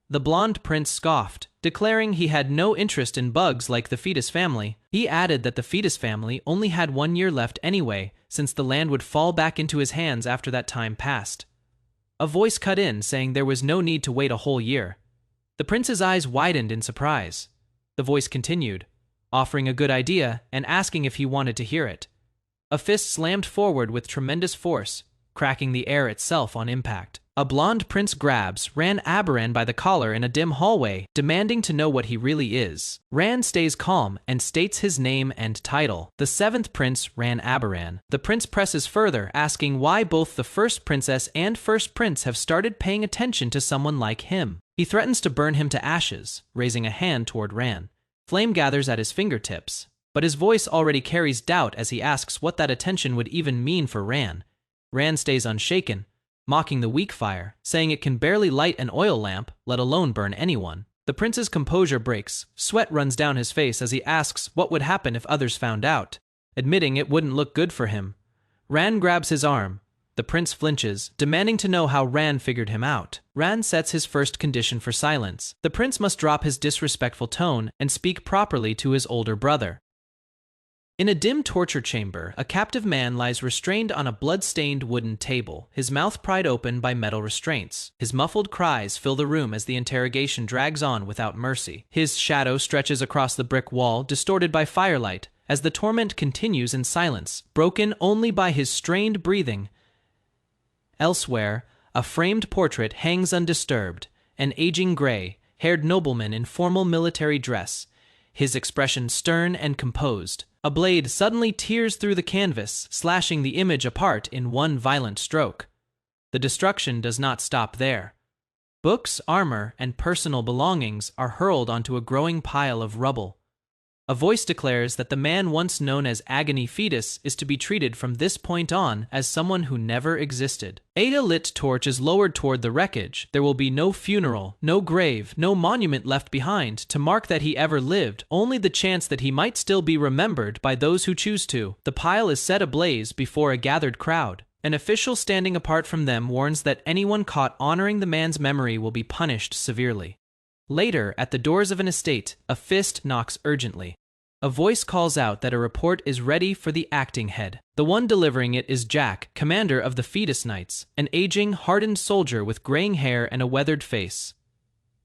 The blonde prince scoffed, declaring he had no interest in bugs like the Fetus family. He added that the Fetus family only had 1 year left anyway, since the land would fall back into his hands after that time passed. A voice cut in, saying there was no need to wait a whole year. The prince's eyes widened in surprise. The voice continued, offering a good idea and asking if he wanted to hear it. A fist slammed forward with tremendous force, cracking the air itself on impact. A blonde prince grabs Ran Aberan by the collar in a dim hallway, demanding to know what he really is. Ran stays calm and states his name and title, the 7th prince Ran Aberan. The prince presses further, asking why both the first princess and first prince have started paying attention to someone like him. He threatens to burn him to ashes, raising a hand toward Ran. Flame gathers at his fingertips, but his voice already carries doubt as he asks what that attention would even mean for Ran. Ran stays unshaken, mocking the weak fire, saying it can barely light an oil lamp, let alone burn anyone. The prince's composure breaks, sweat runs down his face as he asks what would happen if others found out, admitting it wouldn't look good for him. Ran grabs his arm. The prince flinches, demanding to know how Ran figured him out. Ran sets his first condition for silence. The prince must drop his disrespectful tone and speak properly to his older brother. In a dim torture chamber, a captive man lies restrained on a blood-stained wooden table, his mouth pried open by metal restraints. His muffled cries fill the room as the interrogation drags on without mercy. His shadow stretches across the brick wall, distorted by firelight, as the torment continues in silence, broken only by his strained breathing. Elsewhere, a framed portrait hangs undisturbed, an aging gray-haired nobleman in formal military dress, his expression stern and composed. A blade suddenly tears through the canvas, slashing the image apart in one violent stroke. The destruction does not stop there. Books, armor, and personal belongings are hurled onto a growing pile of rubble. A voice declares that the man once known as Agony Fetus is to be treated from this point on as someone who never existed. A lit torch is lowered toward the wreckage. There will be no funeral, no grave, no monument left behind to mark that he ever lived, only the chance that he might still be remembered by those who choose to. The pile is set ablaze before a gathered crowd. An official standing apart from them warns that anyone caught honoring the man's memory will be punished severely. Later, at the doors of an estate, a fist knocks urgently. A voice calls out that a report is ready for the acting head. The one delivering it is Jack, commander of the Fetus Knights, an aging, hardened soldier with graying hair and a weathered face.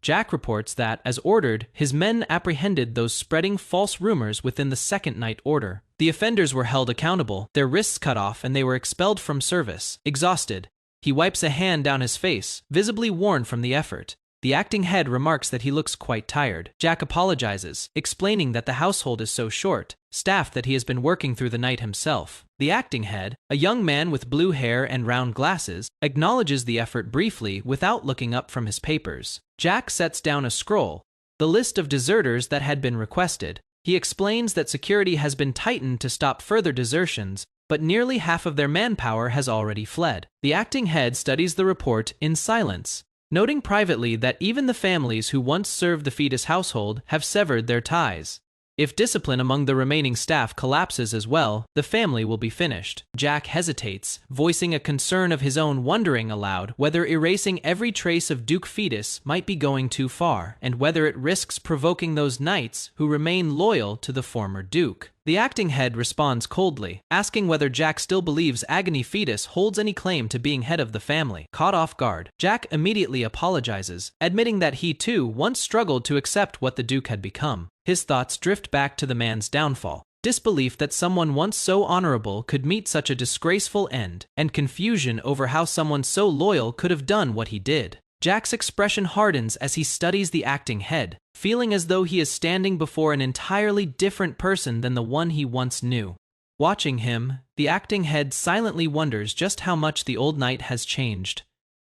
Jack reports that, as ordered, his men apprehended those spreading false rumors within the Second Night Order. The offenders were held accountable, their wrists cut off, and they were expelled from service. Exhausted, he wipes a hand down his face, visibly worn from the effort. The acting head remarks that he looks quite tired. Jack apologizes, explaining that the household is so short-staffed that he has been working through the night himself. The acting head, a young man with blue hair and round glasses, acknowledges the effort briefly without looking up from his papers. Jack sets down a scroll, the list of deserters that had been requested. He explains that security has been tightened to stop further desertions, but nearly half of their manpower has already fled. The acting head studies the report in silence, noting privately that even the families who once served the Fetus household have severed their ties. If discipline among the remaining staff collapses as well, the family will be finished. Jack hesitates, voicing a concern of his own, wondering aloud whether erasing every trace of Duke Fetus might be going too far, and whether it risks provoking those knights who remain loyal to the former Duke. The acting head responds coldly, asking whether Jack still believes Agony Fetus holds any claim to being head of the family. Caught off guard, Jack immediately apologizes, admitting that he too once struggled to accept what the Duke had become. His thoughts drift back to the man's downfall, disbelief that someone once so honorable could meet such a disgraceful end, and confusion over how someone so loyal could have done what he did. Jack's expression hardens as he studies the acting head, feeling as though he is standing before an entirely different person than the one he once knew. Watching him, the acting head silently wonders just how much the old knight has changed,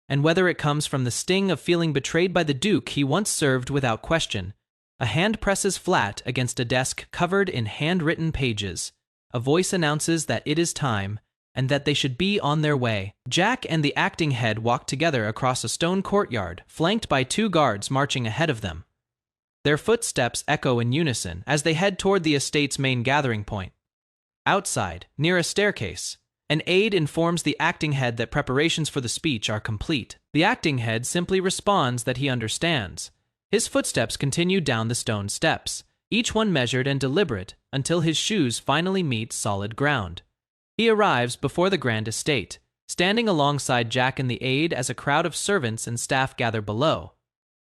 and whether it comes from the sting of feeling betrayed by the Duke he once served without question. A hand presses flat against a desk covered in handwritten pages. A voice announces that it is time, and that they should be on their way. Jack and the acting head walk together across a stone courtyard, flanked by two guards marching ahead of them. Their footsteps echo in unison as they head toward the estate's main gathering point. Outside, near a staircase, an aide informs the acting head that preparations for the speech are complete. The acting head simply responds that he understands. His footsteps continue down the stone steps, each one measured and deliberate, until his shoes finally meet solid ground. He arrives before the grand estate, standing alongside Jack and the aide as a crowd of servants and staff gather below,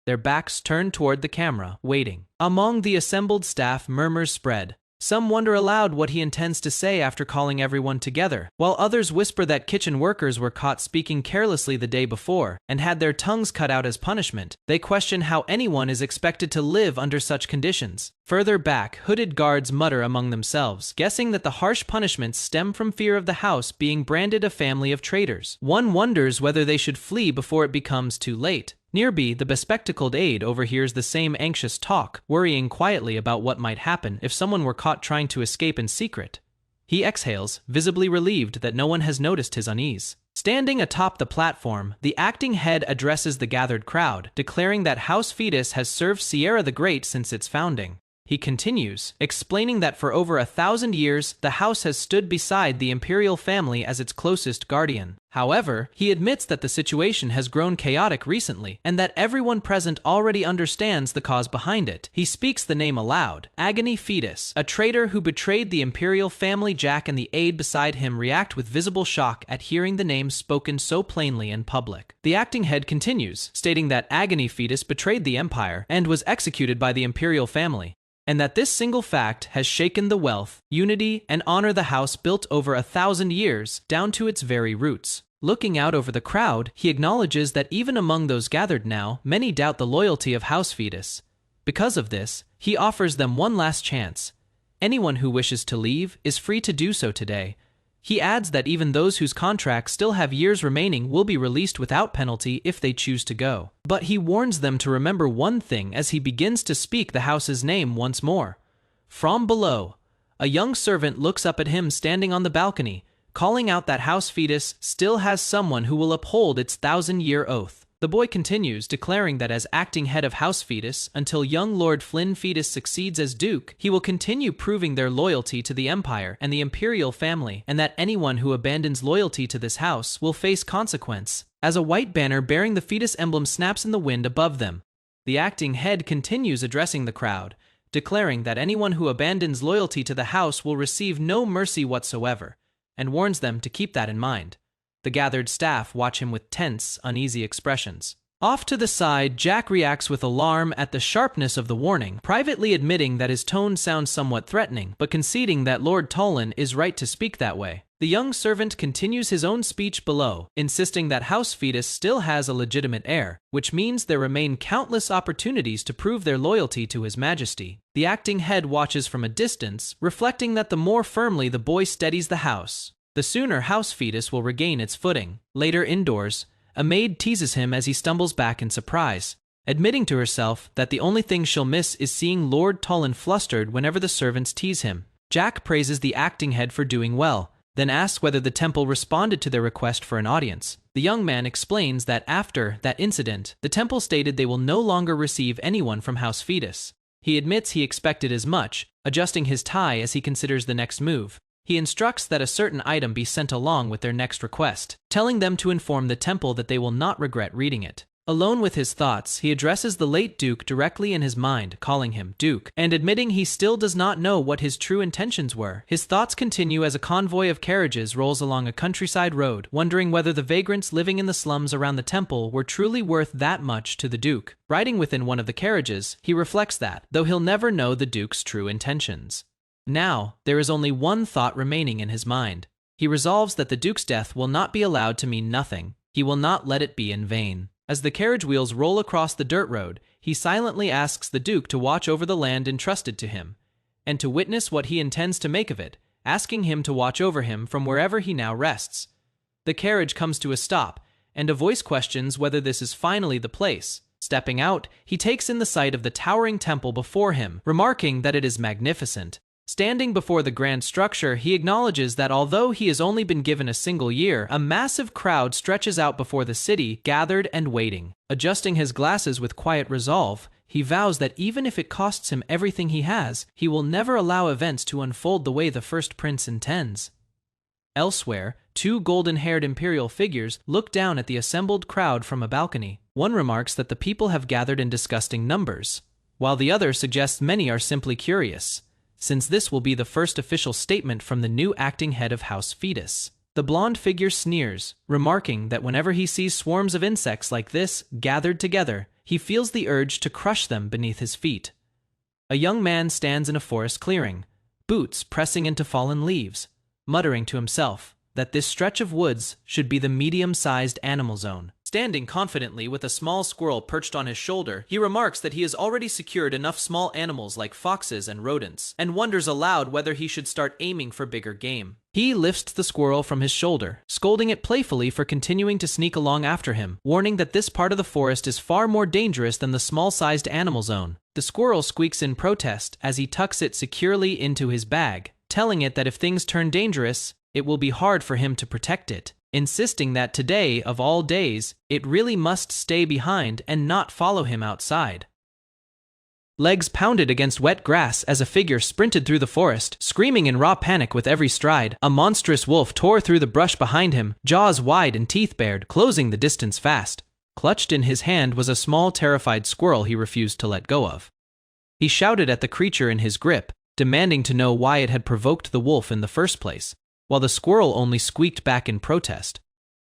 their backs turned toward the camera, waiting. Among the assembled staff, murmurs spread. Some wonder aloud what he intends to say after calling everyone together, while others whisper that kitchen workers were caught speaking carelessly the day before and had their tongues cut out as punishment. They question how anyone is expected to live under such conditions. Further back, hooded guards mutter among themselves, guessing that the harsh punishments stem from fear of the house being branded a family of traitors. One wonders whether they should flee before it becomes too late. Nearby, the bespectacled aide overhears the same anxious talk, worrying quietly about what might happen if someone were caught trying to escape in secret. He exhales, visibly relieved that no one has noticed his unease. Standing atop the platform, the acting head addresses the gathered crowd, declaring that House Fetus has served Sierra the Great since its founding. He continues, explaining that for over 1,000 years, the house has stood beside the imperial family as its closest guardian. However, he admits that the situation has grown chaotic recently, and that everyone present already understands the cause behind it. He speaks the name aloud. Agony Fetus, a traitor who betrayed the imperial family. Jack and the aide beside him react with visible shock at hearing the name spoken so plainly in public. The acting head continues, stating that Agony Fetus betrayed the empire and was executed by the imperial family, and that this single fact has shaken the wealth, unity, and honor the house built over 1,000 years down to its very roots. Looking out over the crowd, he acknowledges that even among those gathered now, many doubt the loyalty of House Fetus. Because of this, he offers them one last chance. Anyone who wishes to leave is free to do so today. He adds that even those whose contracts still have years remaining will be released without penalty if they choose to go. But he warns them to remember one thing as he begins to speak the house's name once more. From below, a young servant looks up at him standing on the balcony, calling out that House Fetus still has someone who will uphold its 1,000-year oath. The boy continues, declaring that as acting head of House Fetus, until young Lord Flynn Fetus succeeds as Duke, he will continue proving their loyalty to the Empire and the Imperial family, and that anyone who abandons loyalty to this house will face consequence. As a white banner bearing the Fetus emblem snaps in the wind above them, the acting head continues addressing the crowd, declaring that anyone who abandons loyalty to the house will receive no mercy whatsoever, and warns them to keep that in mind. The gathered staff watch him with tense, uneasy expressions. Off to the side, Jack reacts with alarm at the sharpness of the warning, privately admitting that his tone sounds somewhat threatening, but conceding that Lord Tolan is right to speak that way. The young servant continues his own speech below, insisting that House Fetus still has a legitimate heir, which means there remain countless opportunities to prove their loyalty to His Majesty. The acting head watches from a distance, reflecting that the more firmly the boy steadies the house, the sooner House Fetus will regain its footing. Later indoors, a maid teases him as he stumbles back in surprise, admitting to herself that the only thing she'll miss is seeing Lord Tolan flustered whenever the servants tease him. Jack praises the acting head for doing well, then asks whether the temple responded to their request for an audience. The young man explains that after that incident, the temple stated they will no longer receive anyone from House Fetus. He admits he expected as much, adjusting his tie as he considers the next move. He instructs that a certain item be sent along with their next request, telling them to inform the temple that they will not regret reading it. Alone with his thoughts, he addresses the late Duke directly in his mind, calling him Duke, and admitting he still does not know what his true intentions were. His thoughts continue as a convoy of carriages rolls along a countryside road, wondering whether the vagrants living in the slums around the temple were truly worth that much to the Duke. Riding within one of the carriages, he reflects that, though he'll never know the Duke's true intentions. Now, there is only one thought remaining in his mind. He resolves that the Duke's death will not be allowed to mean nothing. He will not let it be in vain. As the carriage wheels roll across the dirt road, he silently asks the Duke to watch over the land entrusted to him, and to witness what he intends to make of it, asking him to watch over him from wherever he now rests. The carriage comes to a stop, and a voice questions whether this is finally the place. Stepping out, he takes in the sight of the towering temple before him, remarking that it is magnificent. Standing before the grand structure, he acknowledges that although he has only been given a single year, a massive crowd stretches out before the city, gathered and waiting. Adjusting his glasses with quiet resolve, he vows that even if it costs him everything he has, he will never allow events to unfold the way the first prince intends. Elsewhere, two golden-haired imperial figures look down at the assembled crowd from a balcony. One remarks that the people have gathered in disgusting numbers, while the other suggests many are simply curious, since this will be the first official statement from the new acting head of House Fetus. The blonde figure sneers, remarking that whenever he sees swarms of insects like this gathered together, he feels the urge to crush them beneath his feet. A young man stands in a forest clearing, boots pressing into fallen leaves, muttering to himself that this stretch of woods should be the medium-sized animal zone. Standing confidently with a small squirrel perched on his shoulder, he remarks that he has already secured enough small animals like foxes and rodents, and wonders aloud whether he should start aiming for bigger game. He lifts the squirrel from his shoulder, scolding it playfully for continuing to sneak along after him, warning that this part of the forest is far more dangerous than the small-sized animal zone. The squirrel squeaks in protest as he tucks it securely into his bag, telling it that if things turn dangerous, it will be hard for him to protect it, insisting that today, of all days, it really must stay behind and not follow him outside. Legs pounded against wet grass as a figure sprinted through the forest, screaming in raw panic with every stride. A monstrous wolf tore through the brush behind him, jaws wide and teeth bared, closing the distance fast. Clutched in his hand was a small, terrified squirrel he refused to let go of. He shouted at the creature in his grip, demanding to know why it had provoked the wolf in the first place, while the squirrel only squeaked back in protest.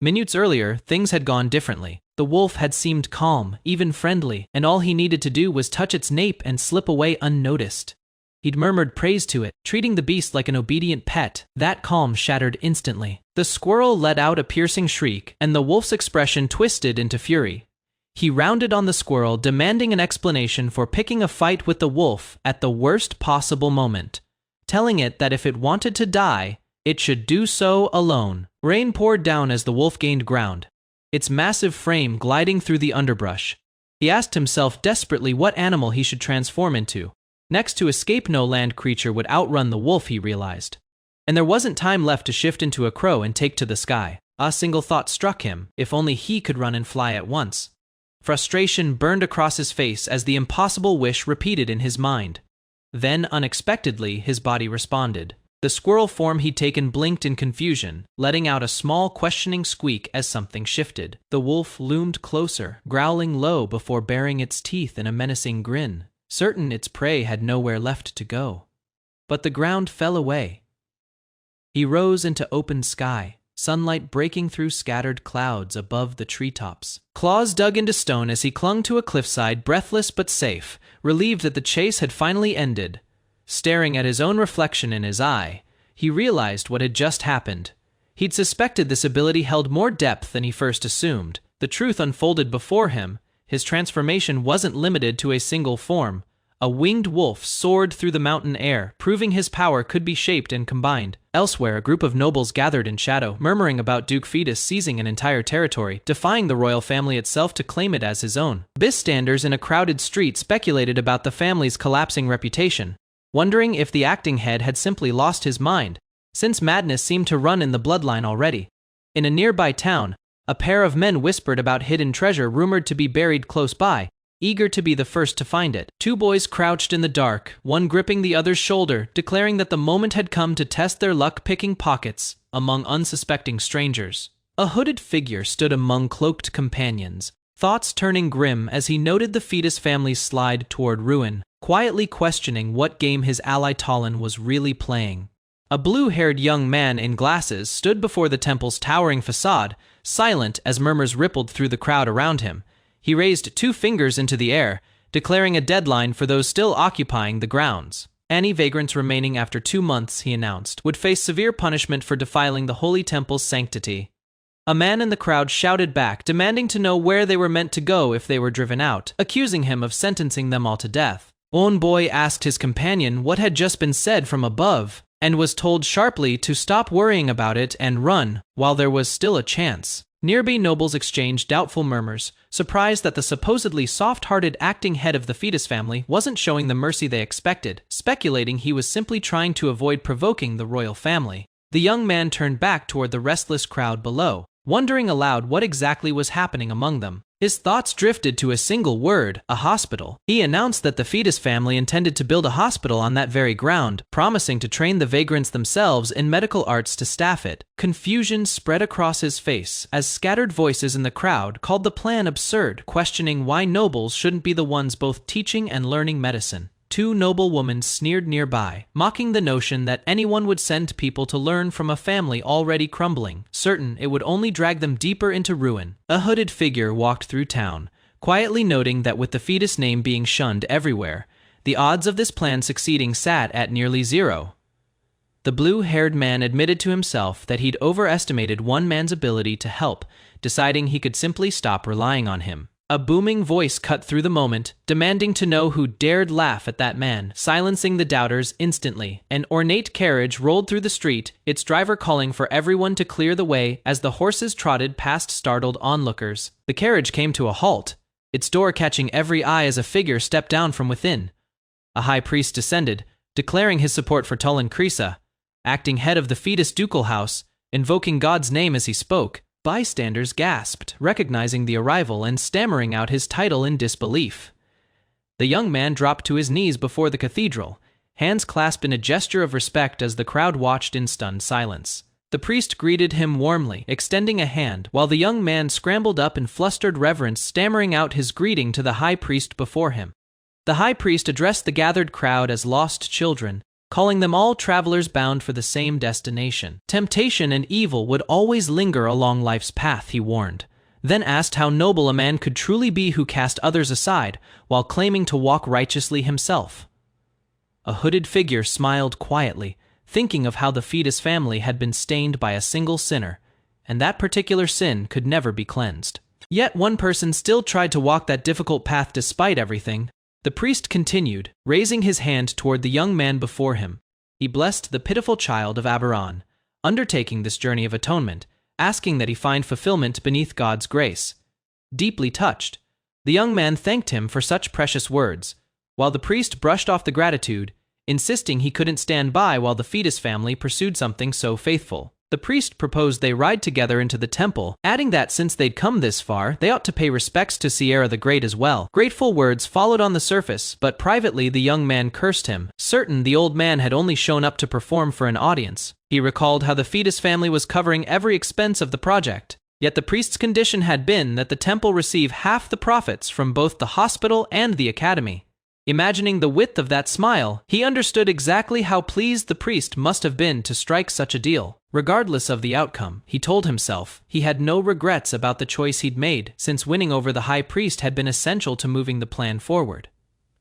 Minutes earlier, things had gone differently. The wolf had seemed calm, even friendly, and all he needed to do was touch its nape and slip away unnoticed. He'd murmured praise to it, treating the beast like an obedient pet. That calm shattered instantly. The squirrel let out a piercing shriek, and the wolf's expression twisted into fury. He rounded on the squirrel, demanding an explanation for picking a fight with the wolf at the worst possible moment, telling it that if it wanted to die, it should do so alone. Rain poured down as the wolf gained ground, its massive frame gliding through the underbrush. He asked himself desperately what animal he should transform into. Next to escape, no land creature would outrun the wolf, he realized. And there wasn't time left to shift into a crow and take to the sky. A single thought struck him: if only he could run and fly at once. Frustration burned across his face as the impossible wish repeated in his mind. Then, unexpectedly, his body responded. The squirrel form he'd taken blinked in confusion, letting out a small, questioning squeak as something shifted. The wolf loomed closer, growling low before baring its teeth in a menacing grin, certain its prey had nowhere left to go. But the ground fell away. He rose into open sky, sunlight breaking through scattered clouds above the treetops. Claws dug into stone as he clung to a cliffside, breathless but safe, relieved that the chase had finally ended. Staring at his own reflection in his eye, he realized what had just happened. He'd suspected this ability held more depth than he first assumed. The truth unfolded before him. His transformation wasn't limited to a single form. A winged wolf soared through the mountain air, proving his power could be shaped and combined. Elsewhere, a group of nobles gathered in shadow, murmuring about Duke Fetus seizing an entire territory, defying the royal family itself to claim it as his own. Bystanders in a crowded street speculated about the family's collapsing reputation, wondering if the acting head had simply lost his mind, since madness seemed to run in the bloodline already. In a nearby town, a pair of men whispered about hidden treasure rumored to be buried close by, eager to be the first to find it. Two boys crouched in the dark, one gripping the other's shoulder, declaring that the moment had come to test their luck picking pockets among unsuspecting strangers. A hooded figure stood among cloaked companions, thoughts turning grim as he noted the Fetus family slide toward ruin, quietly questioning what game his ally Talon was really playing. A blue-haired young man in glasses stood before the temple's towering facade, silent as murmurs rippled through the crowd around him. He raised 2 fingers into the air, declaring a deadline for those still occupying the grounds. Any vagrants remaining after 2 months, he announced, would face severe punishment for defiling the holy temple's sanctity. A man in the crowd shouted back, demanding to know where they were meant to go if they were driven out, accusing him of sentencing them all to death. On Boy asked his companion what had just been said from above, and was told sharply to stop worrying about it and run while there was still a chance. Nearby nobles exchanged doubtful murmurs, surprised that the supposedly soft-hearted acting head of the Fetus family wasn't showing the mercy they expected, speculating he was simply trying to avoid provoking the royal family. The young man turned back toward the restless crowd below, wondering aloud what exactly was happening among them. His thoughts drifted to a single word: a hospital. He announced that the Fetus family intended to build a hospital on that very ground, promising to train the vagrants themselves in medical arts to staff it. Confusion spread across his face as scattered voices in the crowd called the plan absurd, questioning why nobles shouldn't be the ones both teaching and learning medicine. 2 noblewomen sneered nearby, mocking the notion that anyone would send people to learn from a family already crumbling, certain it would only drag them deeper into ruin. A hooded figure walked through town, quietly noting that with the Fetus name being shunned everywhere, the odds of this plan succeeding sat at nearly 0. The blue-haired man admitted to himself that he'd overestimated one man's ability to help, deciding he could simply stop relying on him. A booming voice cut through the moment, demanding to know who dared laugh at that man, silencing the doubters instantly. An ornate carriage rolled through the street, its driver calling for everyone to clear the way as the horses trotted past startled onlookers. The carriage came to a halt, its door catching every eye as a figure stepped down from within. A high priest descended, declaring his support for Tulin Krisa, acting head of the Fetus ducal house, invoking God's name as he spoke. Bystanders gasped, recognizing the arrival and stammering out his title in disbelief. The young man dropped to his knees before the cathedral, hands clasped in a gesture of respect as the crowd watched in stunned silence. The priest greeted him warmly, extending a hand, while the young man scrambled up in flustered reverence, stammering out his greeting to the high priest before him. The high priest addressed the gathered crowd as lost children, calling them all travelers bound for the same destination. Temptation and evil would always linger along life's path, he warned, then asked how noble a man could truly be who cast others aside while claiming to walk righteously himself. A hooded figure smiled quietly, thinking of how the fetus family had been stained by a single sinner, and that particular sin could never be cleansed. Yet one person still tried to walk that difficult path despite everything. The priest continued, raising his hand toward the young man before him. He blessed the pitiful child of Aberon, undertaking this journey of atonement, asking that he find fulfillment beneath God's grace. Deeply touched, the young man thanked him for such precious words, while the priest brushed off the gratitude, insisting he couldn't stand by while the fetus family pursued something so faithful. The priest proposed they ride together into the temple, adding that since they'd come this far, they ought to pay respects to Sierra the Great as well. Grateful words followed on the surface, but privately the young man cursed him, certain the old man had only shown up to perform for an audience. He recalled how the fetus family was covering every expense of the project, yet the priest's condition had been that the temple receive half the profits from both the hospital and the academy. Imagining the width of that smile, he understood exactly how pleased the priest must have been to strike such a deal. Regardless of the outcome, he told himself, he had no regrets about the choice he'd made, since winning over the high priest had been essential to moving the plan forward.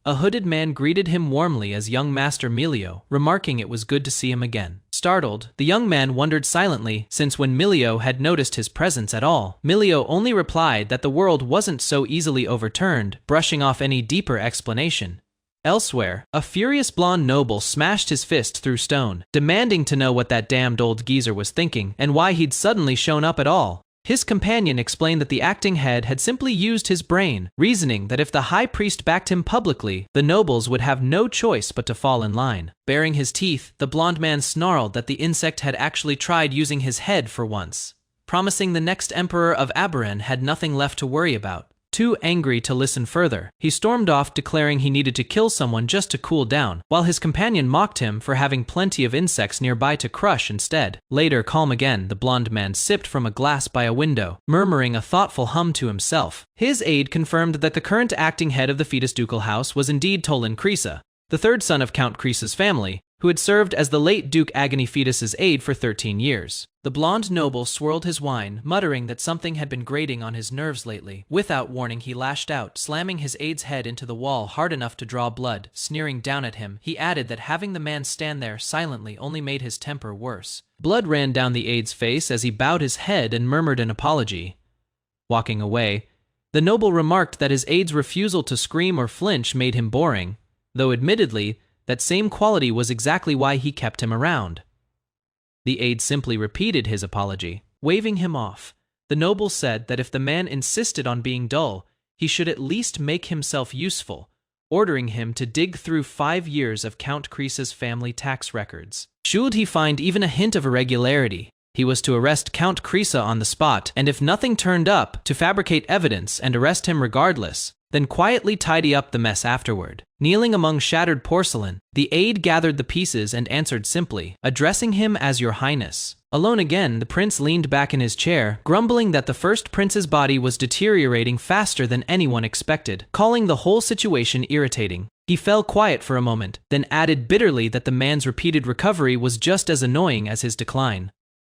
A hooded man greeted him warmly as young Master Milio, remarking it was good to see him again. Startled, the young man wondered silently, since when Milio had noticed his presence at all, Milio only replied that the world wasn't so easily overturned, brushing off any deeper explanation. Elsewhere, a furious blonde noble smashed his fist through stone, demanding to know what that damned old geezer was thinking and why he'd suddenly shown up at all. His companion explained that the acting head had simply used his brain, reasoning that if the high priest backed him publicly, the nobles would have no choice but to fall in line. Baring his teeth, the blonde man snarled that the insect had actually tried using his head for once, promising the next emperor of Aberon had nothing left to worry about. Too angry to listen further, he stormed off, declaring he needed to kill someone just to cool down, while his companion mocked him for having plenty of insects nearby to crush instead. Later, calm again, the blonde man sipped from a glass by a window, murmuring a thoughtful hum to himself. His aide confirmed that the current acting head of the fetus ducal house was indeed Tolan Krisa, the third son of Count Krisa's family, who had served as the late Duke Agony Fetus's aide for 13 years. The blonde noble swirled his wine, muttering that something had been grating on his nerves lately. Without warning, he lashed out, slamming his aide's head into the wall hard enough to draw blood. Sneering down at him, he added that having the man stand there silently only made his temper worse. Blood ran down the aide's face as he bowed his head and murmured an apology. Walking away, the noble remarked that his aide's refusal to scream or flinch made him boring, though admittedly, that same quality was exactly why he kept him around. The aide simply repeated his apology. Waving him off, the noble said that if the man insisted on being dull, he should at least make himself useful, ordering him to dig through 5 years of Count Krisa's family tax records. Should he find even a hint of irregularity, he was to arrest Count Krisa on the spot, and if nothing turned up, to fabricate evidence and arrest him regardless, then quietly tidy up the mess afterward. Kneeling among shattered porcelain, the aide gathered the pieces and answered simply, addressing him as Your Highness. Alone again, the prince leaned back in his chair, grumbling that the first prince's body was deteriorating faster than anyone expected, calling the whole situation irritating. He fell quiet for a moment, then added bitterly that the man's repeated recovery was just as annoying as his decline.